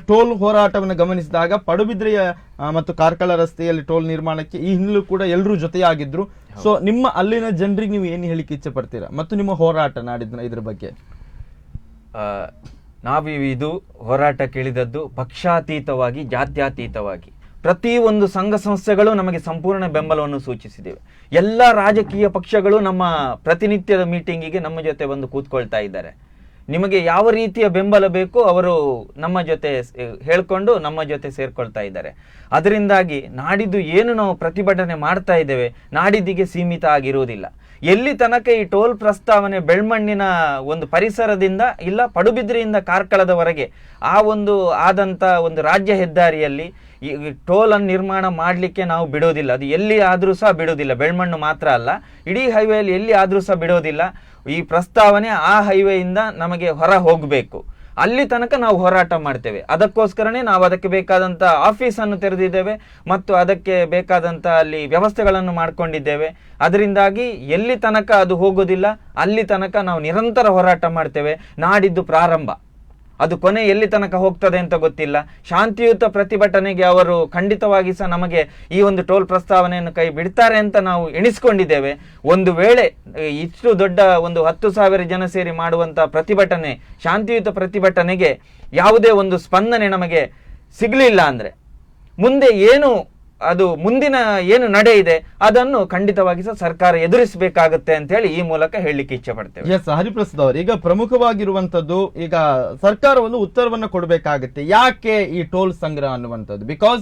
ಟೋಲ್ ಹೋರಾಟವನ್ನು ಗಮನಿಸಿದಾಗ ಪಡುಬಿದ್ರೆಯ ಮತ್ತು ಕಾರ್ಕಳ ರಸ್ತೆಯಲ್ಲಿ ಟೋಲ್ ನಿರ್ಮಾಣಕ್ಕೆ ಈ ಹಿಂದಲೂ ಕೂಡ ಎಲ್ಲರೂ ಜೊತೆಯಾಗಿದ್ರು. ಸೊ ನಿಮ್ಮ ಅಲ್ಲಿನ ಜನರಿಗೆ ನೀವು ಏನು ಹೇಳಿಕ್ಕೆ ಇಚ್ಛೆ ಪಡ್ತೀರಾ ಮತ್ತು ನಿಮ್ಮ ಹೋರಾಟ ನಾಡಿದ್ನ ಇದ್ರ ಬಗ್ಗೆ? ಇದು ಹೋರಾಟಕ್ಕೆ ಇಳಿದದ್ದು ಪಕ್ಷಾತೀತವಾಗಿ, ಜಾತ್ಯತೀತವಾಗಿ. ಪ್ರತಿ ಒಂದು ಸಂಘ ಸಂಸ್ಥೆಗಳು ನಮಗೆ ಸಂಪೂರ್ಣ ಬೆಂಬಲವನ್ನು ಸೂಚಿಸಿದ್ದೇವೆ. ಎಲ್ಲ ರಾಜಕೀಯ ಪಕ್ಷಗಳು ನಮ್ಮ ಪ್ರತಿನಿತ್ಯದ ಮೀಟಿಂಗಿಗೆ ನಮ್ಮ ಜೊತೆ ಬಂದು ಕೂತ್ಕೊಳ್ತಾ ಇದ್ದಾರೆ. ನಿಮಗೆ ಯಾವ ರೀತಿಯ ಬೆಂಬಲ ಬೇಕು ಅವರು ನಮ್ಮ ಜೊತೆ ಹೇಳ್ಕೊಂಡು ನಮ್ಮ ಜೊತೆ ಸೇರ್ಕೊಳ್ತಾ ಇದ್ದಾರೆ. ಅದರಿಂದಾಗಿ ನಾಡಿದ್ದು ಏನು ನಾವು ಪ್ರತಿಭಟನೆ ಮಾಡ್ತಾ ಇದ್ದೇವೆ ನಾಡಿದ್ದಿಗೆ ಸೀಮಿತ ಆಗಿರುವುದಿಲ್ಲ. ಎಲ್ಲಿ ತನಕ ಈ ಟೋಲ್ ಪ್ರಸ್ತಾವನೆ ಬೆಳ್ಮಣ್ಣಿನ ಒಂದು ಪರಿಸರದಿಂದ ಇಲ್ಲ ಪಡುಬಿದ್ರಿಯಿಂದ ಕಾರ್ಕಳದವರೆಗೆ ಆದಂತ ಒಂದು ರಾಜ್ಯ ಹೆದ್ದಾರಿಯಲ್ಲಿ ಈ ಟೋಲ್ ಅನ್ನು ನಿರ್ಮಾಣ ಮಾಡಲಿಕ್ಕೆ ನಾವು ಬಿಡೋದಿಲ್ಲ. ಅದು ಎಲ್ಲಿ ಆದ್ರೂ ಸಹ ಬಿಡೋದಿಲ್ಲ, ಬೆಳ್ಮಣ್ಣು ಮಾತ್ರ ಅಲ್ಲ, ಇಡೀ ಹೈವೇಯಲ್ಲಿ ಎಲ್ಲಿ ಆದ್ರೂ ಸಹ ಬಿಡೋದಿಲ್ಲ. ಈ ಪ್ರಸ್ತಾವನೆ ಆ ಹೈವೇಯಿಂದ ನಮಗೆ ಹೊರ ಹೋಗಬೇಕು, ಅಲ್ಲಿ ತನಕ ನಾವು ಹೋರಾಟ ಮಾಡ್ತೇವೆ. ಅದಕ್ಕೋಸ್ಕರನೇ ನಾವು ಅದಕ್ಕೆ ಬೇಕಾದಂಥ ಆಫೀಸನ್ನು ತೆರೆದಿದ್ದೇವೆ ಮತ್ತು ಅದಕ್ಕೆ ಬೇಕಾದಂಥ ಅಲ್ಲಿ ವ್ಯವಸ್ಥೆಗಳನ್ನು ಮಾಡಿಕೊಂಡಿದ್ದೇವೆ. ಅದರಿಂದಾಗಿ ಎಲ್ಲಿ ತನಕ ಅದು ಹೋಗೋದಿಲ್ಲ ಅಲ್ಲಿ ತನಕ ನಾವು ನಿರಂತರ ಹೋರಾಟ ಮಾಡ್ತೇವೆ. ನಾಡಿದ್ದು ಪ್ರಾರಂಭ, ಅದು ಕೊನೆ ಎಲ್ಲಿ ತನಕ ಹೋಗ್ತದೆ ಅಂತ ಗೊತ್ತಿಲ್ಲ. ಶಾಂತಿಯುತ ಪ್ರತಿಭಟನೆಗೆ ಅವರು ಖಂಡಿತವಾಗಿ ಸಹ ನಮಗೆ ಈ ಒಂದು ಟೋಲ್ ಪ್ರಸ್ತಾವನೆಯನ್ನು ಕೈ ಬಿಡ್ತಾರೆ ಅಂತ ನಾವು ಎಣಿಸ್ಕೊಂಡಿದ್ದೇವೆ. ಒಂದು ವೇಳೆ ಇಷ್ಟು ದೊಡ್ಡ ಒಂದು 10,000 ಜನ ಸೇರಿ ಮಾಡುವಂಥ ಪ್ರತಿಭಟನೆ, ಶಾಂತಿಯುತ ಪ್ರತಿಭಟನೆಗೆ ಯಾವುದೇ ಒಂದು ಸ್ಪಂದನೆ ನಮಗೆ ಸಿಗಲಿಲ್ಲ ಅಂದರೆ ಮುಂದೆ ಮುಂದಿನ ಏನು ನಡೆ ಇದೆ ಅದನ್ನು ಖಂಡಿತವಾಗಿ ಸಹ ಸರ್ಕಾರ ಎದುರಿಸಬೇಕಾಗುತ್ತೆ ಅಂತ ಹೇಳಿ ಈ ಮೂಲಕ ಹೇಳಲಿಕ್ಕೆ ಇಚ್ಛೆ ಪಡ್ತೇವೆ. ಎಸ್, ಹರಿಪ್ರಸಾದ್ ಅವರು, ಈಗ ಪ್ರಮುಖವಾಗಿರುವಂತದ್ದು, ಈಗ ಸರ್ಕಾರ ಒಂದು ಉತ್ತರವನ್ನು ಕೊಡಬೇಕಾಗುತ್ತೆ ಯಾಕೆ ಈ ಟೋಲ್ ಸಂಗ್ರಹ ಅನ್ನುವಂಥದ್ದು. ಬಿಕಾಸ್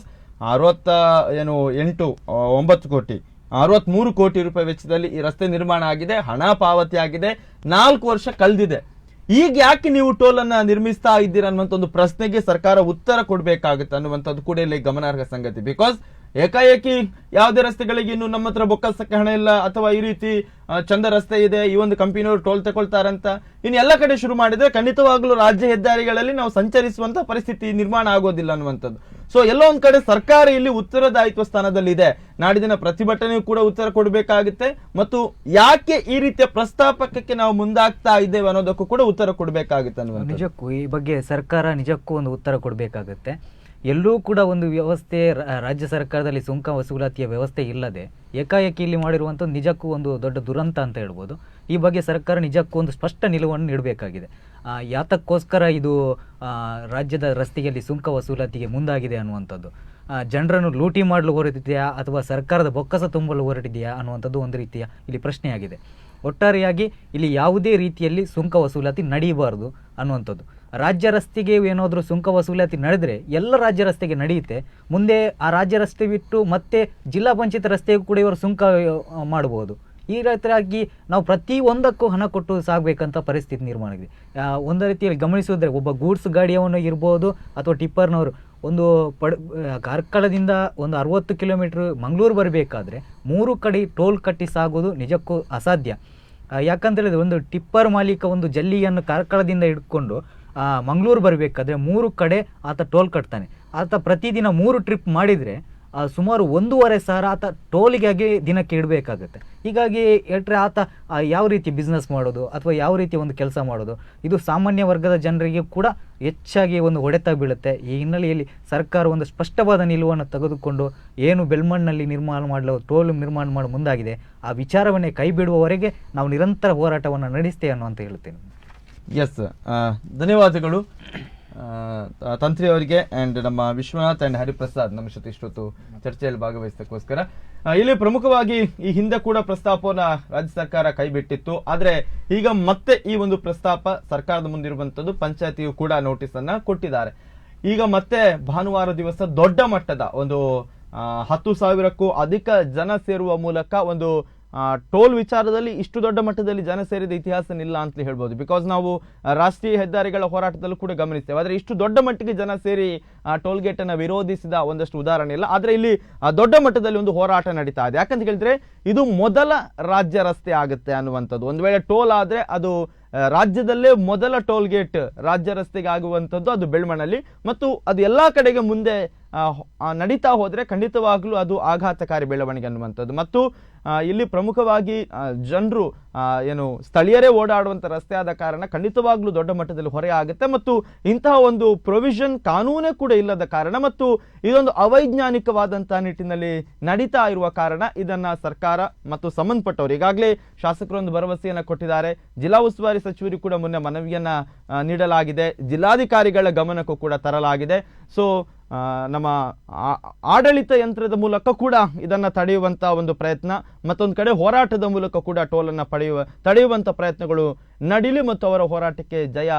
9 ಕೋಟಿ 63 ಕೋಟಿ ರೂಪಾಯಿ ವೆಚ್ಚದಲ್ಲಿ ಈ ರಸ್ತೆ ನಿರ್ಮಾಣ ಆಗಿದೆ, ಹಣ ಪಾವತಿ ಆಗಿದೆ, 4 ವರ್ಷ ಕಳೆದಿದೆ. ಈಗ ಯಾಕೆ ನೀವು ಟೋಲ್ ಅನ್ನ ನಿರ್ಮಿಸ್ತಾ ಇದ್ದೀರಾ ಅನ್ನುವಂಥ ಒಂದು ಪ್ರಶ್ನೆಗೆ ಸರ್ಕಾರ ಉತ್ತರ ಕೊಡಬೇಕಾಗುತ್ತೆ ಅನ್ನುವಂಥದ್ದು ಕೂಡ ಇಲ್ಲಿ ಗಮನಾರ್ಹ ಸಂಗತಿ. ಬಿಕಾಸ್ ಏಕಾಏಕಿ ಯಾವುದೇ ರಸ್ತೆಗಳಿಗೆ ಇನ್ನು ನಮ್ಮ ಹತ್ರ ಬೊಕ್ಕಸಕ್ಕೆ ಹಣ ಇಲ್ಲ ಅಥವಾ ಈ ರೀತಿ ಚಂದ ರಸ್ತೆ ಇದೆ, ಈ ಒಂದು ಕಂಪನಿಯವರು ಟೋಲ್ ತಗೊಳ್ತಾರಂತ ಇನ್ನು ಎಲ್ಲ ಕಡೆ ಶುರು ಮಾಡಿದ್ರೆ ಖಂಡಿತವಾಗ್ಲೂ ರಾಜ್ಯ ಹೆದ್ದಾರಿಗಳಲ್ಲಿ ನಾವು ಸಂಚರಿಸುವಂತ ಪರಿಸ್ಥಿತಿ ನಿರ್ಮಾಣ ಆಗೋದಿಲ್ಲ ಅನ್ನುವಂಥದ್ದು. ಸೊ ಎಲ್ಲೋ ಒಂದ್ ಕಡೆ ಸರ್ಕಾರ ಇಲ್ಲಿ ಉತ್ತರದಾಯಿತ್ವ ಸ್ಥಾನದಲ್ಲಿ ಇದೆ. ನಾಡಿನ ಪ್ರತಿಭಟನೆಯೂ ಕೂಡ ಉತ್ತರ ಕೊಡಬೇಕಾಗುತ್ತೆ ಮತ್ತು ಯಾಕೆ ಈ ರೀತಿಯ ಪ್ರಸ್ತಾಪಕ್ಕೆ ನಾವು ಮುಂದಾಗ್ತಾ ಇದ್ದೇವೆ ಅನ್ನೋದಕ್ಕೂ ಕೂಡ ಉತ್ತರ ಕೊಡಬೇಕಾಗುತ್ತೆ ಅನ್ನುವಂಥದ್ದು. ನಿಜಕ್ಕೂ ಈ ಬಗ್ಗೆ ಸರ್ಕಾರ ನಿಜಕ್ಕೂ ಒಂದು ಉತ್ತರ ಕೊಡಬೇಕಾಗುತ್ತೆ. ಎಲ್ಲೂ ಕೂಡ ಒಂದು ವ್ಯವಸ್ಥೆ ರಾಜ್ಯ ಸರ್ಕಾರದಲ್ಲಿ ಸುಂಕ ವಸೂಲಾತಿಯ ವ್ಯವಸ್ಥೆ ಇಲ್ಲದೆ ಏಕಾಏಕಿ ಇಲ್ಲಿ ಮಾಡಿರುವಂಥದ್ದು ನಿಜಕ್ಕೂ ಒಂದು ದೊಡ್ಡ ದುರಂತ ಅಂತ ಹೇಳ್ಬೋದು. ಈ ಬಗ್ಗೆ ಸರ್ಕಾರ ನಿಜಕ್ಕೂ ಒಂದು ಸ್ಪಷ್ಟ ನಿಲುವನ್ನು ನೀಡಬೇಕಾಗಿದೆ. ಯಾತಕ್ಕೋಸ್ಕರ ಇದು ರಾಜ್ಯದ ರಸ್ತೆಯಲ್ಲಿ ಸುಂಕ ವಸೂಲಾತಿಗೆ ಮುಂದಾಗಿದೆ ಅನ್ನುವಂಥದ್ದು, ಜನರನ್ನು ಲೂಟಿ ಮಾಡಲು ಹೊರಟಿದೆಯಾ ಅಥವಾ ಸರ್ಕಾರದ ಬೊಕ್ಕಸ ತುಂಬಲು ಹೊರಟಿದೆಯಾ ಅನ್ನುವಂಥದ್ದು ಒಂದು ರೀತಿಯ ಇಲ್ಲಿ ಪ್ರಶ್ನೆಯಾಗಿದೆ. ಒಟ್ಟಾರೆಯಾಗಿ ಇಲ್ಲಿ ಯಾವುದೇ ರೀತಿಯಲ್ಲಿ ಸುಂಕ ವಸೂಲಾತಿ ನಡೆಯಬಾರದು ಅನ್ನುವಂಥದ್ದು. ರಾಜ್ಯ ರಸ್ತೆಗೆ ಏನಾದರೂ ಸುಂಕ ವಸೂಲಾತಿ ನಡೆದರೆ ಎಲ್ಲ ರಾಜ್ಯ ರಸ್ತೆಗೆ ನಡೆಯುತ್ತೆ. ಮುಂದೆ ಆ ರಾಜ್ಯ ರಸ್ತೆ ಬಿಟ್ಟು ಮತ್ತೆ ಜಿಲ್ಲಾ ಪಂಚಾಯತ್ ರಸ್ತೆಗೂ ಕೂಡ ಇವರು ಸುಂಕ ಮಾಡಬಹುದು. ಈ ರೀತಿಯಾಗಿ ನಾವು ಪ್ರತಿ ಒಂದಕ್ಕೂ ಹಣ ಕೊಟ್ಟು ಸಾಗಬೇಕಂತ ಪರಿಸ್ಥಿತಿ ನಿರ್ಮಾಣ ಆಗಿದೆ. ಒಂದು ರೀತಿಯಲ್ಲಿ ಗಮನಿಸಿದ್ರೆ ಒಬ್ಬ ಗೂಡ್ಸ್ ಗಾಡಿಯವನು ಇರ್ಬೋದು ಅಥವಾ ಟಿಪ್ಪರ್ನವರು ಒಂದು ಕಾರ್ಕಳದಿಂದ ಒಂದು 60 ಕಿಲೋಮೀಟ್ರ್ ಮಂಗಳೂರು ಬರಬೇಕಾದ್ರೆ 3 ಕಡೆ ಟೋಲ್ ಕಟ್ಟಿ ಸಾಗೋದು ನಿಜಕ್ಕೂ ಅಸಾಧ್ಯ. ಯಾಕಂತೇಳಿದ್ರೆ ಒಂದು ಟಿಪ್ಪರ್ ಮಾಲೀಕ ಒಂದು ಜಲ್ಲಿಯನ್ನು ಕಾರ್ಕಳದಿಂದ ಹಿಡ್ಕೊಂಡು ಮಂಗಳೂರು ಬರಬೇಕಾದ್ರೆ 3 ಕಡೆ ಆತ ಟೋಲ್ ಕಟ್ತಾನೆ. ಆತ ಪ್ರತಿದಿನ 3 ಟ್ರಿಪ್ ಮಾಡಿದರೆ ಸುಮಾರು 1,500 ಆತ ಟೋಲಿಗಾಗಿ ದಿನಕ್ಕೆ ಇಡಬೇಕಾಗುತ್ತೆ. ಹೀಗಾಗಿ ಹೇಳ್ರೆ ಆತ ಯಾವ ರೀತಿ ಬಿಸ್ನೆಸ್ ಮಾಡೋದು ಅಥವಾ ಯಾವ ರೀತಿ ಒಂದು ಕೆಲಸ ಮಾಡೋದು, ಇದು ಸಾಮಾನ್ಯ ವರ್ಗದ ಜನರಿಗೆ ಕೂಡ ಹೆಚ್ಚಾಗಿ ಒಂದು ಹೊಡೆತ ಬೀಳುತ್ತೆ. ಈ ಹಿನ್ನೆಲೆಯಲ್ಲಿ ಸರ್ಕಾರ ಒಂದು ಸ್ಪಷ್ಟವಾದ ನಿಲುವನ್ನು ತೆಗೆದುಕೊಂಡು ಏನು ಬೆಳ್ಮಣ್ಣಲ್ಲಿ ನಿರ್ಮಾಣ ಮಾಡಲು ಟೋಲ್ ನಿರ್ಮಾಣ ಮಾಡಲು ಮುಂದಾಗಿದೆ ಆ ವಿಚಾರವನ್ನೇ ಕೈ ಬಿಡುವವರೆಗೆ ನಾವು ನಿರಂತರ ಹೋರಾಟವನ್ನು ನಡೆಸ್ತೇವೆ ಅನ್ನುವಂತ ಹೇಳ್ತೇನೆ. ಎಸ್, ಧನ್ಯವಾದಗಳು ತಂತ್ರಿ ಅವರಿಗೆ ಅಂಡ್ ನಮ್ಮ ವಿಶ್ವನಾಥ್ ಅಂಡ್ ಹರಿಪ್ರಸಾದ್ ನಮ್ಮ ಜೊತೆ ಇಷ್ಟೊತ್ತು ಚರ್ಚೆಯಲ್ಲಿ ಭಾಗವಹಿಸೋಕ್ಕೋಸ್ಕರ. ಇಲ್ಲಿ ಪ್ರಮುಖವಾಗಿ ಈ ಹಿಂದೆ ಕೂಡ ಪ್ರಸ್ತಾಪವನ್ನ ರಾಜ್ಯ ಸರ್ಕಾರ ಕೈಬಿಟ್ಟಿತ್ತು. ಆದ್ರೆ ಈಗ ಮತ್ತೆ ಈ ಒಂದು ಪ್ರಸ್ತಾಪ ಸರ್ಕಾರದ ಮುಂದಿರುವಂತದ್ದು, ಪಂಚಾಯತಿಯು ಕೂಡ ನೋಟಿಸ್ ಅನ್ನ ಕೊಟ್ಟಿದ್ದಾರೆ. ಈಗ ಮತ್ತೆ ಭಾನುವಾರ ದಿವಸ ದೊಡ್ಡ ಮಟ್ಟದ ಒಂದು 10,000ಕ್ಕೂ ಅಧಿಕ ಜನ ಸೇರುವ ಮೂಲಕ ಒಂದು ಟೋಲ್ ವಿಚಾರದಲ್ಲಿ ಇಷ್ಟು ದೊಡ್ಡ ಮಟ್ಟದಲ್ಲಿ ಜನ ಸೇರಿದ ಇತಿಹಾಸನಿಲ್ಲ ಅಂತ ಹೇಳ್ಬೋದು. ಬಿಕಾಸ್ ನಾವು ರಾಷ್ಟ್ರೀಯ ಹೆದ್ದಾರಿಗಳ ಹೋರಾಟದಲ್ಲೂ ಕೂಡ ಗಮನಿಸ್ತೇವೆ. ಆದರೆ ಇಷ್ಟು ದೊಡ್ಡ ಮಟ್ಟಿಗೆ ಜನ ಸೇರಿ ಟೋಲ್ ಗೇಟ್ ಅನ್ನ ವಿರೋಧಿಸಿದ ಒಂದಷ್ಟು ಉದಾಹರಣೆ ಇಲ್ಲ. ಆದ್ರೆ ಇಲ್ಲಿ ದೊಡ್ಡ ಮಟ್ಟದಲ್ಲಿ ಒಂದು ಹೋರಾಟ ನಡೀತಾ ಇದೆ. ಯಾಕಂತ ಹೇಳಿದ್ರೆ ಇದು ಮೊದಲ ರಾಜ್ಯ ರಸ್ತೆ ಆಗುತ್ತೆ ಅನ್ನುವಂಥದ್ದು. ಒಂದು ವೇಳೆ ಟೋಲ್ ಆದ್ರೆ ಅದು ರಾಜ್ಯದಲ್ಲೇ ಮೊದಲ ಟೋಲ್ ಗೇಟ್ ರಾಜ್ಯ ರಸ್ತೆಗೆ ಆಗುವಂಥದ್ದು ಅದು ಬೆಳ್ಮಣ್ಣಲ್ಲಿ. ಮತ್ತು ಅದು ಎಲ್ಲಾ ಕಡೆಗೆ ಮುಂದೆ ನಡೀತಾ ಹೋದ್ರೆ ಖಂಡಿತವಾಗ್ಲೂ ಅದು ಆಘಾತಕಾರಿ ಬೆಳವಣಿಗೆ ಅನ್ನುವಂಥದ್ದು. ಮತ್ತು ಇಲ್ಲಿ ಪ್ರಮುಖವಾಗಿ ಜನರು ಏನು ಸ್ಥಳೀಯರೇ ಓಡಾಡುವಂತ ರಸ್ತೆ ಆದ ಕಾರಣ ಖಂಡಿತವಾಗ್ಲೂ ದೊಡ್ಡ ಮಟ್ಟದಲ್ಲಿ ಹೊರೆ ಆಗುತ್ತೆ. ಮತ್ತು ಇಂತಹ ಒಂದು ಪ್ರೊವಿಷನ್ ಕಾನೂನೇ ಕೂಡ ಇಲ್ಲದ ಕಾರಣ ಮತ್ತು ಇದೊಂದು ಅವೈಜ್ಞಾನಿಕವಾದಂತಹ ನಿಟ್ಟಿನಲ್ಲಿ ನಡೀತಾ ಇರುವ ಕಾರಣ ಇದನ್ನ ಸರ್ಕಾರ ಮತ್ತು ಸಂಬಂಧಪಟ್ಟವರು ಈಗಾಗಲೇ ಶಾಸಕರೊಂದು ಭರವಸೆಯನ್ನ ಕೊಟ್ಟಿದ್ದಾರೆ. ಜಿಲ್ಲಾ ಉಸ್ತುವಾರಿ ಸಚಿವರಿಗೂ ಕೂಡ ಮೊನ್ನೆ ಮನವಿಯನ್ನ ನೀಡಲಾಗಿದೆ, ಜಿಲ್ಲಾಧಿಕಾರಿಗಳ ಗಮನಕ್ಕೂ ಕೂಡ ತರಲಾಗಿದೆ. ಸೊ ನಮ್ಮ ಆಡಳಿತ ಯಂತ್ರದ ಮೂಲಕ ಕೂಡ ಇದನ್ನ ತಡೆಯುವಂತ ಒಂದು ಪ್ರಯತ್ನ, ಮತ್ತೊಂದು ಕಡೆ ಹೋರಾಟದ ಮೂಲಕ ಕೂಡ ಟೋಲ್ ಅನ್ನ ತಡೆಯುವಂತ ಪ್ರಯತ್ನಗಳು ನಡೀಲಿ ಮತ್ತು ಅವರ ಹೋರಾಟಕ್ಕೆ ಜಯ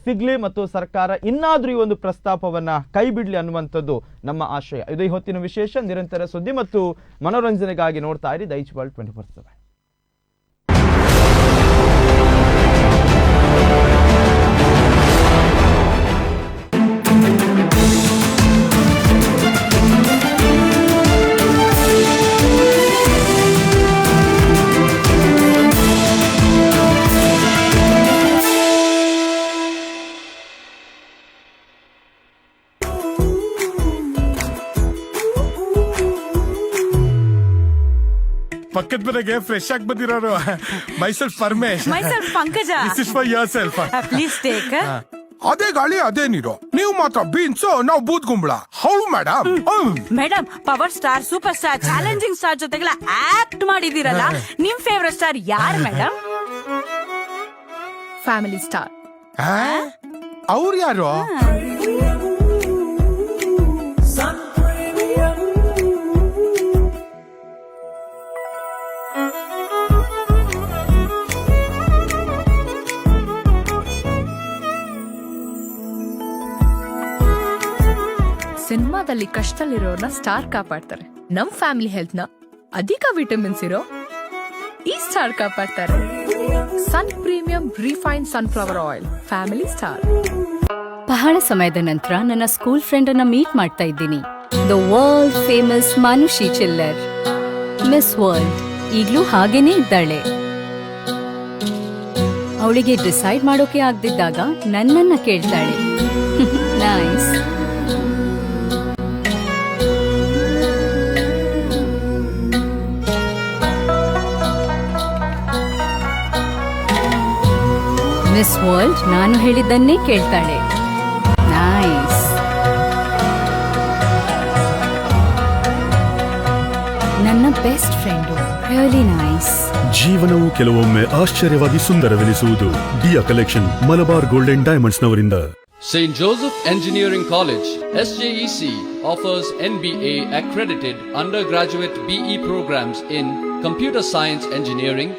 ಸಿಗ್ಲಿ ಮತ್ತು ಸರ್ಕಾರ ಇನ್ನಾದ್ರೂ ಈ ಒಂದು ಪ್ರಸ್ತಾಪವನ್ನ ಕೈ ಬಿಡ್ಲಿ ಅನ್ನುವಂಥದ್ದು ನಮ್ಮ ಆಶಯ. ಇದು ಈ ಹೊತ್ತಿನ ವಿಶೇಷ. ನಿರಂತರ ಸುದ್ದಿ ಮತ್ತು ಮನೋರಂಜನೆಗಾಗಿ ನೋಡ್ತಾ ಇರಿ ದೈಚ್ ವರ್ಲ್ಡ್ 24/7. ಪಕ್ಕದ ಮನೆಗೆ ಫ್ರೆಶ್ ಆಗಿ ಬಂದಿರೋರು. Myself Paramesh. Myself Pankaja. This is for your self. Please take. ಅದೇ ಗಾಳಿ ಅದೇ ನೀರು. ನೀವು ಮಾತ್ರ ಬೀನ್ಸ್, ನಾವು ಬೂದ್ ಗುಂಬಳ. How madam? Madam, power star, super star, challenging star ಜೊತೆಗೆಲ್ಲ ಆಕ್ಟ್ ಮಾಡಿದಿರಲ್ಲ, ನಿಮ್ ಫೇವರೇಟ್ ಸ್ಟಾರ್ ಯಾರು ಮೇಡಮ್? Family star. ಅವ್ರು ಯಾರು? ಸಿನಿಮಾದಲ್ಲಿ ಕಷ್ಟದಲ್ಲಿರೋರ್ನ ಸ್ಟಾರ್ ಕಾಪಾಡ್ತಾರೆ. ನಮ್ ಫ್ಯಾಮಿಲಿ ಹೆಲ್ತ್ ನ ಅಧಿಕ ವಿಟಮಿನ್ಸ್ ಇರೋ ಈ ಸ್ಟಾರ್ ಕಾಪಾಡ್ತಾರೆ. Sun premium refine sunflower oil, family star. ಬಹಳ ಸಮಯದ ನಂತರ ನನ್ನ ಸ್ಕೂಲ್ ಫ್ರೆಂಡ್ ಅನ್ನ ಮೀಟ್ ಮಾಡ್ತಾ ಇದ್ದೀನಿ. ದ ವರ್ಲ್ಡ್ ಫೇಮಸ್ ಮಾನುಷಿ ಚಿಲ್ಲರ್. ಮಿಸ್ ವರ್ಲ್ಡ್ ಈಗ್ಲೂ ಹಾಗೇನೇ ಇದ್ದಾಳೆ. ಅವಳಿಗೆ ಡಿಸೈಡ್ ಮಾಡೋಕೆ ಆಗ್ದಿದ್ದಾಗ ನನ್ನನ್ನ ಕೇಳ್ತಾಳೆ. ನೈಸ್. ಮಿಸ್ ವರ್ಲ್ಡ್ ನಾನು ಹೇಳಿದ್ದನ್ನೇ ಕೇಳ್ತಾಳೆ. ನೈಸ್. ನನ್ನ ಬೆಸ್ಟ್ ಫ್ರೆಂಡು. Really nice. ಜೀವನವು ಕೆಲವೊಮ್ಮೆ ಆಶ್ಚರ್ಯವಾಗಿ ಸುಂದರವೆನಿಸುವುದು. Diya collection Malabar gold and diamonds ನವರಿಂದ. St. Joseph Engineering College, SJEC, offers NBA accredited undergraduate BE programs in Computer Science Engineering,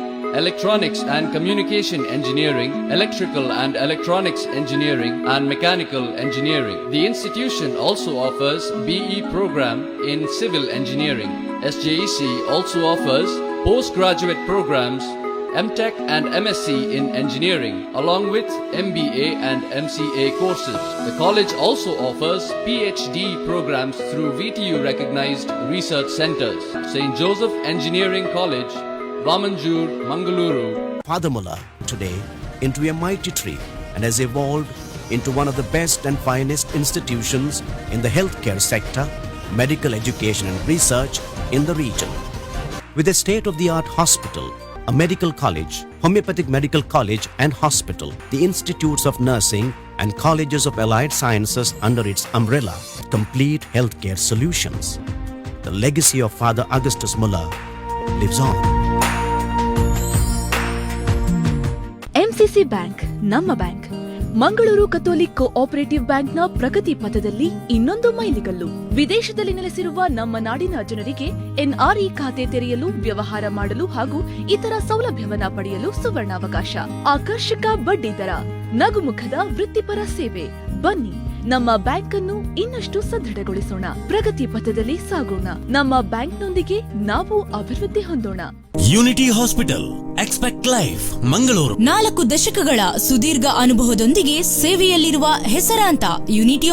Electronics and Communication Engineering, Electrical and Electronics Engineering, and Mechanical Engineering. The institution also offers BE program in Civil Engineering. SJEC also offers postgraduate programs, MTech and MSc in Engineering, along with MBA and MCA courses. The college also offers PhD programs through VTU recognized research centers. St. Joseph Engineering College, Vamanjur, Mangaluru. Father Mullah today into a mighty tree and has evolved into one of the best and finest institutions in the healthcare sector, medical education and research in the region. With a state-of-the-art hospital, a medical college, homeopathic medical college and hospital, the institutes of nursing and colleges of allied sciences under its umbrella, complete healthcare solutions. The legacy of Father Augustus Mullah lives on. MCC bank ನಮ್ಮ bank. Mangaluru Catholic cooperative ಬ್ಯಾಂಕ್ನ ಪ್ರಗತಿ ಪಥದಲ್ಲಿ ಇನ್ನೊಂದು ಮೈಲಿಗಲ್ಲು. ವಿದೇಶದಲ್ಲಿ ನೆಲೆಸಿರುವ ನಮ್ಮ ನಾಡಿನ ಜನರಿಗೆ ಎನ್ಆರ್ಇ ಖಾತೆ ತೆರೆಯಲು, ವ್ಯವಹಾರ ಮಾಡಲು ಹಾಗೂ ಇತರ ಸೌಲಭ್ಯವನ್ನ ಪಡೆಯಲು ಸುವರ್ಣಾವಕಾಶ. ಆಕರ್ಷಕ ಬಡ್ಡಿ ದರ, ನಗುಮುಖದ ವೃತ್ತಿಪರ ಸೇವೆ. ಬನ್ನಿ, ನಮ್ಮ ಬ್ಯಾಂಕ್ ಅನ್ನು ಇನ್ನಷ್ಟು ಸದೃಢಗೊಳಿಸೋಣ. ಪ್ರಗತಿ ಪಥದಲ್ಲಿ ಸಾಗೋಣ. ನಮ್ಮ ಬ್ಯಾಂಕ್ನೊಂದಿಗೆ ನಾವು ಅಭಿವೃದ್ಧಿ ಹೊಂದೋಣ. Unity hospital, expect life, Mangaluru. 4 ದಶಕಗಳ ಸುದೀರ್ಘ ಅನುಭವದೊಂದಿಗೆ ಸೇವೆಯಲ್ಲಿರುವ ಹೆಸರಾಂತ ಯೂನಿಟಿ